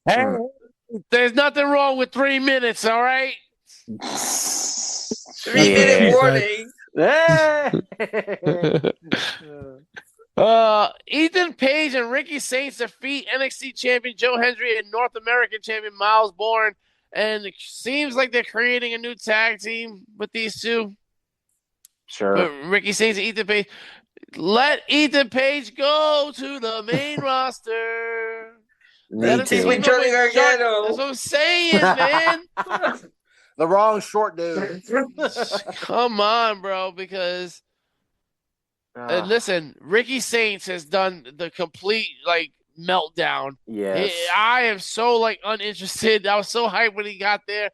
Hey, there's nothing wrong with 3 minutes, all right? 3-minute warning. Ethan Page and Ricky Saints defeat NXT champion Joe Hendry and North American champion Miles Bourne. And it seems like they're creating a new tag team with these two. Sure. But Ricky Saints and Ethan Page. Let Ethan Page go to the main roster. He's with Johnny Gargano. That's what I'm saying, man. The wrong short dude. Come on, bro, because listen, Ricky Saints has done the complete meltdown. Yes. I am so uninterested. I was so hyped when he got there.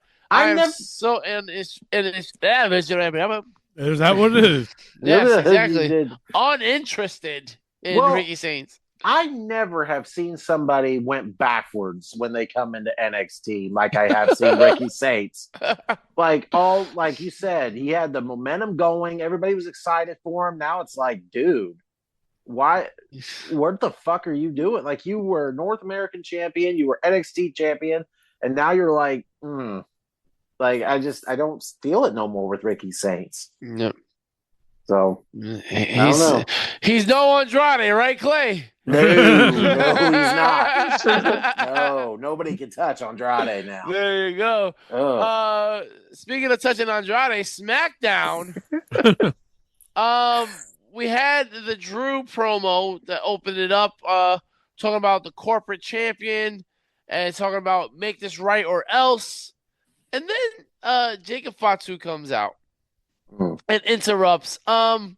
Is that what it is? Yes, exactly. Uninterested in Ricky Saints. I never have seen somebody went backwards when they come into NXT like I have seen Ricky Saints. Like you said, he had the momentum going. Everybody was excited for him. Now it's like, dude, why? What the fuck are you doing? Like, you were North American champion, you were NXT champion, and now you're like, Like, I don't feel it no more with Ricky Saints. No. So, I don't know. He's no Andrade, right, Clay? No, he's not. No, nobody can touch Andrade now. There you go. Speaking of touching Andrade, SmackDown. We had the Drew promo that opened it up, talking about the corporate champion and talking about make this right or else. And then Jacob Fatu comes out and interrupts. No,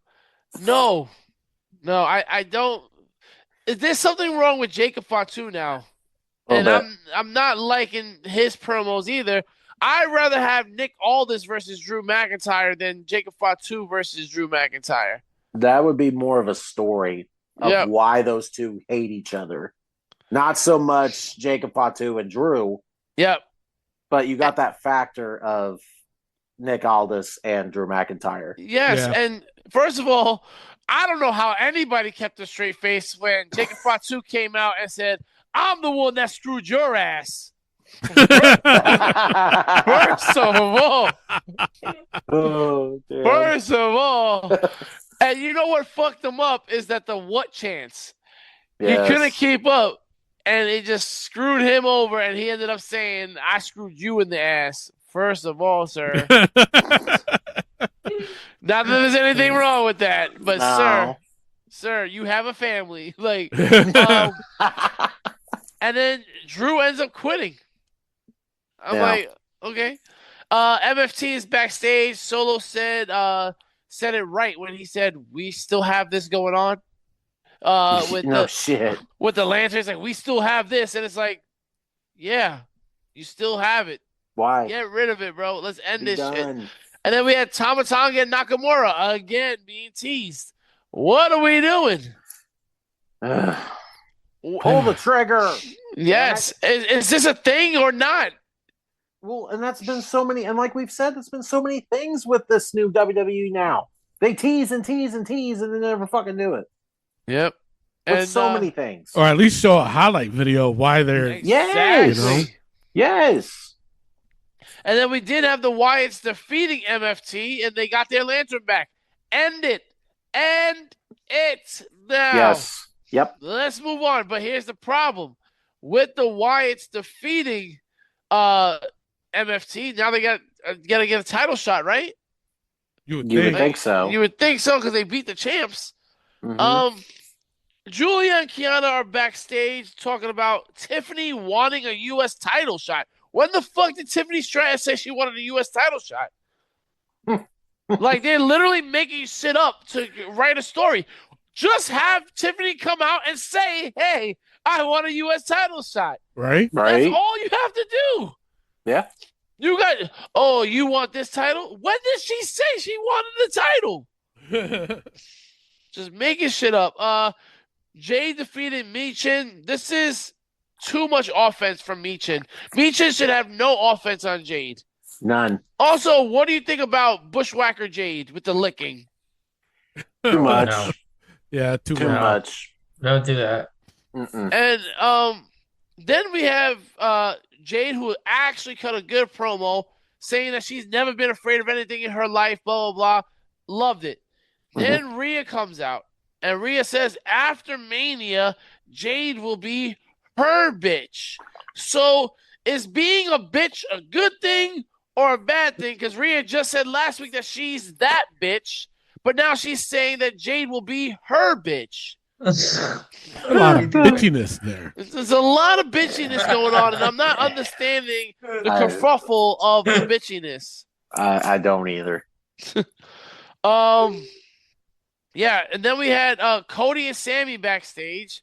I don't. Is there something wrong with Jacob Fatu now? And I'm not liking his promos either. I'd rather have Nick Aldis versus Drew McIntyre than Jacob Fatu versus Drew McIntyre. That would be more of a story of why those two hate each other. Not so much Jacob Fatu and Drew. Yep. But you got that factor of Nick Aldis and Drew McIntyre. Yes, and first of all, I don't know how anybody kept a straight face when Jacob Fatu came out and said, I'm the one that screwed your ass. First of all. First of all. And you know what fucked him up is that the what chance. Yes. He couldn't keep up. And it just screwed him over, and he ended up saying, I screwed you in the ass. First of all, sir. Not that there's anything wrong with that, but sir, you have a family. And then Drew ends up quitting. I'm like, okay. MFT is backstage. Solo said it right when he said, we still have this going on. With the lanterns, like, we still have this, and it's like, yeah, you still have it. Why? Get rid of it, bro. Let's end this shit. Done. And then we had Tama Tonga and Nakamura again being teased. What are we doing? Pull the trigger. Yes. Is this a thing or not? Well, and that's been so many, and like we've said, there's been so many things with this new WWE now. They tease and tease and tease, and they never fucking do it. Yep. With so many things. Or at least show a highlight video of why they're... Yes! You know? Yes! And then we did have the Wyatts defeating MFT, and they got their lantern back. End it. End it now. Yes. Yep. Let's move on. But here's the problem. With the Wyatts defeating MFT, now they got to get a title shot, right? You would think so. You would think so because they beat the champs. Mm-hmm. Julia and Chyna are backstage talking about Tiffany wanting a U.S. title shot. When the fuck did Tiffany Stratton say she wanted a U.S. title shot? Like, they're literally making shit up to write a story. Just have Tiffany come out and say, hey, I want a U.S. title shot. Right. That's all you have to do. Yeah. You want this title? When did she say she wanted the title? Just making shit up. Jay defeated Michin. This is too much offense from Michin. Michin should have no offense on Jade. None. Also, what do you think about Bushwhacker Jade with the licking? Too much. No. Yeah, too Too much. Don't do that. Mm-mm. And then we have Jade, who actually cut a good promo saying that she's never been afraid of anything in her life, blah, blah, blah. Loved it. Then Rhea comes out, and Rhea says after Mania, Jade will be her bitch. So is being a bitch a good thing or a bad thing? Because Rhea just said last week that she's that bitch, but now she's saying that Jade will be her bitch. A lot of bitchiness there. There's a lot of bitchiness going on, and I'm not understanding the kerfuffle of the bitchiness. I don't either. Yeah, and then we had Cody and Sammy backstage.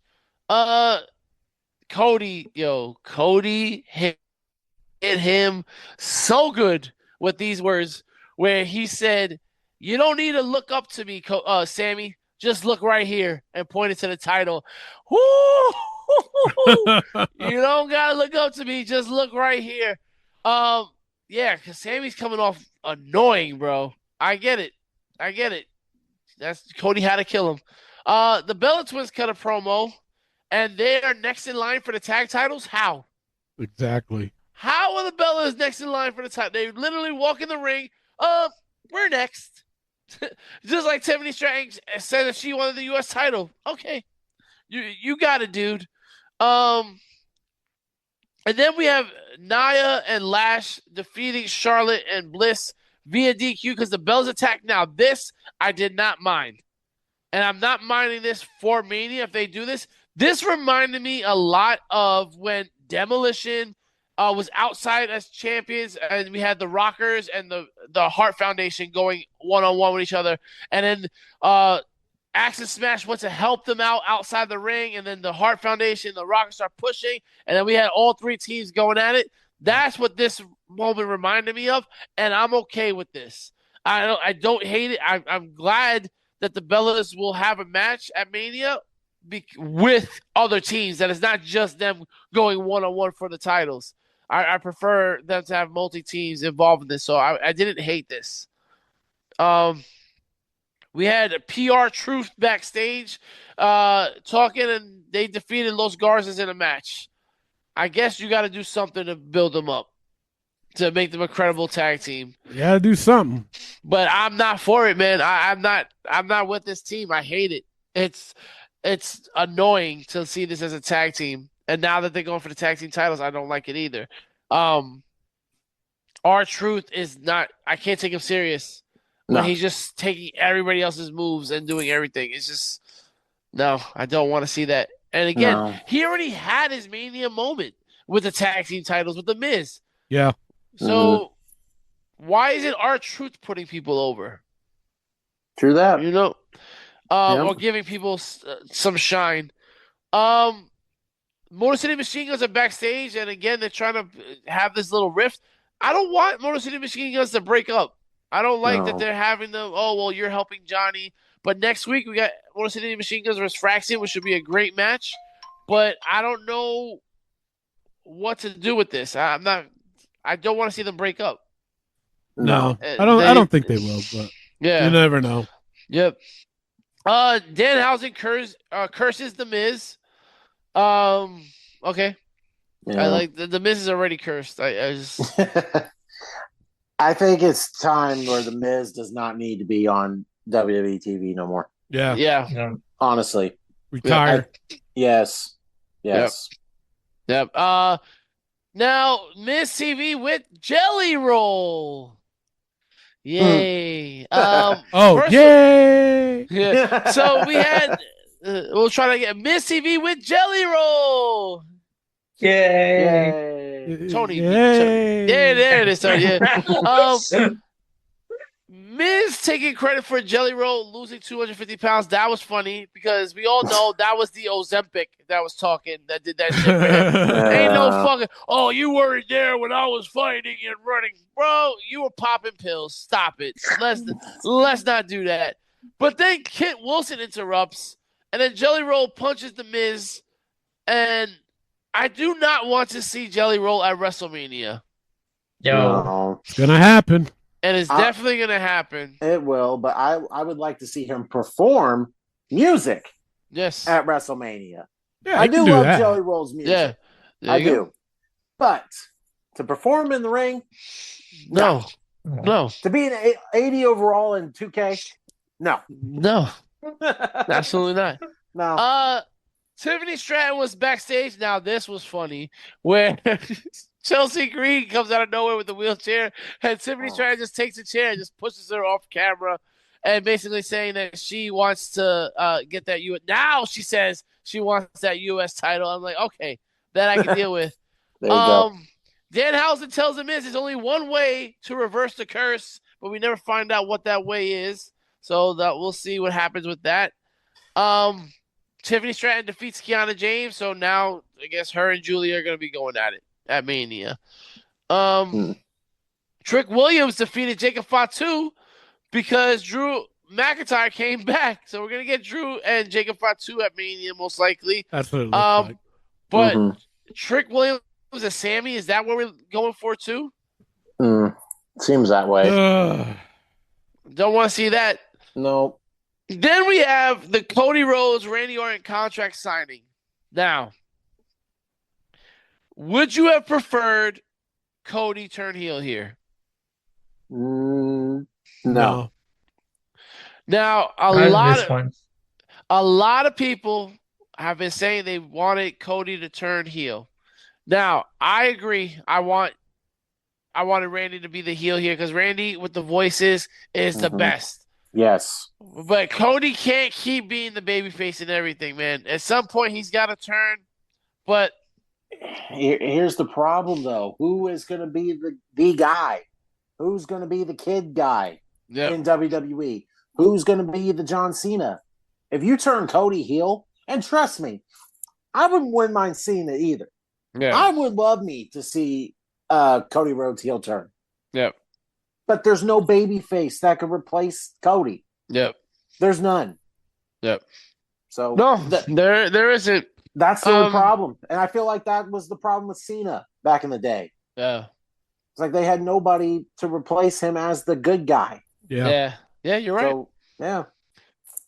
Cody hit him so good with these words where he said, "You don't need to look up to me, Sammy. Just look right here," and pointed to the title. Woo! You don't gotta look up to me. Just look right here. Yeah, because Sammy's coming off annoying, bro. I get it. That's Cody had to kill him. The Bella Twins cut a promo, and they are next in line for the tag titles. How? Exactly. How are the Bellas next in line for the title? They literally walk in the ring. We're next. Just like Tiffany Stratton said that she wanted the U.S. title. Okay, you got it, dude. And then we have Nia and Lash defeating Charlotte and Bliss via DQ because the Bellas attack. Now this I did not mind, and I'm not minding this for Mania if they do this. This reminded me a lot of when Demolition was outside as champions, and we had the Rockers and the Hart Foundation going one-on-one with each other. And then Axe Smash went to help them out outside the ring, and then the Hart Foundation, the Rockers start pushing, and then we had all three teams going at it. That's what this moment reminded me of, and I'm okay with this. I don't hate it. I'm glad that the Bellas will have a match at Mania with other teams, that it's not just them going one-on-one for the titles. I prefer them to have multi-teams involved in this, so I didn't hate this. We had PR Truth backstage talking, and they defeated Los Garzas in a match. I guess you got to do something to build them up, to make them a credible tag team. You got to do something. But I'm not for it, man. I'm not with this team. I hate it. It's annoying to see this as a tag team. And now that they're going for the tag team titles, I don't like it either. R-Truth is not – I can't take him serious. No. But he's just taking everybody else's moves and doing everything. It's just – no, I don't want to see that. And again, he already had his Mania moment with the tag team titles with The Miz. Yeah. So why isn't R-Truth putting people over? True that. You know? Or giving people some shine. Motor City Machine Guns are backstage, and again, they're trying to have this little rift. I don't want Motor City Machine Guns to break up. I don't like that they're having them, you're helping Johnny. But next week, we got Motor City Machine Guns versus Fraxian, which should be a great match. But I don't know what to do with this. I don't want to see them break up. No, I don't think they will, but you never know. Yep. Danhausen curses The Miz. Okay. Yeah. I like the Miz is already cursed. I just I think it's time where the Miz does not need to be on WWE TV no more. Yeah. Honestly. Retire. Yes. Yep. Now Miz TV with Jelly Roll. Yay. Yay. Yeah. So we had we'll try to get Miz TV with Jelly Roll. Yay. Tony. Yay. Yeah, there it is. So, yeah. Miz taking credit for Jelly Roll losing 250 pounds. That was funny because we all know that was the Ozempic that was talking, that did that shit for him. Ain't no fucking, you weren't there when I was fighting and running. Bro, you were popping pills. Stop it. Let's not do that. But then Kit Wilson interrupts, and then Jelly Roll punches the Miz, and I do not want to see Jelly Roll at WrestleMania. No. It's gonna happen. And it's definitely going to happen. It will, but I would like to see him perform music. Yes. At WrestleMania. Yeah, I he can do do love that. Jelly Roll's music. Yeah. I do. But to perform in the ring, no. To be an 80 overall in 2K, no. Absolutely not. No. Tiffany Stratton was backstage. Now this was funny, where Chelsea Green comes out of nowhere with the wheelchair, and Tiffany Stratton just takes a chair and just pushes her off camera, and basically saying that she wants to get that U.S. Now she says she wants that U.S. title. I'm like, okay, that I can deal with. There you go. Danhausen tells the Miz there's only one way to reverse the curse, but we never find out what that way is. So that we'll see what happens with that. Tiffany Stratton defeats Kiana James, so now I guess her and Julia are going to be going at it at Mania. Trick Williams defeated Jacob Fatu because Drew McIntyre came back. So we're going to get Drew and Jacob Fatu at Mania most likely. That's what it looks like. But Trick Williams and Sammy, is that what we're going for too? Seems that way. Don't want to see that. No. Then we have the Cody Rhodes, Randy Orton contract signing. Now, would you have preferred Cody turn heel here? No. Now, a lot of people have been saying they wanted Cody to turn heel. Now, I agree. I wanted Randy to be the heel here because Randy with the voices is the best. Yes. But Cody can't keep being the babyface and everything, man. At some point, he's got to turn. But here's the problem, though. Who is going to be the guy? Who's going to be the kid guy in WWE? Who's going to be the John Cena? If you turn Cody heel, and trust me, I wouldn't mind seeing it either. Yeah. I would love me to see Cody Rhodes heel turn. Yep. But there's no baby face that could replace Cody. Yep. There's none. Yep. So no, there isn't. That's the only problem. And I feel like that was the problem with Cena back in the day. Yeah. It's like they had nobody to replace him as the good guy. Yeah, you're right. So, yeah.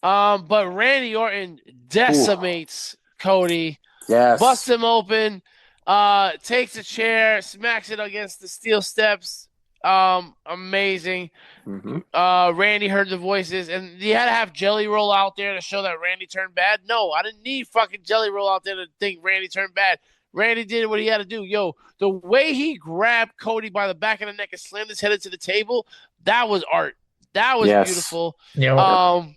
But Randy Orton decimates Cody. Yes. Busts him open. Takes a chair, smacks it against the steel steps. Amazing. Randy heard the voices, and you had to have Jelly Roll out there to show that Randy turned bad. No, I didn't need fucking Jelly Roll out there to think Randy turned bad. Randy did what he had to do. Yo, the way he grabbed Cody by the back of the neck and slammed his head into the table, that was art. That was beautiful. Yep.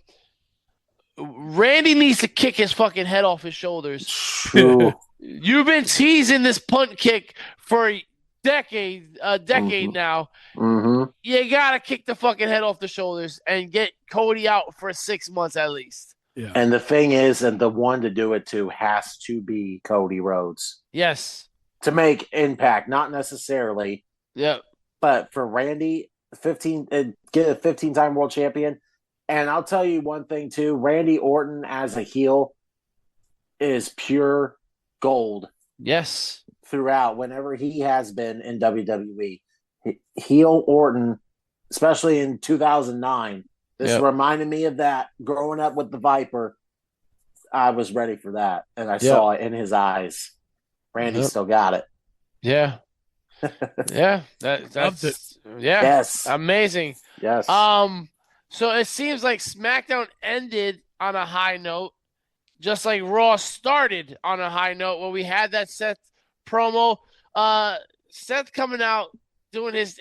Randy needs to kick his fucking head off his shoulders. True. You've been teasing this punt kick for a decade now. You gotta kick the fucking head off the shoulders and get Cody out for 6 months at least. Yeah. And the thing is, and the one to do it to has to be Cody Rhodes. Yes. To make impact, not necessarily. Yep. But for Randy, get a 15-time world champion. And I'll tell you one thing too, Randy Orton as a heel is pure gold. Yes. Throughout, whenever he has been in WWE. Heel Orton, especially in 2009, this reminded me of that. Growing up with the Viper, I was ready for that, and I saw it in his eyes. Randy still got it. Yeah. That's Yes. Amazing. Yes. So it seems like SmackDown ended on a high note, just like Raw started on a high note when we had that Seth promo. Seth coming out doing his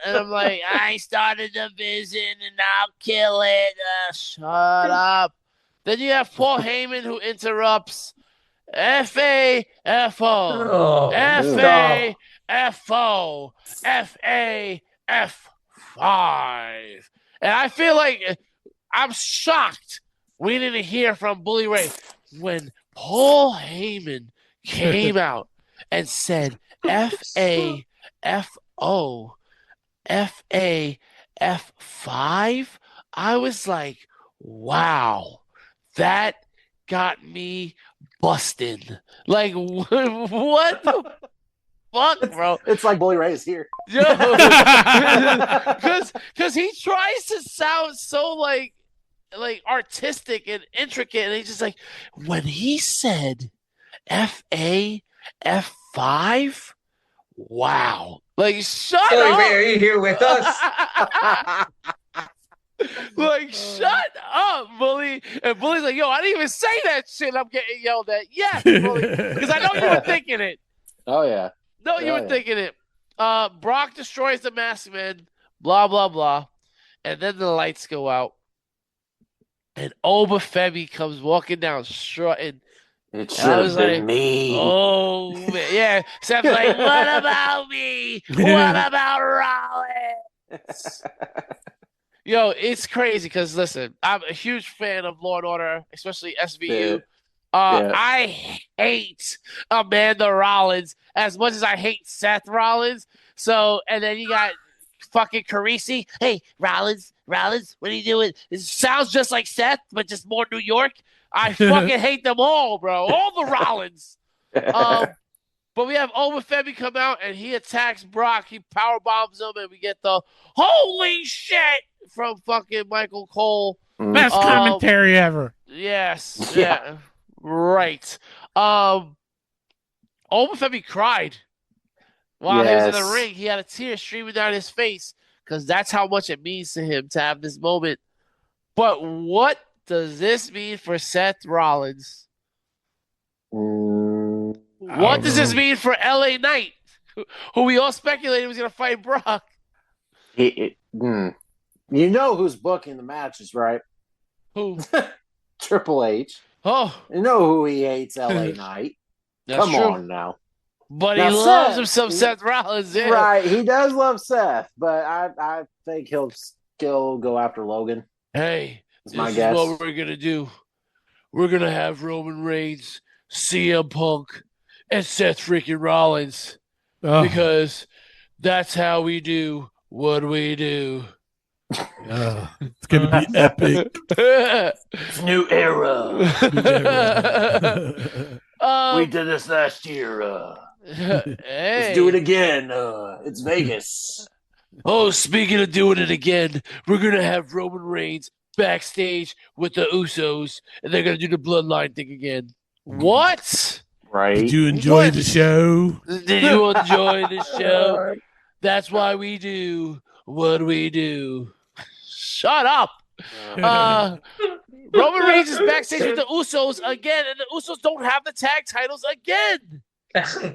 and I'm like, I started the vision and I'll kill it. Shut up. Then you have Paul Heyman who interrupts. F-A-F-O. F-A-F-O. F-A-F-5. And I feel like I'm shocked we didn't hear from Bully Ray when Paul Heyman came out and said F-A-F-O. F-A-F-5. I was like, wow, that got me busting. Like, what the fuck, bro? It's like Bully Ray is here. Yo, because he tries to sound so like artistic and intricate, and he's just like, when he said F5, wow. Like, shut Bully up. Ray, are you here with us? Like, shut up, Bully. And Bully's like, yo, I didn't even say that shit. I'm getting yelled at. Yes, Bully. Because I know you were thinking it. Oh, yeah. No, you were thinking it. Brock destroys the Masked Man, blah, blah, blah. And then the lights go out. And Oba Femi comes walking down strutting. It should have been me. Oh, man. Yeah. Seth's like, what about me? What about Rollins? Yo, it's crazy because, listen, I'm a huge fan of Law & Order, especially SVU. I hate Amanda Rollins as much as I hate Seth Rollins. So, and then you got fucking Carisi. Hey, Rollins, what are you doing? It sounds just like Seth, but just more New York. I fucking hate them all, bro. All the Rollins. But we have Oba Femi come out, and he attacks Brock. He power bombs him, and we get the holy shit from fucking Michael Cole. Best commentary ever. Yes. Yeah. Right. Oba Femi cried while he was in the ring. He had a tear streaming down his face because that's how much it means to him to have this moment. But what does this mean for Seth Rollins? What does this mean for LA Knight, who we all speculated was going to fight Brock? You know who's booking the matches, right? Who? Triple H. Oh. You know who he hates, LA Knight. Come on now. But now, he loves himself Seth Rollins. Yeah. Right, he does love Seth, but I think he'll still go after Logan. Hey, this is what we're going to do. We're going to have Roman Reigns, CM Punk, and Seth freaking Rollins. Because that's how we do what we do. It's going to be epic. It's new era. We did this last year. Hey. Let's do it again. It's Vegas. Oh, speaking of doing it again, we're going to have Roman Reigns backstage with the Usos, and they're going to do the Bloodline thing again. What? Right. Did you enjoy the show? Did you enjoy the show? That's why we do what we do. Shut up. Roman Reigns is backstage with the Usos again, and the Usos don't have the tag titles again.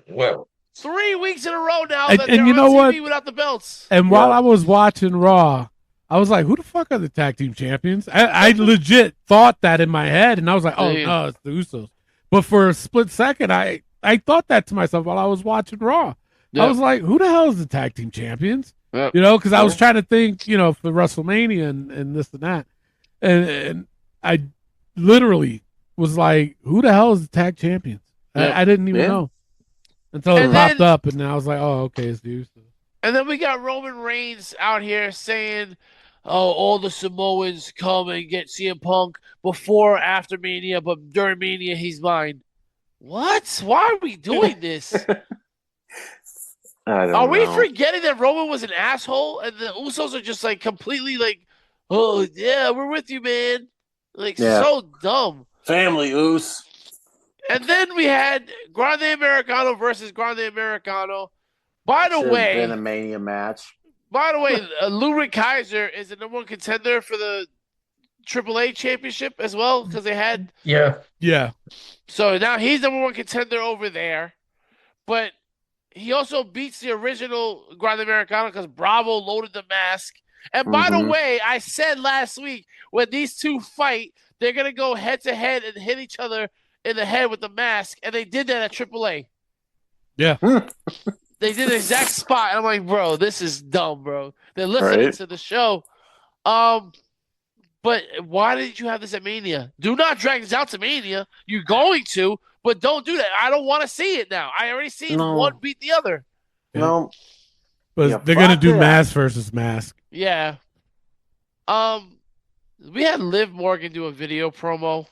Well, 3 weeks in a row now And that they're you know on TV what? without the belts. And while I was watching Raw, I was like, who the fuck are the tag team champions? I legit thought that in my head, and I was like, oh, no, it's the Usos. But for a split second, I thought that to myself while I was watching Raw. I was like, who the hell is the tag team champions? You know, because I was trying to think, you know, for WrestleMania and this and that. And I literally was like, who the hell is the tag champions? I didn't even know until it popped up, and then I was like, oh, okay, it's the Usos. And then we got Roman Reigns out here saying, oh, all the Samoans come and get CM Punk before or after Mania, but during Mania, he's mine. What? Why are we doing this? Are we forgetting that Roman was an asshole and the Usos are just like completely like, oh, yeah, we're with you, man. Like, so dumb. Family Us. And then we had Grande Americano versus Grande Americano. By the way, been a Mania match. By the way, Ludwig Kaiser is the number one contender for the AAA championship as well because they had. Yeah. So now he's number one contender over there, but he also beats the original Grande Americano because Bravo loaded the mask. And by the way, I said last week when these two fight, they're gonna go head to head and hit each other in the head with the mask, and they did that at AAA. Yeah. They did the exact spot. And I'm like, bro, this is dumb, bro. They're listening to the show. But why did you have this at Mania? Do not drag this out to Mania. You're going to, but don't do that. I don't want to see it now. I already seen one beat the other. No. But they're going to do mask versus mask. Yeah. We had Liv Morgan do a video promo.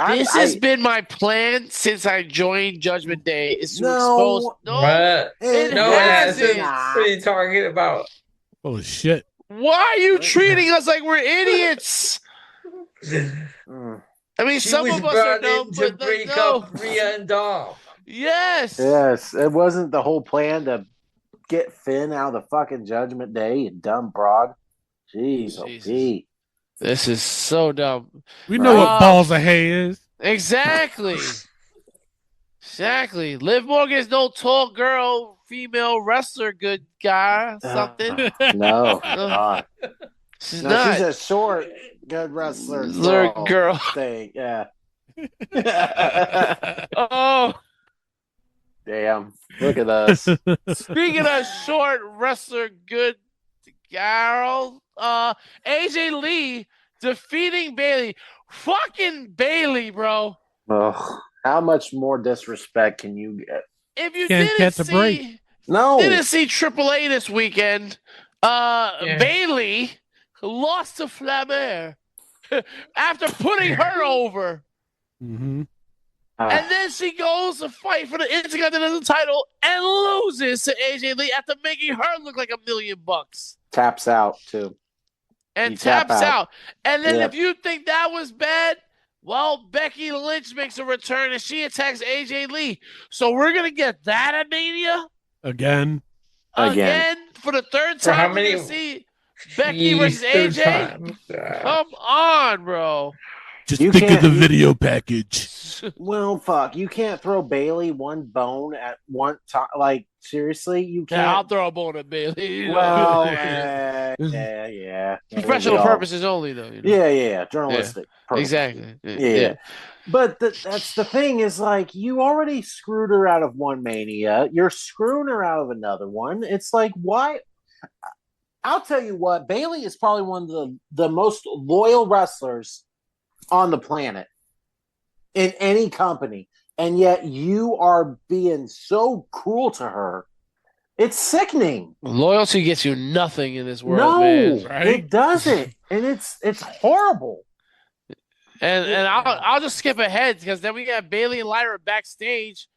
This has been my plan since I joined Judgment Day. Is to expose. No, What? it No, hasn't. What are you talking about? Holy shit! Why are you treating us like we're idiots? I mean, She some was of us are brought dumb, in to but break no. up Rhea and Dolph. Yes. Yes, it wasn't the whole plan to get Finn out of the fucking Judgment Day, you dumb broad. Jeez, oh Pete. This is so dumb. We know what balls of hay is. Exactly. Exactly. Liv Morgan's no tall girl, female wrestler, good guy, something. No, God. She's No, not. she's a short, good wrestler Girl. thing. Yeah. Oh. Damn. Look at us. Speaking of short wrestler, good girl, AJ Lee defeating Bailey. Fucking Bailey, bro. Ugh. How much more disrespect can you get? If you Can't catch a break. didn't see Triple A this weekend, Bailey lost to Flamer after putting her over. Mm-hmm. And then she goes to fight for the Intercontinental title and loses to AJ Lee after making her look like $1,000,000. Taps out, too. And You tap taps out. And then Yep. if you think that was bad, well, Becky Lynch makes a return and she attacks AJ Lee. So we're going to get that at Mania Again. again for the third For time. how We're many- gonna see Becky versus third AJ? time. Come on, bro. Just You think of the can't- video package. Well, fuck. You can't throw Bailey one bone at one time. Like, seriously? You can't. Yeah, I'll throw a bone at Bailey. you know. Well, yeah. Professional We all- purposes only, though. You know? Yeah. Journalistic. purposes. Exactly. Yeah. But that's the thing is, like, you already screwed her out of one Mania. You're screwing her out of another one. It's like, why? I'll tell you what, Bailey is probably one of the most loyal wrestlers on the planet in any company. And yet you are being so cruel to her. It's sickening. Loyalty gets you nothing in this world, No, man. Right? it doesn't. And it's horrible. And I'll just skip ahead because then we got Bailey and Lyra backstage,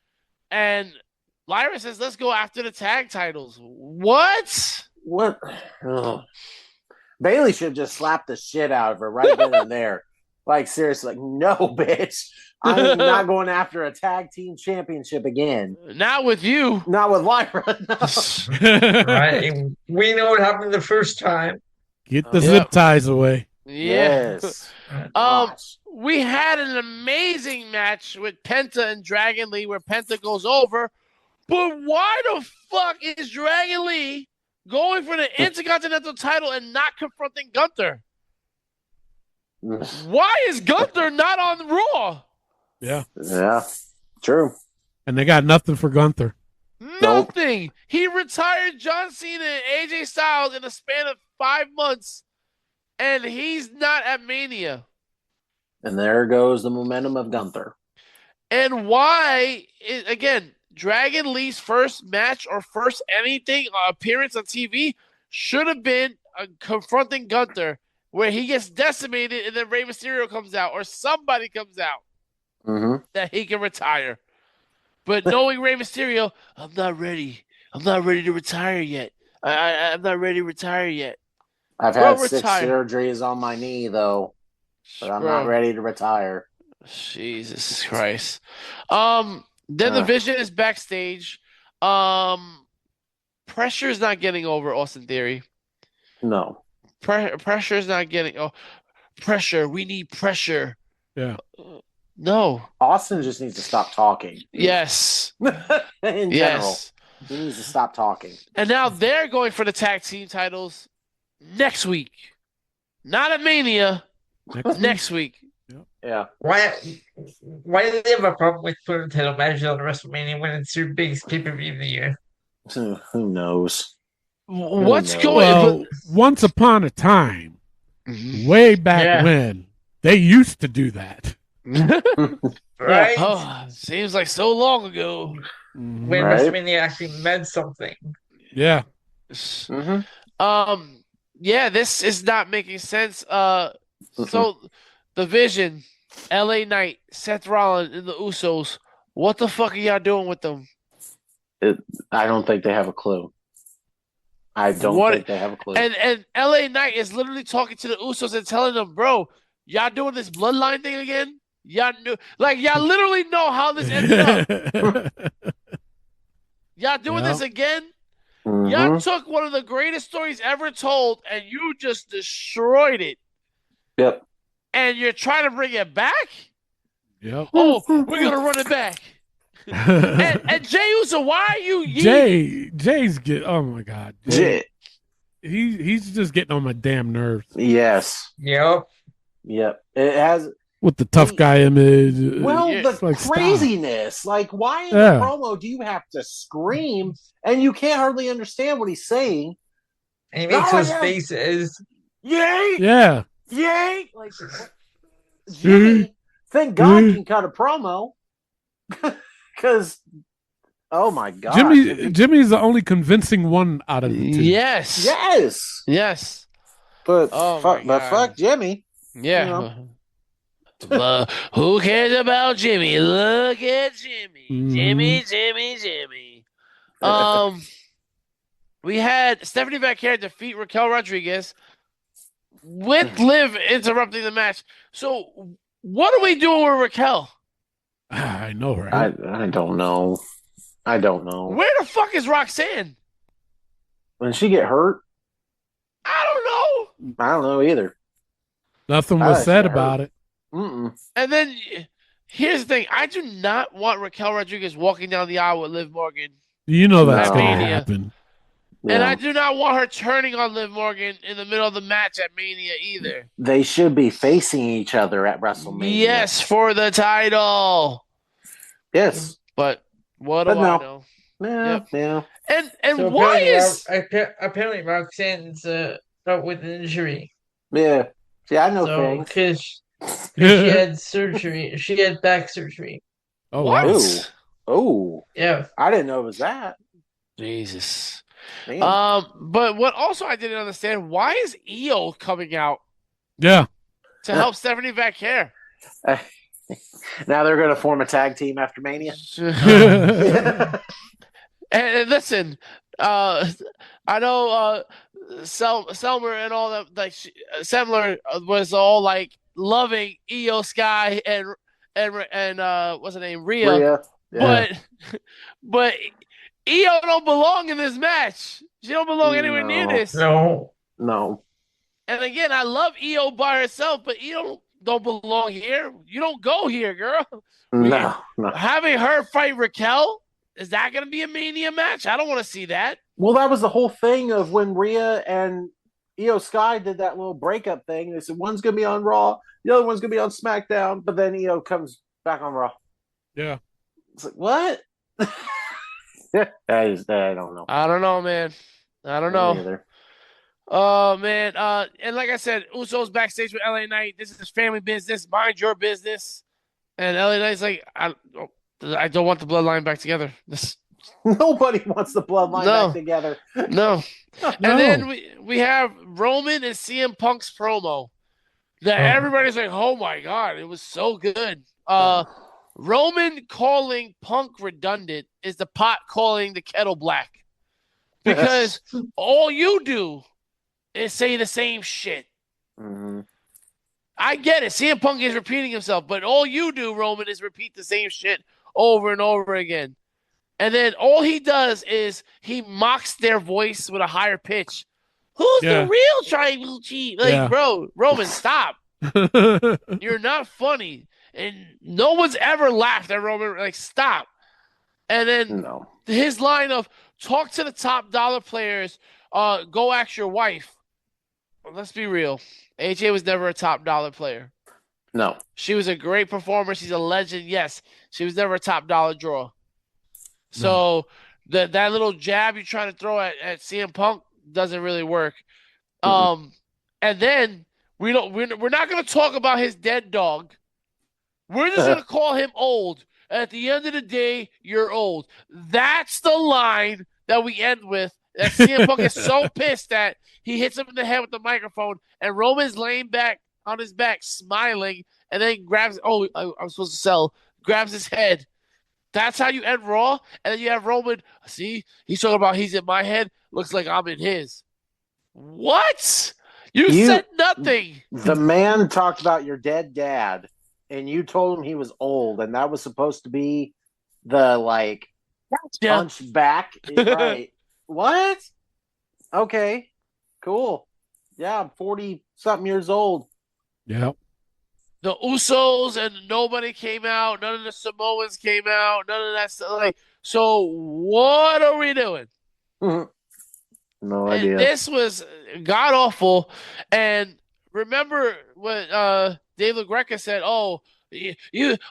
and Lyra says, "Let's go after the tag titles." What? Ugh. Bailey should have just slapped the shit out of her right then and there. Like, seriously, like, no, bitch. I'm not going after a tag team championship again. Not with you. Not with Lyra. No. Right? We know what happened the first time. Get the zip ties away. Yeah. Yes. We had an amazing match with Penta and Dragon Lee where Penta goes over, but why the fuck is Dragon Lee going for the Intercontinental title and not confronting Gunther? Why is Gunther not on Raw? Yeah. Yeah. True. And they got nothing for Gunther. Nothing. He retired John Cena and AJ Styles in a span of 5 months, and he's not at Mania. And there goes the momentum of Gunther. And why, again, Dragon Lee's first match or first anything appearance on TV should have been confronting Gunther, where he gets decimated and then Rey Mysterio comes out or somebody comes out that he can retire. But knowing Rey Mysterio, I'm not ready. I'm not ready to retire yet. I'm not ready to retire yet. I've Bro, had 6 surgeries on my knee, though. But I'm not ready to retire. Jesus Christ. Then the Vision is backstage. Pressure is not getting over Austin Theory. No. Pressure is not getting. Oh, pressure. We need pressure. Yeah. No. Austin just needs to stop talking. Yes. In general. He needs to stop talking. And now they're going for the tag team titles next week. Not at Mania. Next week. Yeah. Why do they have a problem with putting title matches on WrestleMania when it's your biggest pay-per-view of the year? Who knows? What's going Well, once upon a time, way back when, they used to do that. Right? Oh, seems like so long ago. When Right. WrestleMania actually meant something. Yeah. Yeah, this is not making sense. So The Vision, LA Knight, Seth Rollins, and the Usos. What the fuck are y'all doing with them? I don't think they have a clue. I don't think they have a clue. And LA Knight is literally talking to the Usos and telling them, bro, y'all doing this bloodline thing again? Y'all literally know how this ended up. Y'all doing this again? Mm-hmm. Y'all took one of the greatest stories ever told and you just destroyed it. Yep. And you're trying to bring it back? Yep. Oh, we're gonna run it back. and Jey Uso, why are you Jay's get? Oh my God, he's just getting on my damn nerves. Yes. Yep. It has with the tough guy image. Well, the like, craziness. stop. Like, why in the promo do you have to scream and you can't hardly understand what he's saying? And he makes those faces. Yay! Yeah. Yay! Like, Jimmy, thank God can cut a promo. Because, oh my God. Jimmy's the only convincing one out of the two. Yes. But fuck Jimmy. Yeah. You know. Who cares about Jimmy? Look at Jimmy. Jimmy. We had Stephanie Vaquer defeat Raquel Rodriguez with Liv interrupting the match. So what are we doing with Raquel? I know her. I don't know. Where the fuck is Roxanne? When she get hurt? I don't know either. Nothing was said about it. Mm-mm. And then here's the thing: I do not want Raquel Rodriguez walking down the aisle with Liv Morgan. You know that's going to happen. And I do not want her turning on Liv Morgan in the middle of the match at Mania either. They should be facing each other at WrestleMania. Yes, for the title. Yes. But what do I know? Yeah. And so why is apparently Roxanne's out with an injury? Yeah. See, I know things. Because she had surgery. She had back surgery. Oh, what? wow. Oh. Yeah. I didn't know it was that. Jesus. Man. But what also I didn't understand, why is EO coming out? Yeah. To help Stephanie Vaquer? Now they're going to form a tag team after Mania. And listen, I know Semler and all that, like Semler was all like loving Io Sky and what's her name, Rhea. Yeah. But Io don't belong in this match. She don't belong anywhere near this. No. And again, I love Io by herself, but Io don't belong here. You don't go here, girl. No. Having her fight Raquel, is that going to be a Mania match? I don't want to see that. Well, that was the whole thing of when Rhea and Io Sky did that little breakup thing. They said one's going to be on Raw, the other one's going to be on SmackDown, but then Io comes back on Raw. Yeah. It's like, what? I don't know. I don't know, man. I don't know. Either. Oh, man. And like I said, Usos backstage with LA Knight. This is family business. Mind your business. And LA Knight's like, I don't want the bloodline back together. Nobody wants the bloodline back together. No. And then we have Roman and CM Punk's promo. That everybody's like, oh my God, it was so good. Roman calling Punk redundant is the pot calling the kettle black. Because all you do is say the same shit. Mm-hmm. I get it. CM Punk is repeating himself, but all you do, Roman, is repeat the same shit over and over again. And then all he does is he mocks their voice with a higher pitch. Who's the real Tribal Chief? Like, bro, Roman, stop. You're not funny. And no one's ever laughed at Roman. Like, stop. And then his line of talk to the top dollar players, go ask your wife. Well, let's be real. AJ was never a top dollar player. No. She was a great performer. She's a legend. Yes. She was never a top dollar draw. So that little jab you're trying to throw at CM Punk doesn't really work. And then we're not going to talk about his dead dog. We're just going to call him old. At the end of the day, you're old. That's the line that we end with. That CM Punk is so pissed that he hits him in the head with the microphone, and Roman's laying back on his back, smiling, and then grabs. Oh, I'm supposed to sell. Grabs his head. That's how you end Raw. And then you have Roman. See, he's talking about he's in my head. Looks like I'm in his. What? You said nothing. The man talked about your dead dad, and you told him he was old, and that was supposed to be the punch back. Right. What? Okay. Cool. Yeah, I'm 40-something years old. Yeah. The Usos and nobody came out. None of the Samoans came out. None of that stuff. So what are we doing? No idea. This was god awful. And remember what Dave LaGreca said? Oh,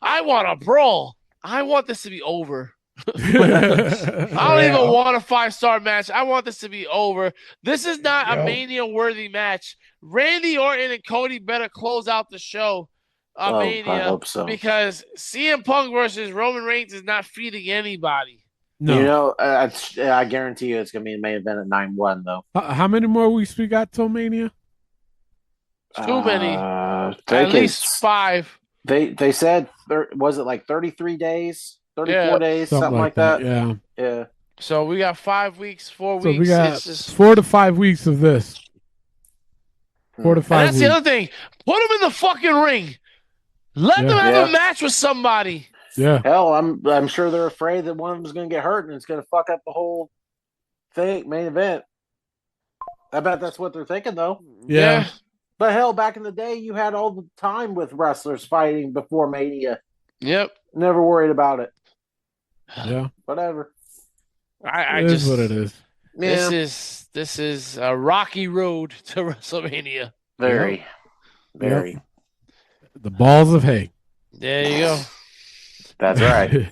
I want a brawl. I want this to be over. I don't even want a 5-star match. I want this to be over. This is not a Mania-worthy match. Randy Orton and Cody better close out the show. Mania, I hope so. Because CM Punk versus Roman Reigns is not feeding anybody. No. I guarantee you it's going to be a main event at 9-1, though. How many more weeks we got till Mania? Too many. At least 5. They said, was it like 33 days? 34 days? Something like that. Yeah. So we got 5 weeks, 4 So weeks. we got 4 to 5 weeks of this. 4 to 5 And that's weeks. the other thing. Put them in the fucking ring. Let them have a match with somebody. Yeah. Hell, I'm sure they're afraid that one of them is going to get hurt and it's going to fuck up the whole thing, main event. I bet that's what they're thinking, though. Yeah. But hell, back in the day, you had all the time with wrestlers fighting before Mania. Yep. Never worried about it. Yeah. Whatever. It is what it is. Yeah. This is a rocky road to WrestleMania. Very. Yep. The balls of hay. There you go. That's right.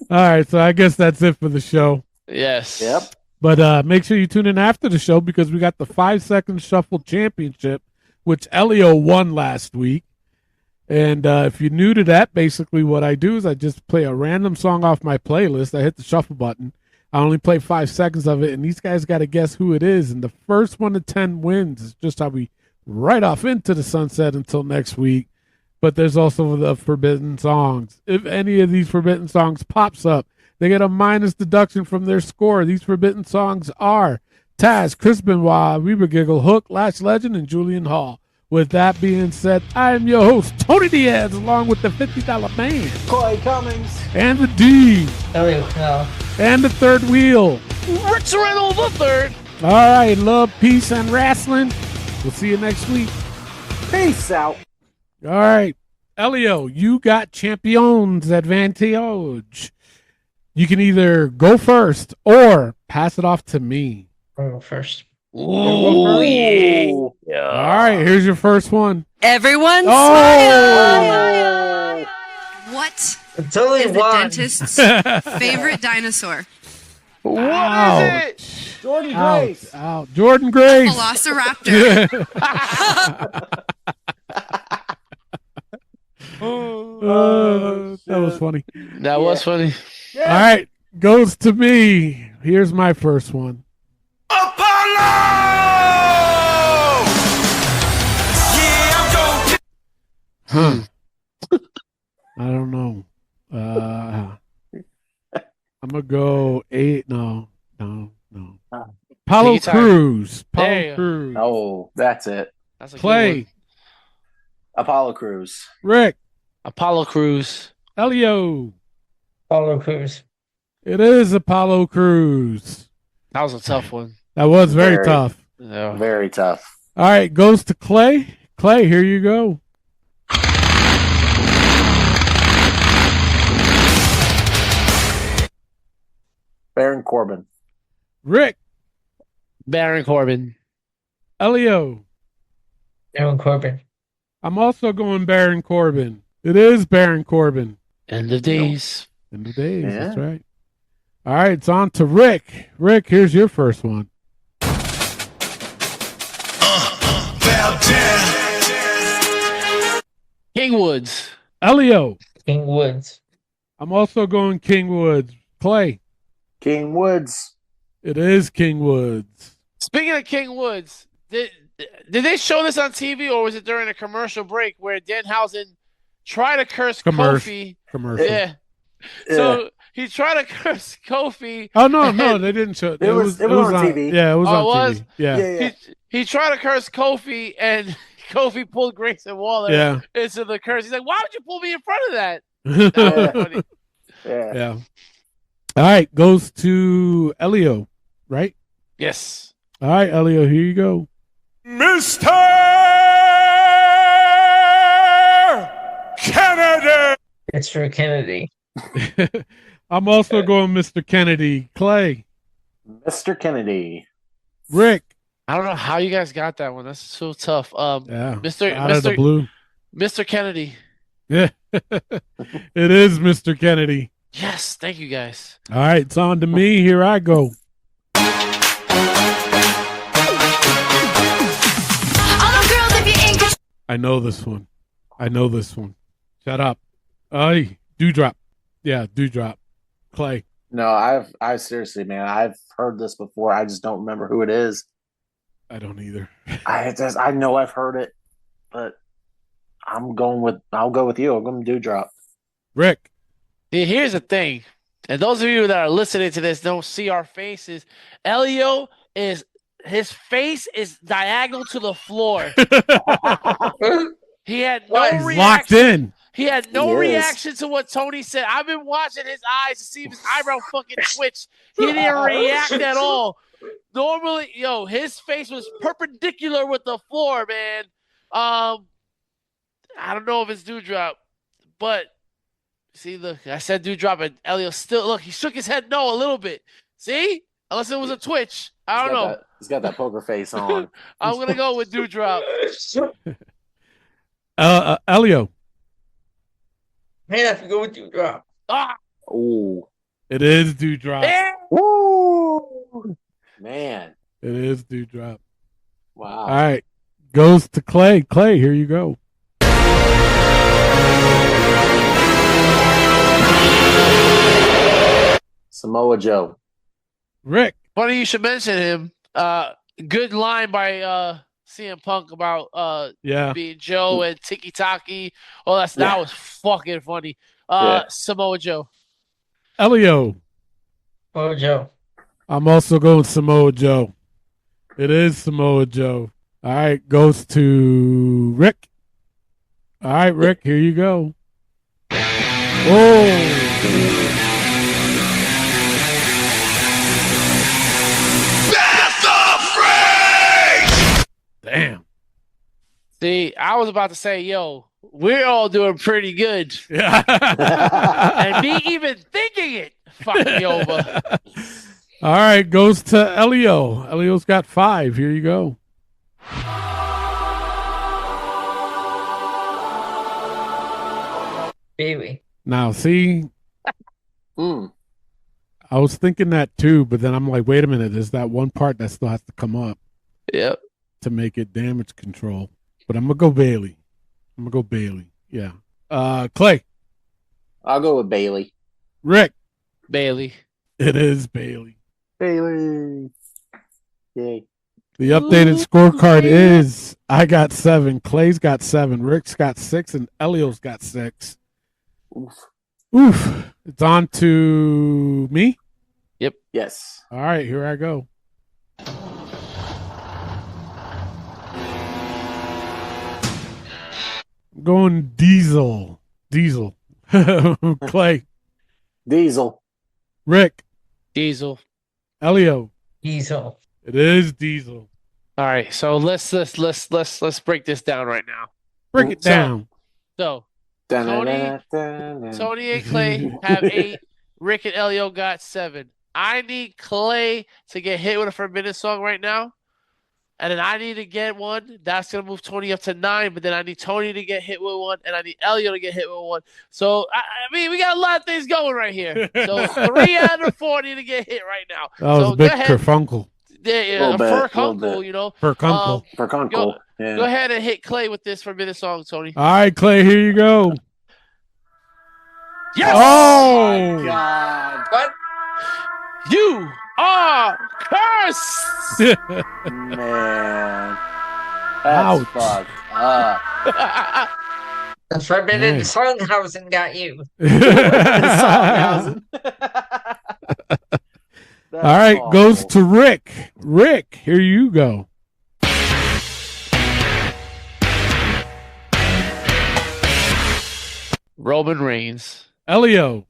All right, so I guess that's it for the show. Yes. Yep. But make sure you tune in after the show because we got the 5-second shuffle championship, which Elio won last week. And if you're new to that, basically what I do is I just play a random song off my playlist. I hit the shuffle button. I only play 5 seconds of it, and these guys got to guess who it is. And the first 1 to 10 wins. It's just how we right off into the sunset until next week. But there's also the forbidden songs. If any of these forbidden songs pops up, they get a minus deduction from their score. These forbidden songs are Taz, Chris Benoit, Reba Giggle, Hook, Lash Legend, and Julian Hall. With that being said, I am your host, Tony Diaz, along with the $50 man, Clay Cummings, and the D, Elliot, and the third wheel, Rick Sorrento the third. All right, love, peace, and wrestling. We'll see you next week. Peace out. All right, Elio, you got champions advantage. You can either go first or pass it off to me. I'll go first. Ooh, yeah. All right, here's your first one. Everyone Oh! smile! What Totally is the won. dentist's favorite dinosaur? What is it? Jordan Grace. Out. Jordan Grace. Velociraptor. That was funny. That was funny. All right, goes to me. Here's my first one. I don't know. I'm gonna go 8. No. Apollo Take your time. Crews. There Apollo you Crews. Oh, that's it. That's a good Clay. one. Apollo Crews. Rick. Apollo Crews. Elio. Apollo Crews. It is Apollo Crews. That was a tough one. That was very tough. Yeah. Very tough. All right, goes to Clay. Clay, here you go. Baron Corbin. Rick. Baron Corbin. Elio. Baron Corbin. I'm also going Baron Corbin. It is Baron Corbin. End of days. End of days. Yeah. That's right. All right, it's on to Rick. Rick, here's your first one. King Woods. Elio. King Woods. I'm also going King Woods. Clay. King Woods. It is King Woods. Speaking of King Woods, Did they show this on TV or was it during a commercial break where Danhausen tried to curse Commercial. Kofi? Commercial. Yeah. So he tried to curse Kofi. Oh no, they didn't show it. It was on TV. Yeah, it was on was? TV. Yeah. He tried to curse Kofi, and Kofi pulled Grayson Waller into the curse. He's like, "Why would you pull me in front of that?" That was funny. Yeah. All right, goes to Elio, right? Yes. All right, Elio, here you go. Mr. Kennedy. It's for Kennedy. I'm also going Mr. Kennedy. Clay. Mr. Kennedy. Rick. I don't know how you guys got that one. That's so tough. Mr. Out of the blue. Mr. Kennedy. Yeah. It is Mr. Kennedy. Yes, thank you guys. All right, it's on to me. Here I go. I know this one. Shut up. Ay, Dewdrop. Yeah, Dewdrop. Clay. No, I seriously, man, I've heard this before. I just don't remember who it is. I don't either. I know I've heard it, but I'll go with you. I'm going to Dewdrop. Rick. See, here's the thing. And those of you that are listening to this don't see our faces. Elio his face is diagonal to the floor. He had no reaction. Locked in. He had no reaction to what Tony said. I've been watching his eyes to see if his eyebrow fucking twitch. He didn't react at all. Normally, his face was perpendicular with the floor, man. I don't know if it's Dewdrop, but see, look, I said Dewdrop, and Elio still, look, he shook his head no a little bit. See? Unless it was a twitch. I don't know. He's got that poker face on. I'm going to go with Dewdrop. Elio. Man, I have to go with Dewdrop. Ooh. It is Dewdrop. Woo! Man. It is Dewdrop. Wow. All right. Goes to Clay. Clay, here you go. Samoa Joe. Rick. Funny you should mention him. Good line by CM Punk about being Joe and Tiki Taki. Oh, that was fucking funny. Samoa Joe. Elio. Samoa Joe. I'm also going Samoa Joe. It is Samoa Joe. All right, goes to Rick. All right, Rick, here you go. Whoa. Damn. See, I was about to say, we're all doing pretty good. And me even thinking it fucked me over. All right, goes to Elio. Elio's got 5. Here you go. Bailey. Now, see, I was thinking that too, but then I'm like, wait a minute, there's that one part that still has to come up. Yep. To make it damage control. But I'm going to go Bailey. Yeah. Clay. I'll go with Bailey. Rick. Bailey. It is Bailey. Bailey. Yay. The updated scorecard is I got 7, Clay's got 7, Rick's got 6, and Elio's got 6. Oof. It's on to me? Yep. Yes. All right, here I go. I'm going Diesel. Clay. Diesel. Rick. Diesel. Elio. Diesel. It is Diesel. All right, so let's break this down right now. Break it down. So Tony and Clay have 8. Rick and Elio got 7. I need Clay to get hit with a Forbidden Song right now. And then I need to get one. That's going to move Tony up to 9. But then I need Tony to get hit with one. And I need Elio to get hit with one. So, I mean, we got a lot of things going right here. So 3 out of 4 need to get hit right now. That was so a big kerfunkel. Yeah, Furkunkel, Furkunkel. Furkunkel. Yeah. Go ahead and hit Clay with this Forbidden Song, Tony. All right, Clay, here you go. Yes! Oh! My God. What? You are cursed! Man. That's Ouch. fucked up. The Forbidden Nice. Sunhausen got you. Sunhausen. All right, goes to Rick. Rick, here you go. Roman Reigns. Elio.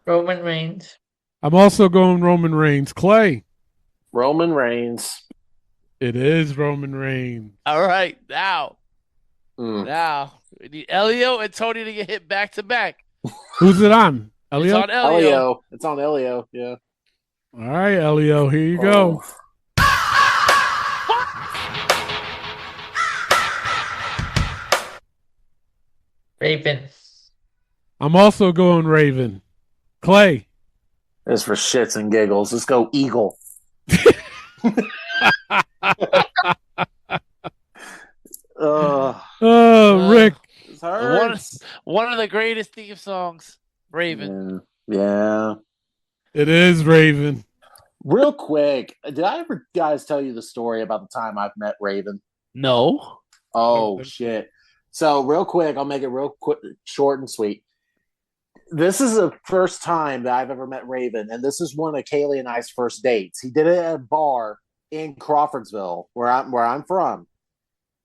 Roman Reigns. I'm also going Roman Reigns. Clay. Roman Reigns. It is Roman Reigns. All right, now we need Elio and Tony to get hit back to back. Who's it on? Elio? It's on Elio. It's on Elio. Yeah. All right, Elio, here you go. Raven. I'm also going Raven. Clay. It's for shits and giggles. Let's go Eagle. Rick. One of the greatest theme songs, Raven. Yeah. It is Raven. Real quick, did I ever guys tell you the story about the time I've met Raven? No. Oh shit. So real quick, I'll make it real quick, short and sweet. This is the first time that I've ever met Raven, and this is one of Kaylee and I's first dates. He did it at a bar in Crawfordsville, where I'm from.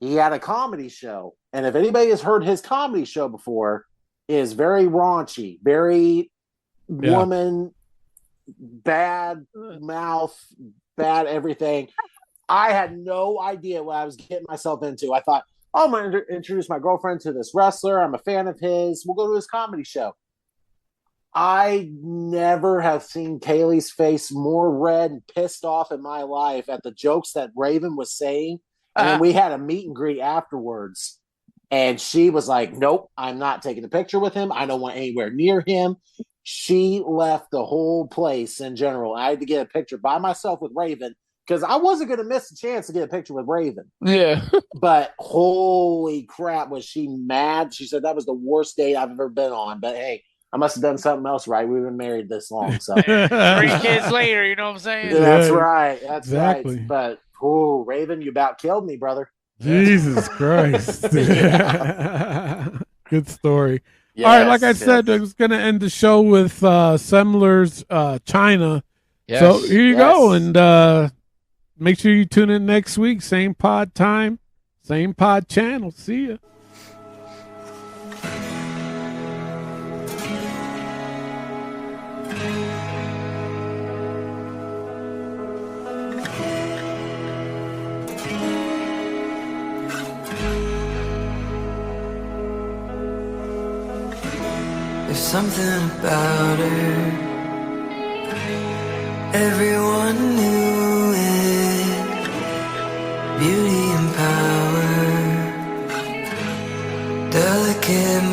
He had a comedy show, and if anybody has heard his comedy show before, it is very raunchy, very woman, bad mouth, bad everything. I had no idea what I was getting myself into. I thought, oh, I'm going to introduce my girlfriend to this wrestler. I'm a fan of his. We'll go to his comedy show. I never have seen Kaylee's face more red and pissed off in my life at the jokes that Raven was saying. And then we had a meet and greet afterwards. And she was like, nope, I'm not taking a picture with him. I don't want anywhere near him. She left the whole place in general. I had to get a picture by myself with Raven because I wasn't going to miss a chance to get a picture with Raven. Yeah. But holy crap, was she mad? She said that was the worst date I've ever been on. But hey, I must have done something else right. We've been married this long. So 3 kids later, you know what I'm saying? That's right. That's exactly. right. But Raven, you about killed me, brother. Jesus Christ. Good story. Yes, all right, like I said, I was going to end the show with Semler's Chyna. Yes, so here you go. And make sure you tune in next week. Same pod time, same pod channel. See ya. There's something about her, everyone knew it. Beauty and power, delicate